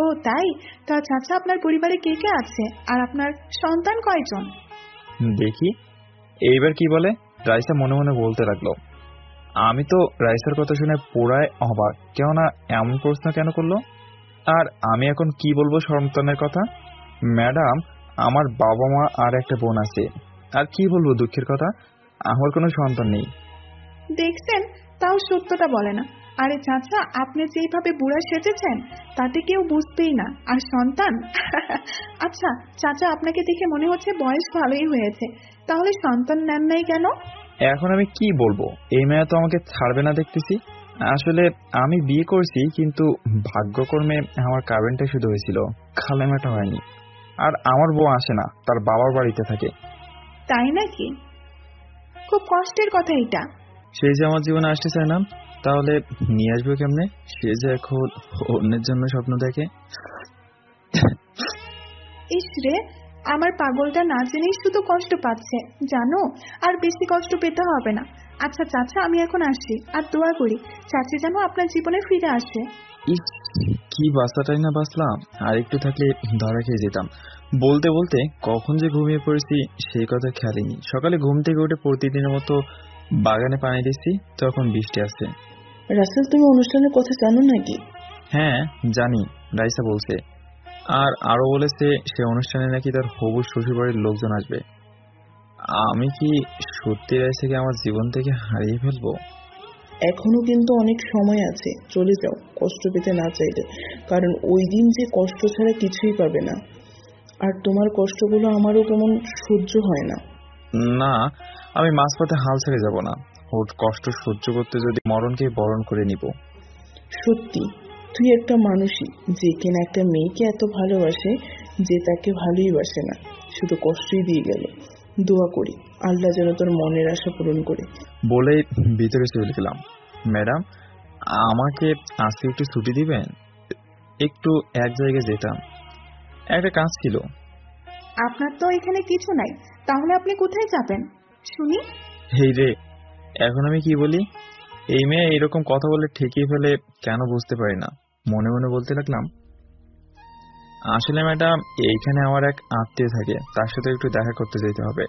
ও তাই? তা চাচা, আপনার পরিবারে কে কে আছে আর আপনার সন্তান কয়জন? দেখি এইবার কি বলে। রাইসা মনে মনে বলতে লাগলো। আমি তো রাইসার কথা শুনে পুরাই অবাক, কেননা এমন প্রশ্ন কেন করলো? আর আমি এখন কি বলবো সন্তানের কথা? ম্যাডাম, আমার বাবা মা আর একটা বোন আছে। আর কি বলবো দুঃখের কথা, আমার কোনো সন্তান নেই। দেখছেন, তাও সত্যটা বলে না। আরে চাচা, আপনি যেইভাবে বুড়া সেজেছেন তাতে কেউ বুঝবেই না। আর সন্তান? আচ্ছা চাচা, আপনাকে দেখে মনে হচ্ছে বয়স ভালোই হয়েছে, তাহলে সন্তান নেন নাই কেন? এখন আমি কি বলবো, এই মেয়ে তো আমাকে ছাড়বে না দেখতেছি। আসলে আমি বিয়ে করছি, কিন্তু ভাগ্যক্রমে আমার কারেন্টটা শুধু হয়েছিল, খালেমাটা হয়নি। আর আমার বউ আসে না, তার বাবার বাড়িতে থাকে। তাই নাকি? খুব কষ্টের কথা এটা। সে যে আমার জীবনে আসতে চায় না, তাহলে নিয়ে আসবে কেমনে? সে যে এখন অন্যের জন্য স্বপ্ন দেখে। ইস রে, আমার পাগলটা না জেনেই শুধু কষ্ট পাচ্ছে জানো, আর বেশি কষ্ট পেতে হবে না। আচ্ছা চাচা, আমি এখন আসি, আর দোয়া করি চাচি যেন আপনার জীবনে ফিরে আসে। ইস, কি বাচ্চাটাই না বাঁচলাম, আর একটু থাকলে ধরা খেয়ে যেতাম। বলতে বলতে কখন যে ঘুমিয়ে পড়েছি সেই কথা খেয়ালই নেই। সকালে ঘুম থেকে উঠে প্রতিদিনের মতো বাগানে পানি দিচ্ছি, তখন বৃষ্টি আসছে। রাসেল, তুমি অনুষ্ঠানের কথা জানো নাকি? হ্যাঁ জানি, রাইসা বলছে। আর আরো বলেছে সে অনুষ্ঠানে নাকি তার হবু শ্বশুরবাড়ির লোকজন আসবে। আমি কি সত্যি রাইসাকে আমার জীবন থেকে হারিয়ে ফেলবো? এখনো কিন্তু অনেক সময় আছে, চলে যাও কষ্ট পেতে না চাইলে, কারণ ওই দিন যে কষ্ট ছাড়া কিছুই পাবে না। আর তোমার কষ্টগুলো আমারও কেমন সহ্য হয় না। না, আমি মাঝপথে হাল ছেড়ে যাব না। ওর কষ্ট সহ্য করতে যদি মরণকে বরণ করে নিব। সত্যি, তুই একটা মানুষই যে কিনা একটা মেয়েকে এত ভালোবাসে যে তাকে ভালোই বাসে না। শুধু কষ্টই দিয়ে গেল। দোয়া করি আল্লাহ যেন তোর মনের আশা পূরণ করে। বলে ভিতরে চলে গেলাম। ম্যাডাম, আমাকে আজকে একটু ছুটি দিবেন? একটু এক জায়গায় যেতাম, একটা কাজ ছিল। আপনার তো এখানে কিছু নাই, তাহলে আপনি কোথায় যাবেন শুনি? হেই রে, এখন আমি কি বলি? এই মেয়ে এরকম কথা বলে ঠেকিয়ে ফেলে কেন বুঝতে পারি না। মনে মনে বলতে লাগলাম, আসলে ম্যাডাম এইখানে আমার এক আত্মীয় থাকে, তার সাথে একটু দেখা করতে যেতে হবে।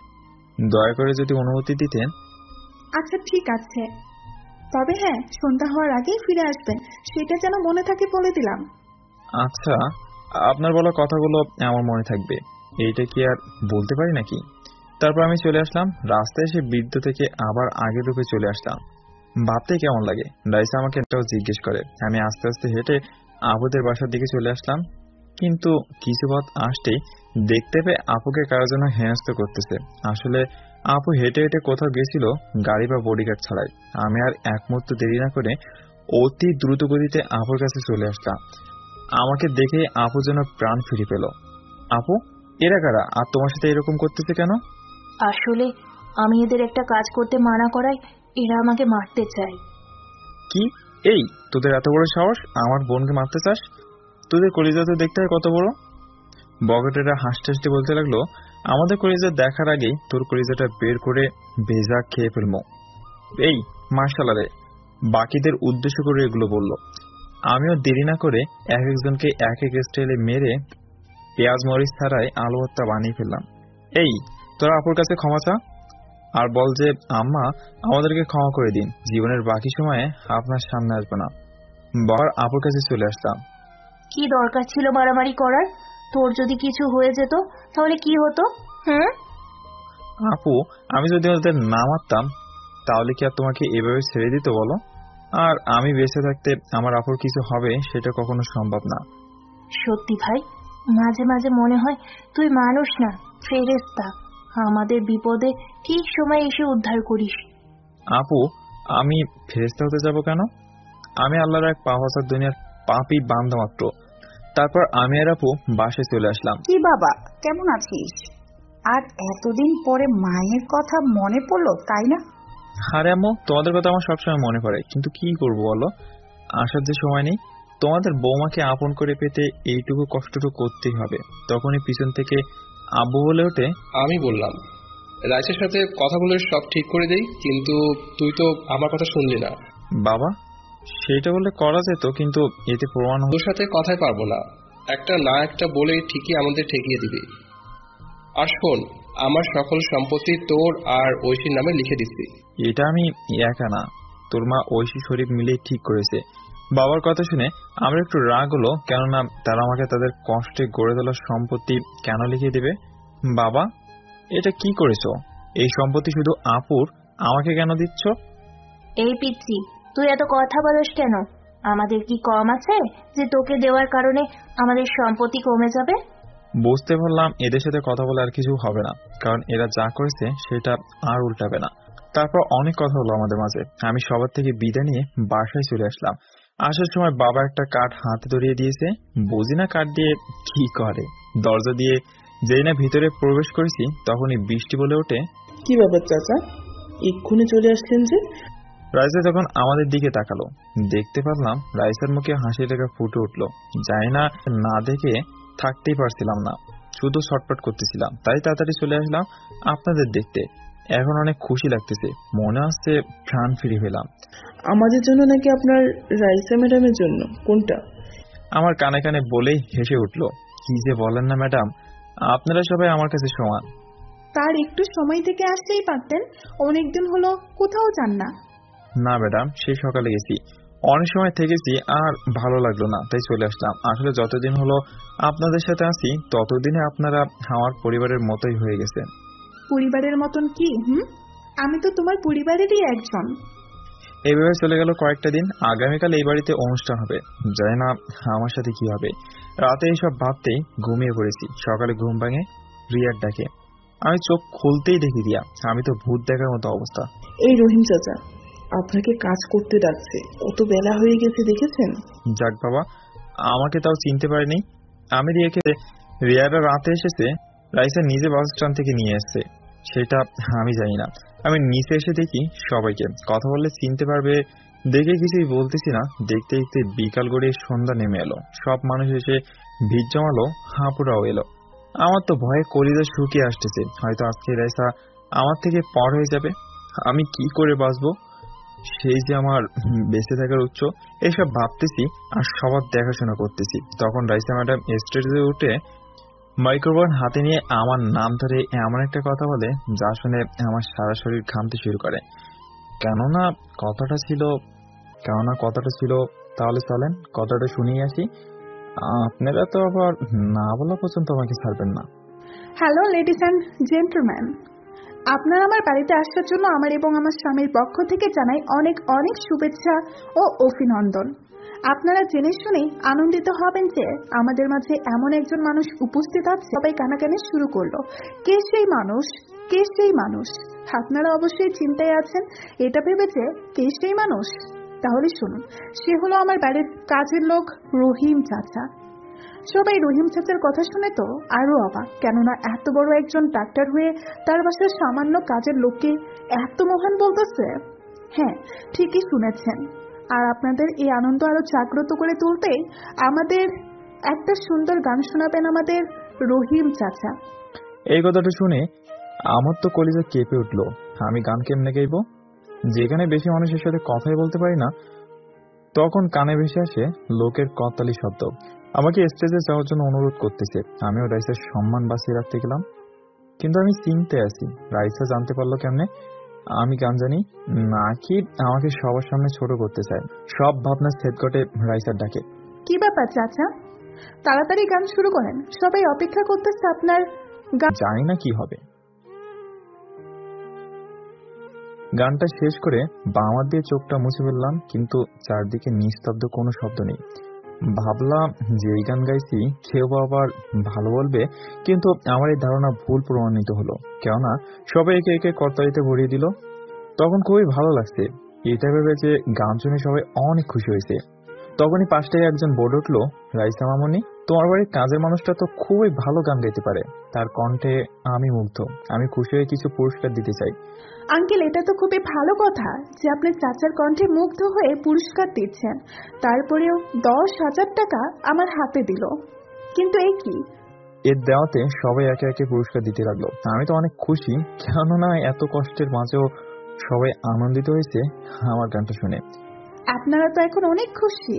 দয়া করে যদি অনুমতি দিতেন। আচ্ছা ঠিক আছে, তবে হ্যাঁ সন্ধ্যা হওয়ার আগেই ফিরে আসবেন, সেটা যেন মনে থাকে বলে দিলাম। আচ্ছা, আপনার বলা কথাগুলো আমার মনে থাকবে, এইটা কি আর বলতে পারি নাকি? তারপর আমি চলে আসলাম। রাস্তায় এসে বৃদ্ধ থেকে আবার আগের রূপে চলে আসলাম। ভাবতে কেমন লাগে। রাইসা আমাকে এটাও জিজ্ঞেস করে। আমি আস্তে আস্তে হেঁটে আপুদের বাসার দিকে চলে আসলাম। কিন্তু কিছু পথ আসতেই দেখতে পেয়ে আপুকে কারোর জন্য হেনস্থ করতেছে। আসলে আপু হেঁটে হেঁটে কোথাও গেছিল, গাড়ি বা বডিগার্ড ছাড়াই। আমি আর এক মুহূর্ত দেরি না করে অতি দ্রুত গতিতে আপুর কাছে চলে আসলাম। আমাকে দেখে আপু যেন প্রাণ ফিরে পেল। আপু, এরা কারা আর তোমার সাথে এরকম করতেছে কেন? আসলে আমি এদের একটা কাজ করতে মানা করায় এরা আমাকে মারতে চায়। কি? এই তোদের এত বড় সাহস, আমার বোনকে মারতে চাস? তোদের কলিজা তো দেখতে হয় কত বড়। বগটেরা হাসতে হাসতে বলতে লাগলো, আমাদের কলিজা দেখার আগেই তোর কলিজাটা বের করে ভেজা খেয়ে ফেলবো। এই মার্শালারে, বাকিদের উদ্দেশ্য করে এগুলো বলল। আমিও দেরি না করে এক একজনকে এক এক স্টাইলে মেরে পেঁয়াজ মরিচ ছাড়াই আলু ভর্তা বানিয়ে ফেললাম। এই তোরা আপুর কাছে ক্ষমা চা আর বল যে আম্মা আমাদেরকে ক্ষমা করে দিন, জীবনের বাকি সময়ে আপনার সামনে আসবে না। বাবার আপুর কাছে চলে আসলাম। কি দরকার ছিল মারামারি করার? তোর যদি কিছু হয়ে যেত তাহলে কি হতো? হ্যাঁ আপু, আমি যদি ওদের না মারতাম তাহলে কি আর তোমাকে এভাবে ছেড়ে দিত বলো? আর আমি বেঁচে থাকতে আমার আপুর কিছু হবে সেটা কখনো সম্ভব না। সত্যি ভাই, মাঝে মাঝে মনে হয় তুই মানুষ না ফেরেশতা, আমাদের বিপদে ঠিক সময় এসে উদ্ধার করিস। আপু, আমি ফেরেশতা হতে যাব কেন? আমি আল্লাহর এক পাওয়াচার দুনিয়ার পাপী বান্দা মাত্র। তারপর আমি আর আপু বাসায় চলে আসলাম। কি বাবা, কেমন আছিস? আর এতদিন পরে মায়ের কথা মনে পড়লো তাই না? আরে আম্মু, তোমাদের কথা আমার সবসময় মনে পড়ে, কিন্তু কি করবো বলো, আসার যে সময় নেই। তোমাদের বৌমাকে আপন করে পেতে এইটুকু কষ্টটুকু করতেই হবে। তখনই পিছন থেকে আব্বু বলে ওঠে, আমি বললাম রাইসের সাথে কথা বলে সব ঠিক করে দেই, কিন্তু তুই তো আমার কথা শুনলি না। বাবা, সেটা বললে করা যেত, কিন্তু এতে প্রমাণ তোর সাথে কথাই পারবো না, একটা না একটা বলে ঠিকই আমাদের ঠেকিয়ে দিবি। আর শোন, আমার সকল সম্পত্তি তোর আর ঐশীর নামে লিখে দিচ্ছি। এটা আমি একা না, তোর মা ঐশী শরীফ মিলেই ঠিক করেছে। বাবার কথা শুনে আমার একটু রাগ হলো, কেননা তারা আমাকে তাদের কষ্টে গড়ে তোলা সম্পত্তি কেন লিখে দিবে। বাবা, এটা কি করেছো? এই সম্পত্তি শুধু আপুর, আমাকে কেন দিচ্ছ? এই পিচ্ছি, তুই এত কথা বলিস কেন? আমাদের কি কম আছে যে তোকে দেওয়ার কারণে আমাদের সম্পত্তি কমে যাবে? বুঝতে পারলাম এদের সাথে কথা বলে আর কিছু হবে না, কারণ এরা যা করেছে সেটা আর উল্টাবে না। তারপর অনেক কথা হলো আমাদের মাঝে। আমি সবার থেকে বিদায় নিয়ে বাসায় চলে আসলাম। আসার সময় বাবা একটা কাঠ হাতে ধরিয়ে দিয়েছে, বুঝি না কাঠ দিয়ে কি করে। দরজা দিয়ে যেই না ভিতরে প্রবেশ করেছি তখনই বৃষ্টি বলে ওঠে, কি ব্যাপার চাচা, এক্ষুনি চলে আসলেন যে? রাইসা তখন আমাদের দিকে তাকালো। দেখতে পারলাম রাইসার মুখে হাসি রেখা ফুটে উঠলো। জানি না, না দেখে থাকতেই পারছিলাম না, শুধু ছটফট করতেছিলাম। তাই তাড়াতাড়ি চলে আসলাম আপনাদের দেখতে। এখন অনেক খুশি লাগতেছে, মনে হচ্ছে প্রাণ ফিরে পেলাম। আমাদের জন্য নাকি আপনার রাইসা ম্যাডামের জন্য? কোনটা? আমার কানে কানে বলেই হেসে উঠলো, কি যে বলেন না ম্যাডাম, আপনারা সবাই আমার কাছে সমান। তার একটু সময় থেকে আসতেই পারতেন, অনেকদিন হলো কোথাও যান না। না ম্যাডাম, সেই সকালে গেছি, অনেক সময় থেকেছি, আর ভালো লাগলো না, তাই চলে আসলাম। আসলে যতদিন হলো আপনাদের সাথে আছি ততদিনে আপনারা আমার পরিবারের মতোই হয়ে গেছেন। পরিবারের মতন কি? আমি তো তোমার পরিবারেরই একজন। এইভাবে চলে গেল কয়েকটা দিন। আগামীকাল এই বাড়িতে অনুষ্ঠান হবে, জানি না আমার সাথে কি হবে। রাতে এইসব ভাবতেই ঘুমিয়ে পড়েছি। সকালে ঘুম ভাঙে রিয়ার ডাকে। আমি চোখ খুলতেই দেখি রিয়া। আমি তো ভূত দেখার মতো অবস্থা। এই রহিম চাচা, আপনাকে কাজ করতে ডাকছে, কত বেলা হয়ে গেছে দেখেছেন? যাক বাবা, আমাকে তাও চিনতে পারেনি। আমি রিয়ারা রাতে এসেছে রাইসা নিজে বাস স্ট্যান্ড থেকে নিয়ে এসছে, সেটা আমি জানি না। আমি নিচে এসে দেখি সবাইকে, কথা বললে চিনতে পারবে দেখে কিছুই বলতেছি না। দেখতে দেখতে বিকাল গড়িয়ে সন্ধ্যা নেমে এলো, সব মানুষ এসে ভিড় জমালো, হাঁপুরাও এলো। আমার তো ভয়ে কলিজা শুকিয়ে আসতেছে, হয়তো আজকে রাইসা আমার থেকে পর হয়ে যাবে। আমি কি করে বাঁচবো, সেই যে আমার বেঁচে থাকার উৎস, এইসব ভাবতেছি আর সবার দেখাশোনা করতেছি। তখন রাইসা ম্যাডাম স্টেজে উঠে মাইক্রোফোন হাতে নিয়ে আমার নাম ধরে এমন একটা কথা বলে যা শুনে আমার সারা শরীর ঘামতে শুরু করে। কেননা কথাটা ছিল তাহলে চলেন কথাটা শুনিয়ে আসি। আপনারা তো আবার না বলা পর্যন্ত আমাকে ছাড়বেন না। হ্যালো লেডিস অ্যান্ড জেন্টলম্যান, আপনারা আমার বাড়িতে আসার জন্য আমার এবং আমার স্বামীর পক্ষ থেকে জানাই অনেক অনেক শুভেচ্ছা ও অভিনন্দন। আপনারা জেনে শুনেই আনন্দিত হবেন যে আমাদের মাঝে এমন একজন মানুষ উপস্থিত আছে। সবাই কানাকানি শুরু করলো, কে সেই মানুষ, কে সেই মানুষ। আপনারা অবশ্যই চিন্তায় আছেন এটা ভেবে যে কে সেই মানুষ। তাহলে শুনুন, সে হলো আমার বাড়ির কাজের লোক রহিম চাচা। সবাই রহিম চাচার কথা শুনে তো আরো অবাক, কেননা এত বড় একজন ডাক্তার হয়ে তার বাসার সামান্য কাজের লোককে এত মহান বলতেছে। হ্যাঁ, ঠিকই শুনেছেন। আর আপনাদের এই আনন্দ আরো জাগ্রত করে তুলতে আমাদের একটা সুন্দর গান শোনাবেন আমাদের রহিম চাচা। এই কথাটা শুনে আমার তো কলিজা কেঁপে উঠলো। আমি গান কেমনে গাইবো, যেখানে বেশি মানুষের সাথে কথাই বলতে পারি না। তখন কানে ভেসে আসে লোকের করতালি শব্দ, আমাকে স্টেজে যাওয়ার জন্য অনুরোধ করতেছে। আমিও রাইসার সম্মান বাঁচিয়ে রাখতে গেলাম, কিন্তু আমি চিনতে আছি। রাইসা জানতে পারলো কেমনে আমি গান জানি, নাকি আমাকে সবার সামনে ছোট করতে চায়। সব ভাবনা ছেদ ঘটে রাইসার ডাকে। কি ব্যাপার চাচা, তাড়াতাড়ি গান শুরু করেন, সবাই অপেক্ষা করতেছে আপনার গান। জানি না কি হবে। গানটা শেষ করে বাঁ হাত দিয়ে চোখটা মুছে ফেললাম, কিন্তু চারদিকে নিস্তব্ধ, কোনো শব্দ নেই। ভাবলাম যে এই গান গাইছি কেউ আবার ভালো বলবে, কিন্তু আমার এই ধারণা ভুল প্রমাণিত হলো। কেননা সবাই একে একে করতালিতে ভরিয়ে দিল। তখন খুবই ভালো লাগছে, এটা ভেবে যে গান শুনে সবাই অনেক খুশি হয়েছে। তখনই পাশ থেকে একজন বলে উঠলো, রাইসা মামনি, তোমার বাড়ির কাজের মানুষটা তো খুবই ভালো গান গাইতে পারে, তার কণ্ঠে আমি মুগ্ধ। আমি খুশি হয়ে কিছু পুরস্কার দিতে চাই। আঙ্কেল, এটা তো খুবই ভালো কথা যে আপনি চাচার কণ্ঠে মুগ্ধ হয়ে পুরস্কার দিচ্ছেন, তারপরেও 10,000 টাকা আমার হাতে দিল। কিন্তু এই কি, এর দেওয়াতে সবাই একে একে পুরস্কার দিতে লাগলো। আমি তো অনেক খুশি, কেননা এত কষ্টের মাঝেও সবাই আনন্দিত হয়েছে আমার গানটা শুনে। আপনারা তো এখন অনেক খুশি,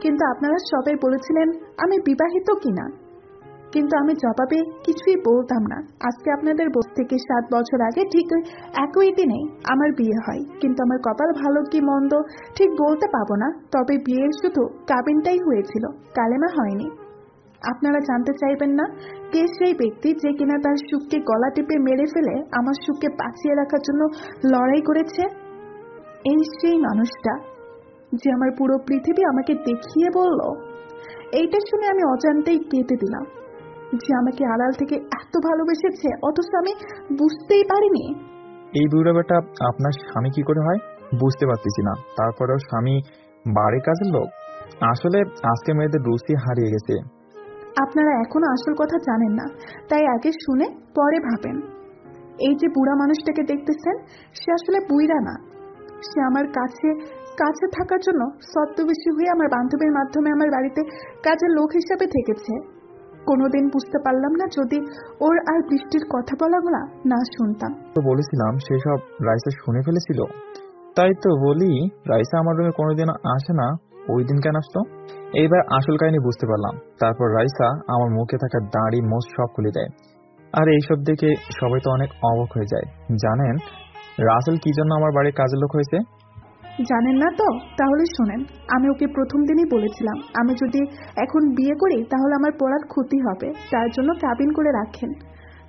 কিন্তু আপনারা সবাই বলেছিলেন আমি বিবাহিত কিনা, কিন্তু আমি জবাবে কিছুই বলতাম না। আজকে আপনাদের বস থেকে 7 বছর আগে ঠিক একই দিনে আমার বিয়ে হয়, কিন্তু আমার কপাল ভালো কি মন্দ ঠিক বলতে পারবো না। তবে বিয়ের শুধু কাবিনটাই হয়েছিল, কালেমা হয়নি। আপনারা জানতে চাইবেন না কে সেই ব্যক্তি যে কিনা তার সুখকে গলা টিপে মেরে ফেলে আমার সুখকে বাঁচিয়ে রাখার জন্য লড়াই করেছে? এই সেই মানুষটা যে আমার পুরো পৃথিবী আমাকে দেখিয়ে বলল। এইটা শুনে আমি অজান্তেই কেঁদে দিলাম, যে আমাকে আড়াল থেকে এত ভালোবেসেছে অথচ আমি বুঝতেই পারিনি। এই বুড়া বেটা আপনার স্বামী কি করে হয় বুঝতে পারতেছি না। তারপরেও স্বামী বাড়ির কাজের লোক। আসলে আজকে মেয়েদের রুচি হারিয়ে গেছে। আপনারা এখনো আসল কথা জানেন না, তাই আগে শুনে পরে ভাবেন। এই যে বুড়া মানুষটাকে দেখতেছেন, সে আসলে বুইড়া না। সে আমার কাছে থাকার জন্য ছদ্মবেশী হয়ে আমার বান্ধবীর মাধ্যমে আমার বাড়িতে কাজের লোক হিসাবে থেকেছে। কোনোদিন বুঝতে পারলাম না যদি ওর আর বৃষ্টির কথা বলাগুলা না শুনতাম। তো বলেছিলাম সেসব রাইসা শুনে ফেলেছিল। তাই তো বলি, রাইসা আমার রুমে কোনোদিন আসে না, ওই দিন কেন আসতো? এইবার আসল কাহিনী বুঝতে পারলাম। তারপর রাইসা আমার মুখে থাকা দাড়ি মোজ সব খুলে দেয়, আর এইসব দেখে সবাই তো অনেক অবাক হয়ে যায়। জানেন রাসেল কি জন্য আমার বাড়ির কাজের লোক হয়েছে? জানেন না তো? তাহলে শোনেন, আমি ওকে প্রথম দিনই বলেছিলাম আমি যদি এখন বিয়ে করি তাহলে আমার পড়ার ক্ষতি হবে, তার জন্য কাবিন করে রাখেন।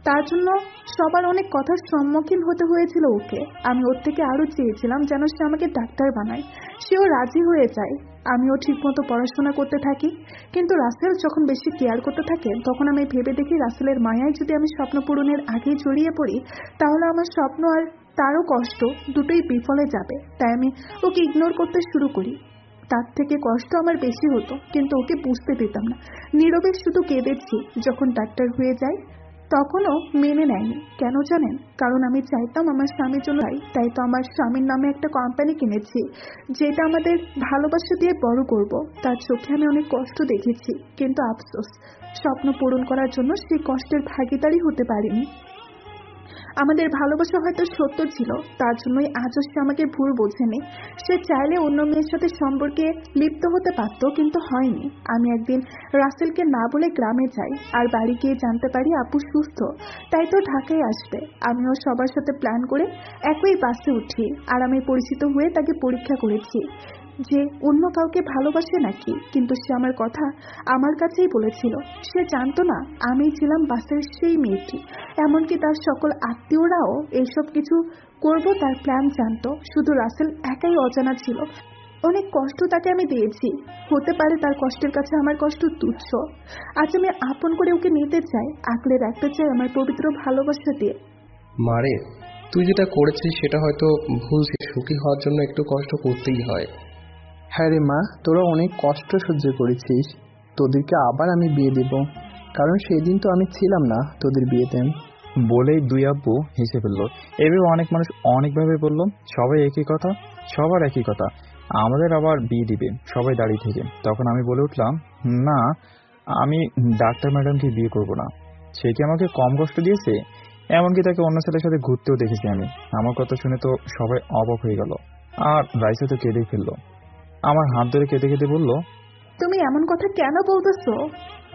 তার জন্য সবার অনেক কথার সম্মুখীন হতে হয়েছিল ওকে। আমি ওর থেকে আরো চেয়েছিলাম যেন সে আমাকে ডাক্তার বানায়, সেও রাজি হয়ে যায়। আমিও ঠিকমতো পড়াশোনা করতে থাকি, কিন্তু রাসেল যখন বেশি কেয়ার করতে থাকে তখন আমি ভেবে দেখি রাসেলের মায়ায় যদি আমি স্বপ্ন পূরণের আগেই জড়িয়ে পড়ি তাহলে আমার স্বপ্ন আর তারও কষ্ট দুটোই বিফলে যাবে। তাই আমি ওকে ইগনোর করতে শুরু করি। তার থেকে কষ্ট আমার বেশি হতো, কিন্তু ওকে বুঝতে দিতাম না। নীরবে শুধু কেঁদেছি। যখন ডাক্তার হয়ে যায় তখনও মেনে নেয়নি। কেন জানেন? কারণ আমি চাইতাম আমার স্বামীর জন্য, তাই তো আমার স্বামীর নামে একটা কোম্পানি কিনেছি, যেটা আমাদের ভালোবাসা দিয়ে বড় করব। তার চোখে আমি অনেক কষ্ট দেখেছি, কিন্তু আফসোস, স্বপ্ন পূরণ করার জন্য সেই কষ্টের ভাগীদারি হতে পারিনি। আমাদের ভালোবাসা হয়তো সত্য ছিল, তার জন্যই আজও সে আমাকে ভুল বোঝেনি। সে চাইলে অন্য মেয়ের সাথে সম্পর্কে লিপ্ত হতে পারত, কিন্তু হয়নি। আমি একদিন রাসেলকে না বলে গ্রামে যাই, আর বাড়ি গিয়ে জানতে পারি আপু সুস্থ, তাই তো ঢাকায় আসবে। আমিও সবার সাথে প্ল্যান করে একই বাসে উঠি, আর আমি পরিচিত হয়ে তাকে পরীক্ষা করেছি যে অন্য কাউকে ভালোবাসে নাকি, কিন্তু সে আমার কথা আমার কাছেই বলেছিল। সে জানতো না আমি ছিলাম বাসের সেই মেয়েটি। এমনকি তার সকল আত্মীয়রাও এইসব কিছু করব তার প্ল্যান জানতো, শুধু রাসেল একাই অজানা ছিল। অনেক কষ্ট তাকে আমি দিয়েছি, হতে পারে তার কষ্টের কাছে আমার কষ্ট তুচ্ছ। আজ আমি আপন করে ওকে নিতে চাই, আঁকড়ে রাখতে চাই আমার পবিত্র ভালোবাসা দিয়ে। মারে, তুই যেটা করেছিস সেটা হয়তো ভুল। সুখী হওয়ার জন্য একটু কষ্ট করতেই হয়। হ্যাঁ রে মা, তোরা অনেক কষ্ট সহ্য করেছিস। তোদেরকে আবার আমি বিয়ে দেব, কারণ সেদিন তো আমি ছিলাম না তোদের বিয়েতে। বলেই দুই আব্বু হেসে ফেললো। এভাবে অনেক মানুষ অনেকভাবে বলল, সবাই একই কথা, সবার একই কথা, আমাদের আবার বিয়ে দিবে সবাই দাঁড়িয়ে থেকে। তখন আমি বলে উঠলাম, না, আমি ডাক্তার ম্যাডামকে বিয়ে করব না। সে কি আমাকে কম কষ্ট দিয়েছে? এমনকি তাকে অন্য ছেলের সাথে ঘুরতেও দেখেছি আমি। আমার কথা শুনে তো সবাই অবাক হয়ে গেল, আর রাইসা তো কেঁদেই ফেললো। আমার হাত ধরে কেঁদে কেঁদে বলল, তুমি এমন কথা কেন বলতেছো?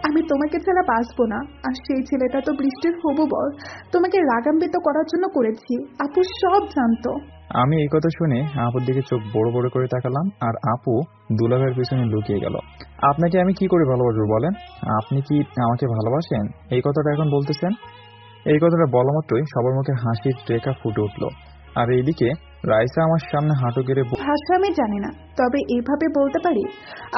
আমি তোমাকে ছাড়া বাঁচবো না। আর সেই ছেলেটা তো বৃষ্টির হবু বর, তোমাকে রাগান্বিত করার জন্য করেছি। আপু সব জানতো। আমি এই কথা শুনে আপুর দিকে চোখ বড় বড় করে তাকালাম, আর আপু দুলাভাইয়ের পিছনে লুকিয়ে গেল। আপনাকে আমি কি করে ভালোবাসবো বলেন? আপনি কি আমাকে ভালোবাসেন? এই কথাটা এখন বলতেছেন? এই কথাটা বলা মাত্রই সবার মুখে হাসির রেখা ফুটে উঠলো। আর এইদিকে রাইসা আমার সামনে হাঁটু গেড়ে ভাষা আমি জানি না, তবে এইভাবে বলতে পারি,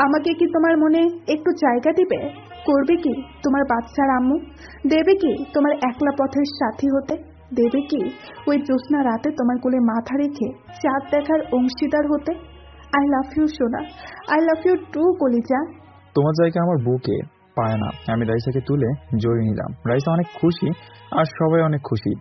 আমাকে কি তোমার মনে একটু জায়গা দিবে? করবে কি তোমার বাচ্চার আম্মু? দেবে কি তোমার একলা পথের সাথী হতে? দেবে কি ওই জ্যোৎস্না রাতে তোমার কোলে মাথা রেখে চাঁদ দেখার অংশীদার হতে? আই লাভ ইউ সোনা, আই লাভ ইউ টু কলিজা। তোমার জায়গা আমার বুকে পায় না। আমি রাইসাকে তুলে জড়িয়ে নিলাম। রাইসা অনেক খুশি, আর সবাই অনেক খুশি।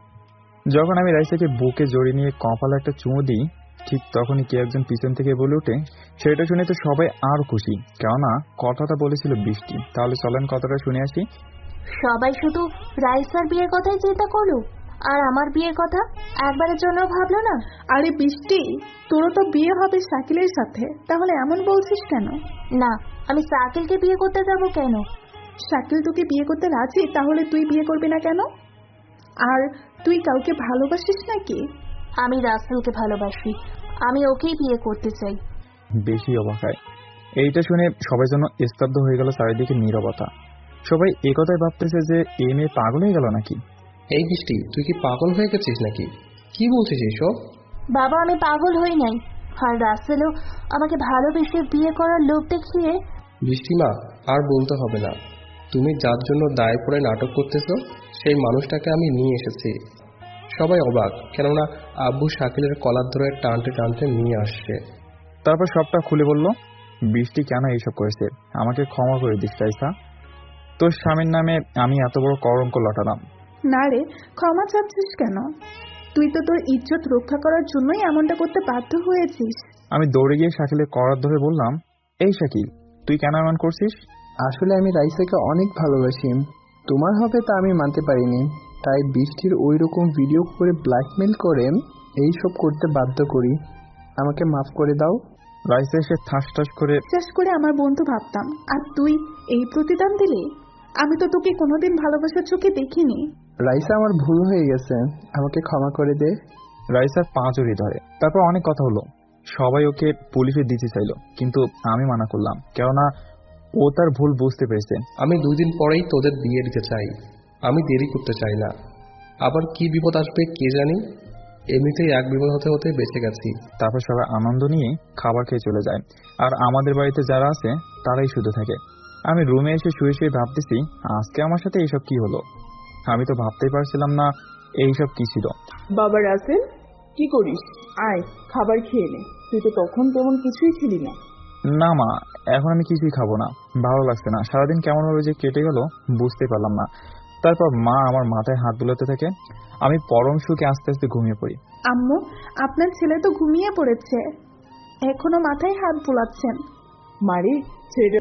যখন আমি রাইসাকে বুকে জড়িয়ে নিয়ে কপালে একটা চুমু দিই, ঠিক তখনই কে একজন পিছন থেকে বলে ওঠে। সেটা শুনে তো সবাই আরো খুশি, কেননা কথাটা বলেছিল বৃষ্টি। তাহলে চলেন কথাটা শুনে আসি। সবাই শুধু রাইসার বিয়ের কথাই চিন্তা করলো, আর আমার বিয়ের কথা একবারের জন্য ভাবলো না। আরে বৃষ্টি, তোরও তো বিয়ে হবে শাকিলের সাথে, তাহলে এমন বলছিস কেন? না, আমি শাকিলকে বিয়ে করতে যাব কেন? শাকিল তোকে বিয়ে করতে রাজি, তাহলে তুই বিয়ে করবি না কেন? আর তুই কাউকে ভালোবাসিস নাকি? আমি রাসেলকে ভালোবাসি, আমি ওকেই বিয়ে করতে চাই। বেশি অবাক হয়। এইটা শুনে সবাই যেন স্তব্ধ হয়ে গেল, চারিদিকে নীরবতা। সবাই এই কথাই ভাবতেছে যে এই মেয়ে পাগল হয়ে গেল নাকি। এই বৃষ্টি, তুই কি পাগল হয়ে গেছিস নাকি? কি বলছিস এইসব? বাবা, আমি পাগল হই নাই, আর রাসেলও আমাকে ভালোবেসে বিয়ে করার লোভ দেখিয়ে। বৃষ্টিমা, আর বলতে হবে না। তুমি যার জন্য দায় পড়ে নাটক করতেছো, সেই মানুষটাকে আমি নিয়ে এসেছি। সবাই অবাক, কেননা আব্বু শাকিলের কলার ধরে টানতে টানতে নিয়ে আসছে। তারপর সবটা খুলে বলল, বৃষ্টি কেন এইসব করেছে, আমাকে ক্ষমা করে দিস রাইসা। তোর স্বামীর নামে আমি এত বড় কলঙ্ক লটালাম। না রে, ক্ষমা চাচ্ছিস কেন? তুই তো তোর ইজ্জত রক্ষা করার জন্যই এমনটা করতে বাধ্য হয়েছিস। আমি দৌড়ে গিয়ে শাকিলের কলার ধরে বললাম, এই শাকিল, তুই কেন এমন করছিস? আসলে আমি রাইসাকে অনেক ভালোবাসি, তোমার হবে তা আমি মানতে পারিনি, তাই বৃষ্টির ওই রকম ভিডিও করে ব্ল্যাকমেল করে এইসব করতে বাধ্য করি। আমাকে মাফ করে দাও। রাইসা এসে ঠাস ঠাস করে বিশ্বাস করে আমার বন্ধু ভাবতাম, আর তুই এই প্রতিদান দিলি? আমি তো তোকে কোনোদিন ভালোবাসার চোখে দেখিনি। রাইসা, আমার ভুল হয়ে গেছে, আমাকে ক্ষমা করে দে। রাইসার পা জড়িয়ে ধরে। তারপর অনেক কথা হলো, সবাই ওকে পুলিশে দিতে চাইলো, কিন্তু আমি মানা করলাম, কেননা ও তার ভুল বুঝতে পেরেছে। আমি 2 দিন পরেই তোদের বিয়ে দিতে চাই, আমি দেরি করতে চাই না। আবার কি বিপদ আসবে কে জানি, এমনিতেই এক বিপদ হতে হতে বেঁচে গেছি। তারপর সবাই আনন্দ নিয়ে খাবার খেয়ে চলে যায়, আর আমাদের বাড়িতে যারা আছে তারাই শুধু থাকে। আমি রুমে এসে শুয়ে শুয়ে ভাবতেছি, আজকে আমার সাথে এইসব কি হলো। আমি তো ভাবতেই পারছিলাম না এইসব কি ছিল। বাবা রাসেল, কি করিস? আয়, খাবার খেয়ে নে। তুই তো তখন তেমন কিছুই ছিলি না। না মা, এখন আমি কিছুই খাবো না, ভালো লাগছে না। সারাদিন কেমন ভাবে যে কেটে গেল বুঝতে পারলাম না। তারপর মা আমার মাথায় হাত বুলাতে থাকে। আমি পরম সুখে আস্তে আস্তে ঘুমিয়ে পড়ি। আম্মু, আপনার ছেলে তো ঘুমিয়ে পড়েছে, এখনো মাথায় হাত বুলাচ্ছেন। মারি ছেড়ে,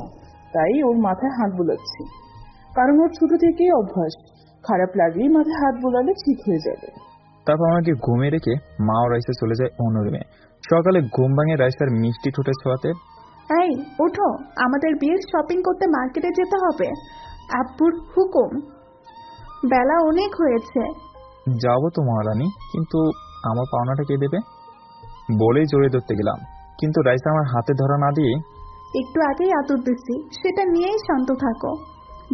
তাই ওর মাথায় হাত বুলাচ্ছি, কারণ ওর ছোট থেকেই অভ্যাস, খারাপ লাগলেই মাথায় হাত বুলালে ঠিক হয়ে যাবে। তারপর আমাকে ঘুমিয়ে রেখে মা ও রাইসা চলে যায় অন্য রুমে। সকালে ঘুম ভাঙে রাইসার মিষ্টি ঠোঁটে ছোঁয়াতে। এই ওঠো, আমাদের বিয়ের শপিং করতে মার্কেটে যেতে হবে, আব্বুর হুকুম, বেলা অনেক হয়েছে। যাবো তো মহারানী, কিন্তু আমার পাওনাটা কে দেবে? বলেই জড়িয়ে ধরতে গেলাম, কিন্তু রাইসা আমার হাতে ধরা না দিয়ে। একটু আগেই আদর দিচ্ছি, সেটা নিয়েই শান্ত থাকো,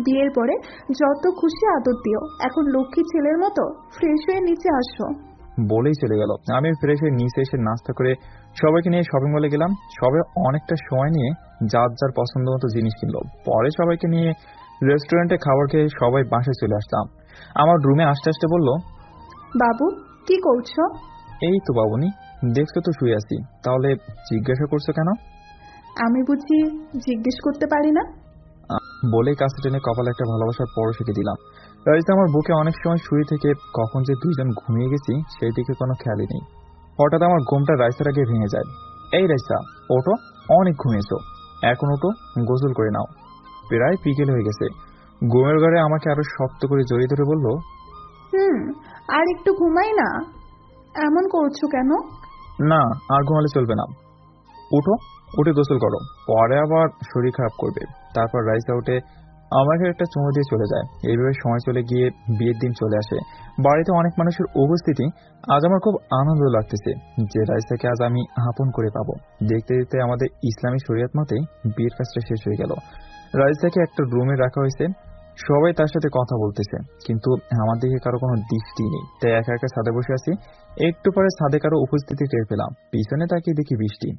বিয়ের পরে যত খুশি আদর দিও, এখন লক্ষ্মী ছেলের মতো ফ্রেশ হয়ে নিচে আসো। বলেই চলে গেল। আমি ফ্রেশ হয়ে নিচে এসে নাস্তা করে সবাইকে নিয়ে শপিং মলে গেলাম। সবাই অনেকটা সময় নিয়ে যার যার পছন্দ মতো জিনিস কিনলো। পরে সবাইকে নিয়ে রেস্টুরেন্টে খাবার খেয়ে সবাই বাসায় চলে আসলাম। আমার রুমে আসতে আসতে বলল, বাবু কি করছো? এই তো বাবুনি, দেখছো তো শুয়ে আছি, তাহলে জিজ্ঞাসা করছো কেন? আমি বুঝি জিজ্ঞেস করতে পারি না? বলেই কাছে টেনে কপালে একটা ভালোবাসার পরশ এঁকে দিলাম। রাইসা আমার বুকে অনেক সময় শুয়ে থেকে কখন যে দুইজন ঘুমিয়ে গেছি সেই দিকে কোনো খেয়ালই নেই। হঠাৎ আমার ঘুমটা রাইসার আগে ভেঙে যায়। এই রাইসা, ওঠো, অনেক ঘুমিয়েছো, এখন ওঠো, গোসল করে নাও। প্রায় বিকেল হয়ে গেছে। ঘুমের ঘরে আমাকে আরো শক্ত করে জড়িয়ে ধরে বলল, আর একটু ঘুমাই না, এমন করছো কেন? না, আর ঘুমালে চলবে না, উঠো, উঠে গোসল করো, পরে আবার শরীর খারাপ করবে। তারপর রাইসা উঠে আমাকে একটা চুমু দিয়ে চলে যায়। এইভাবে সময় চলে গিয়ে বিয়ের দিন চলে আসে। বাড়িতে অনেক মানুষের উপস্থিতি। আজ আমার খুব আনন্দ লাগতেছে যে রাইসাকে আজ আমি আপন করে পাবো। দেখতে দেখতে আমাদের ইসলামী শরীয়ত মতে বিয়ের কাজটা শেষ হয়ে গেল। রাইসাকে একটা রুমে রাখা হয়েছে, সবাই তার সাথে কথা বলতেছে, কিন্তু আমার দিকে কারো কোনো দৃষ্টি নেই। তাই একা একা ছাদে বসে আছি। একটু পরে ছাদে কারো উপস্থিতি টের পেলাম। পিছনে তাকিয়ে দেখি বৃষ্টি।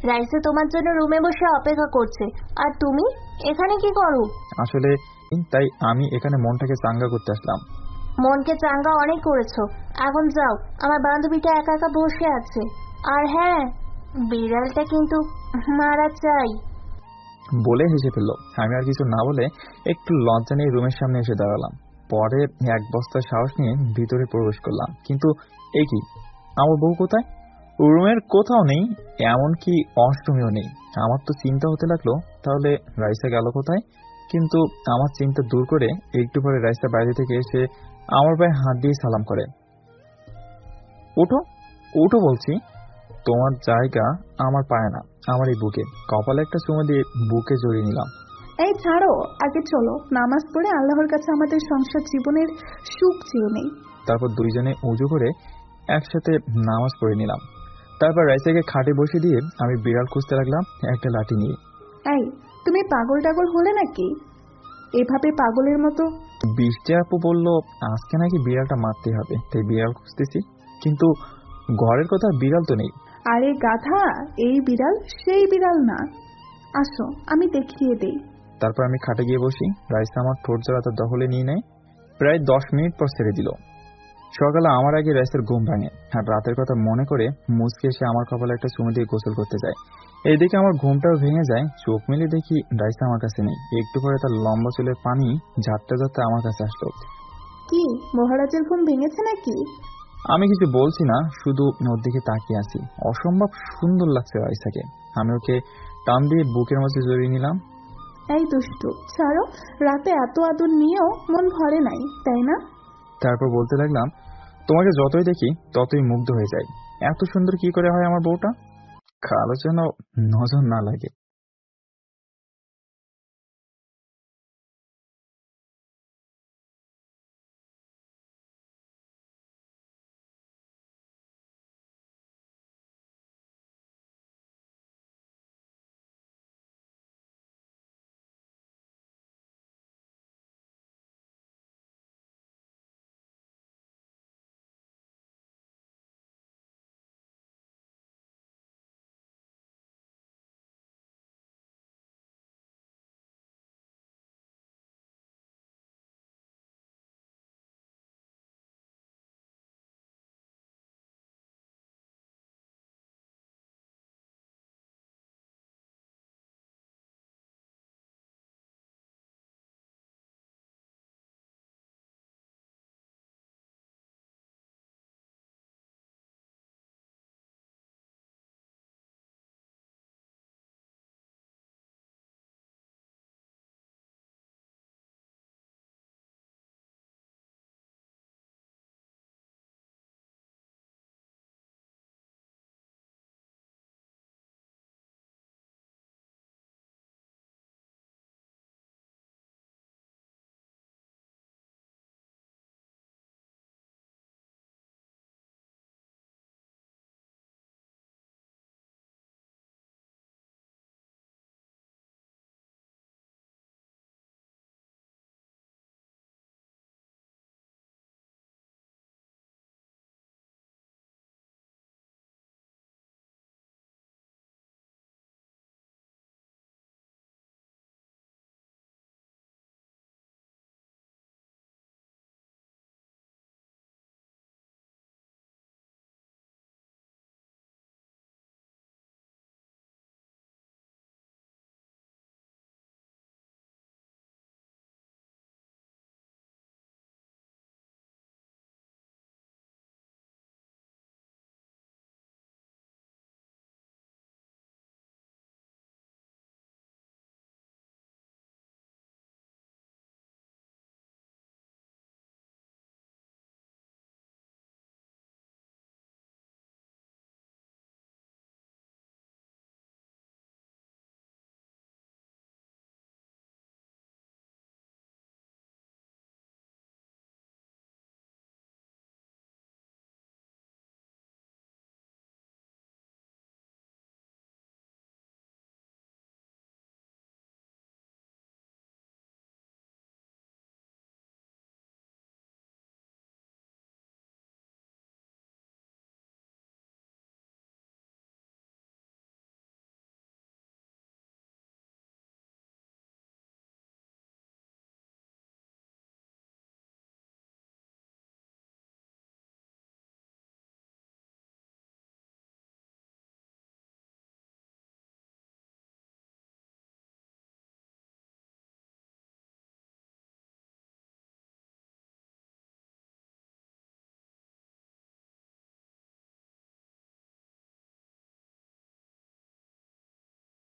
রাইসা তোমার জন্য রুমে বসে অপেক্ষা করছে, আর তুমি এখানে কি করো? আসলে তাই আমি এখানে মনটাকে চাঙ্গা করতে আসলাম। মনকে চাঙ্গা অনেক করেছো, এখন যাও, আমার বান্ধবীটা একা একা বসে আছে। আর হ্যাঁ, বিড়ালটা কিন্তু মারা চাই। বলে হেসে ফেলল। আমি আর কিছু না বলে একটু লজ্জা নিয়ে রুমের সামনে এসে দাঁড়ালাম। পরে এক বস্তা সাহস নিয়ে ভিতরে প্রবেশ করলাম। কিন্তু এই কি, আমার বউ কোথায়? রুমের কোথাও নেই, এমনকি অষ্টমীও নেই। আমার তো চিন্তা হতে লাগলো, তাহলে রাইসা গেল কোথায়? কিন্তু আমার চিন্তা দূর করে একটু পরে রাইসা বাইরে থেকে এসে আমার পায়ে হাত দিয়ে সালাম করে। উঠো, উঠো বলছি, তোমার জায়গা আমার পায়ে না, আমার এই বুকে। কপালে একটা চুমু দিয়ে বুকে জড়িয়ে নিলাম। এই ছাড়ো, আগে চলো নামাজ পড়ে আল্লাহর কাছে আমাদের সংসার জীবনের সুখ চেয়ে নেই। তারপর দুইজনে উজু করে একসাথে নামাজ পড়ে নিলাম। তারপর রাইসাকে খাটে বসে দিয়ে আমি বিড়াল খুঁজতে লাগলাম একটা লাঠি নিয়ে। এই, তুমি পাগল টাগল হলে নাকি? এভাবে পাগলের মতো? বৃষ্টি আপু বলল আজকে নাকি বিড়ালটা মারতে হবে, তাই বিড়াল খুঁজতেছি, কিন্তু ঘরের কথা বিড়াল তো নেই। আরে গাধা, এই বিড়াল সেই বিড়াল না, আসো আমি দেখিয়ে দেই। তারপর আমি খাটে গিয়ে বসি। রাইসা আমার ঠোঁট জোড়া তার দখলে নিয়ে নেয়। প্রায় 10 মিনিট পর ছেড়ে দিল। সকালে আমার আগে রাইসার ঘুম ভাঙে, আর রাতের কথা মনে করে মুচকে এসে আমার কপালে একটা চুমু দিয়ে গোসল করতে যায়। এইদিকে আমার ঘুমটাও ভেঙে যায়। চোখ মেলে দেখি রাইসা আমার কাছে নেই। একটু পরে তার লম্বা চুলের পানি ঝাড়তে ঝাড়তে আমার কাছে আসলো। কি মহারাজের ঘুম ভেঙেছে নাকি? আমি কিছু বলছি না, শুধু ওর দিকে তাকিয়ে আছি। অসম্ভব সুন্দর লাগছে রাইসাকে। আমি ওকে টান দিয়ে বুকের মধ্যে জড়িয়ে নিলাম। এই দুষ্টু, ছাড়ো, রাতে এত আদর নিয়েও মন ভরে নাই, তাই না? তারপর বলতে লাগলাম, তোমাকে যতই দেখি ততই মুগ্ধ হয়ে যাই। এত সুন্দর কি করে হয় আমার বউটা? কারো যেন নজর না লাগে।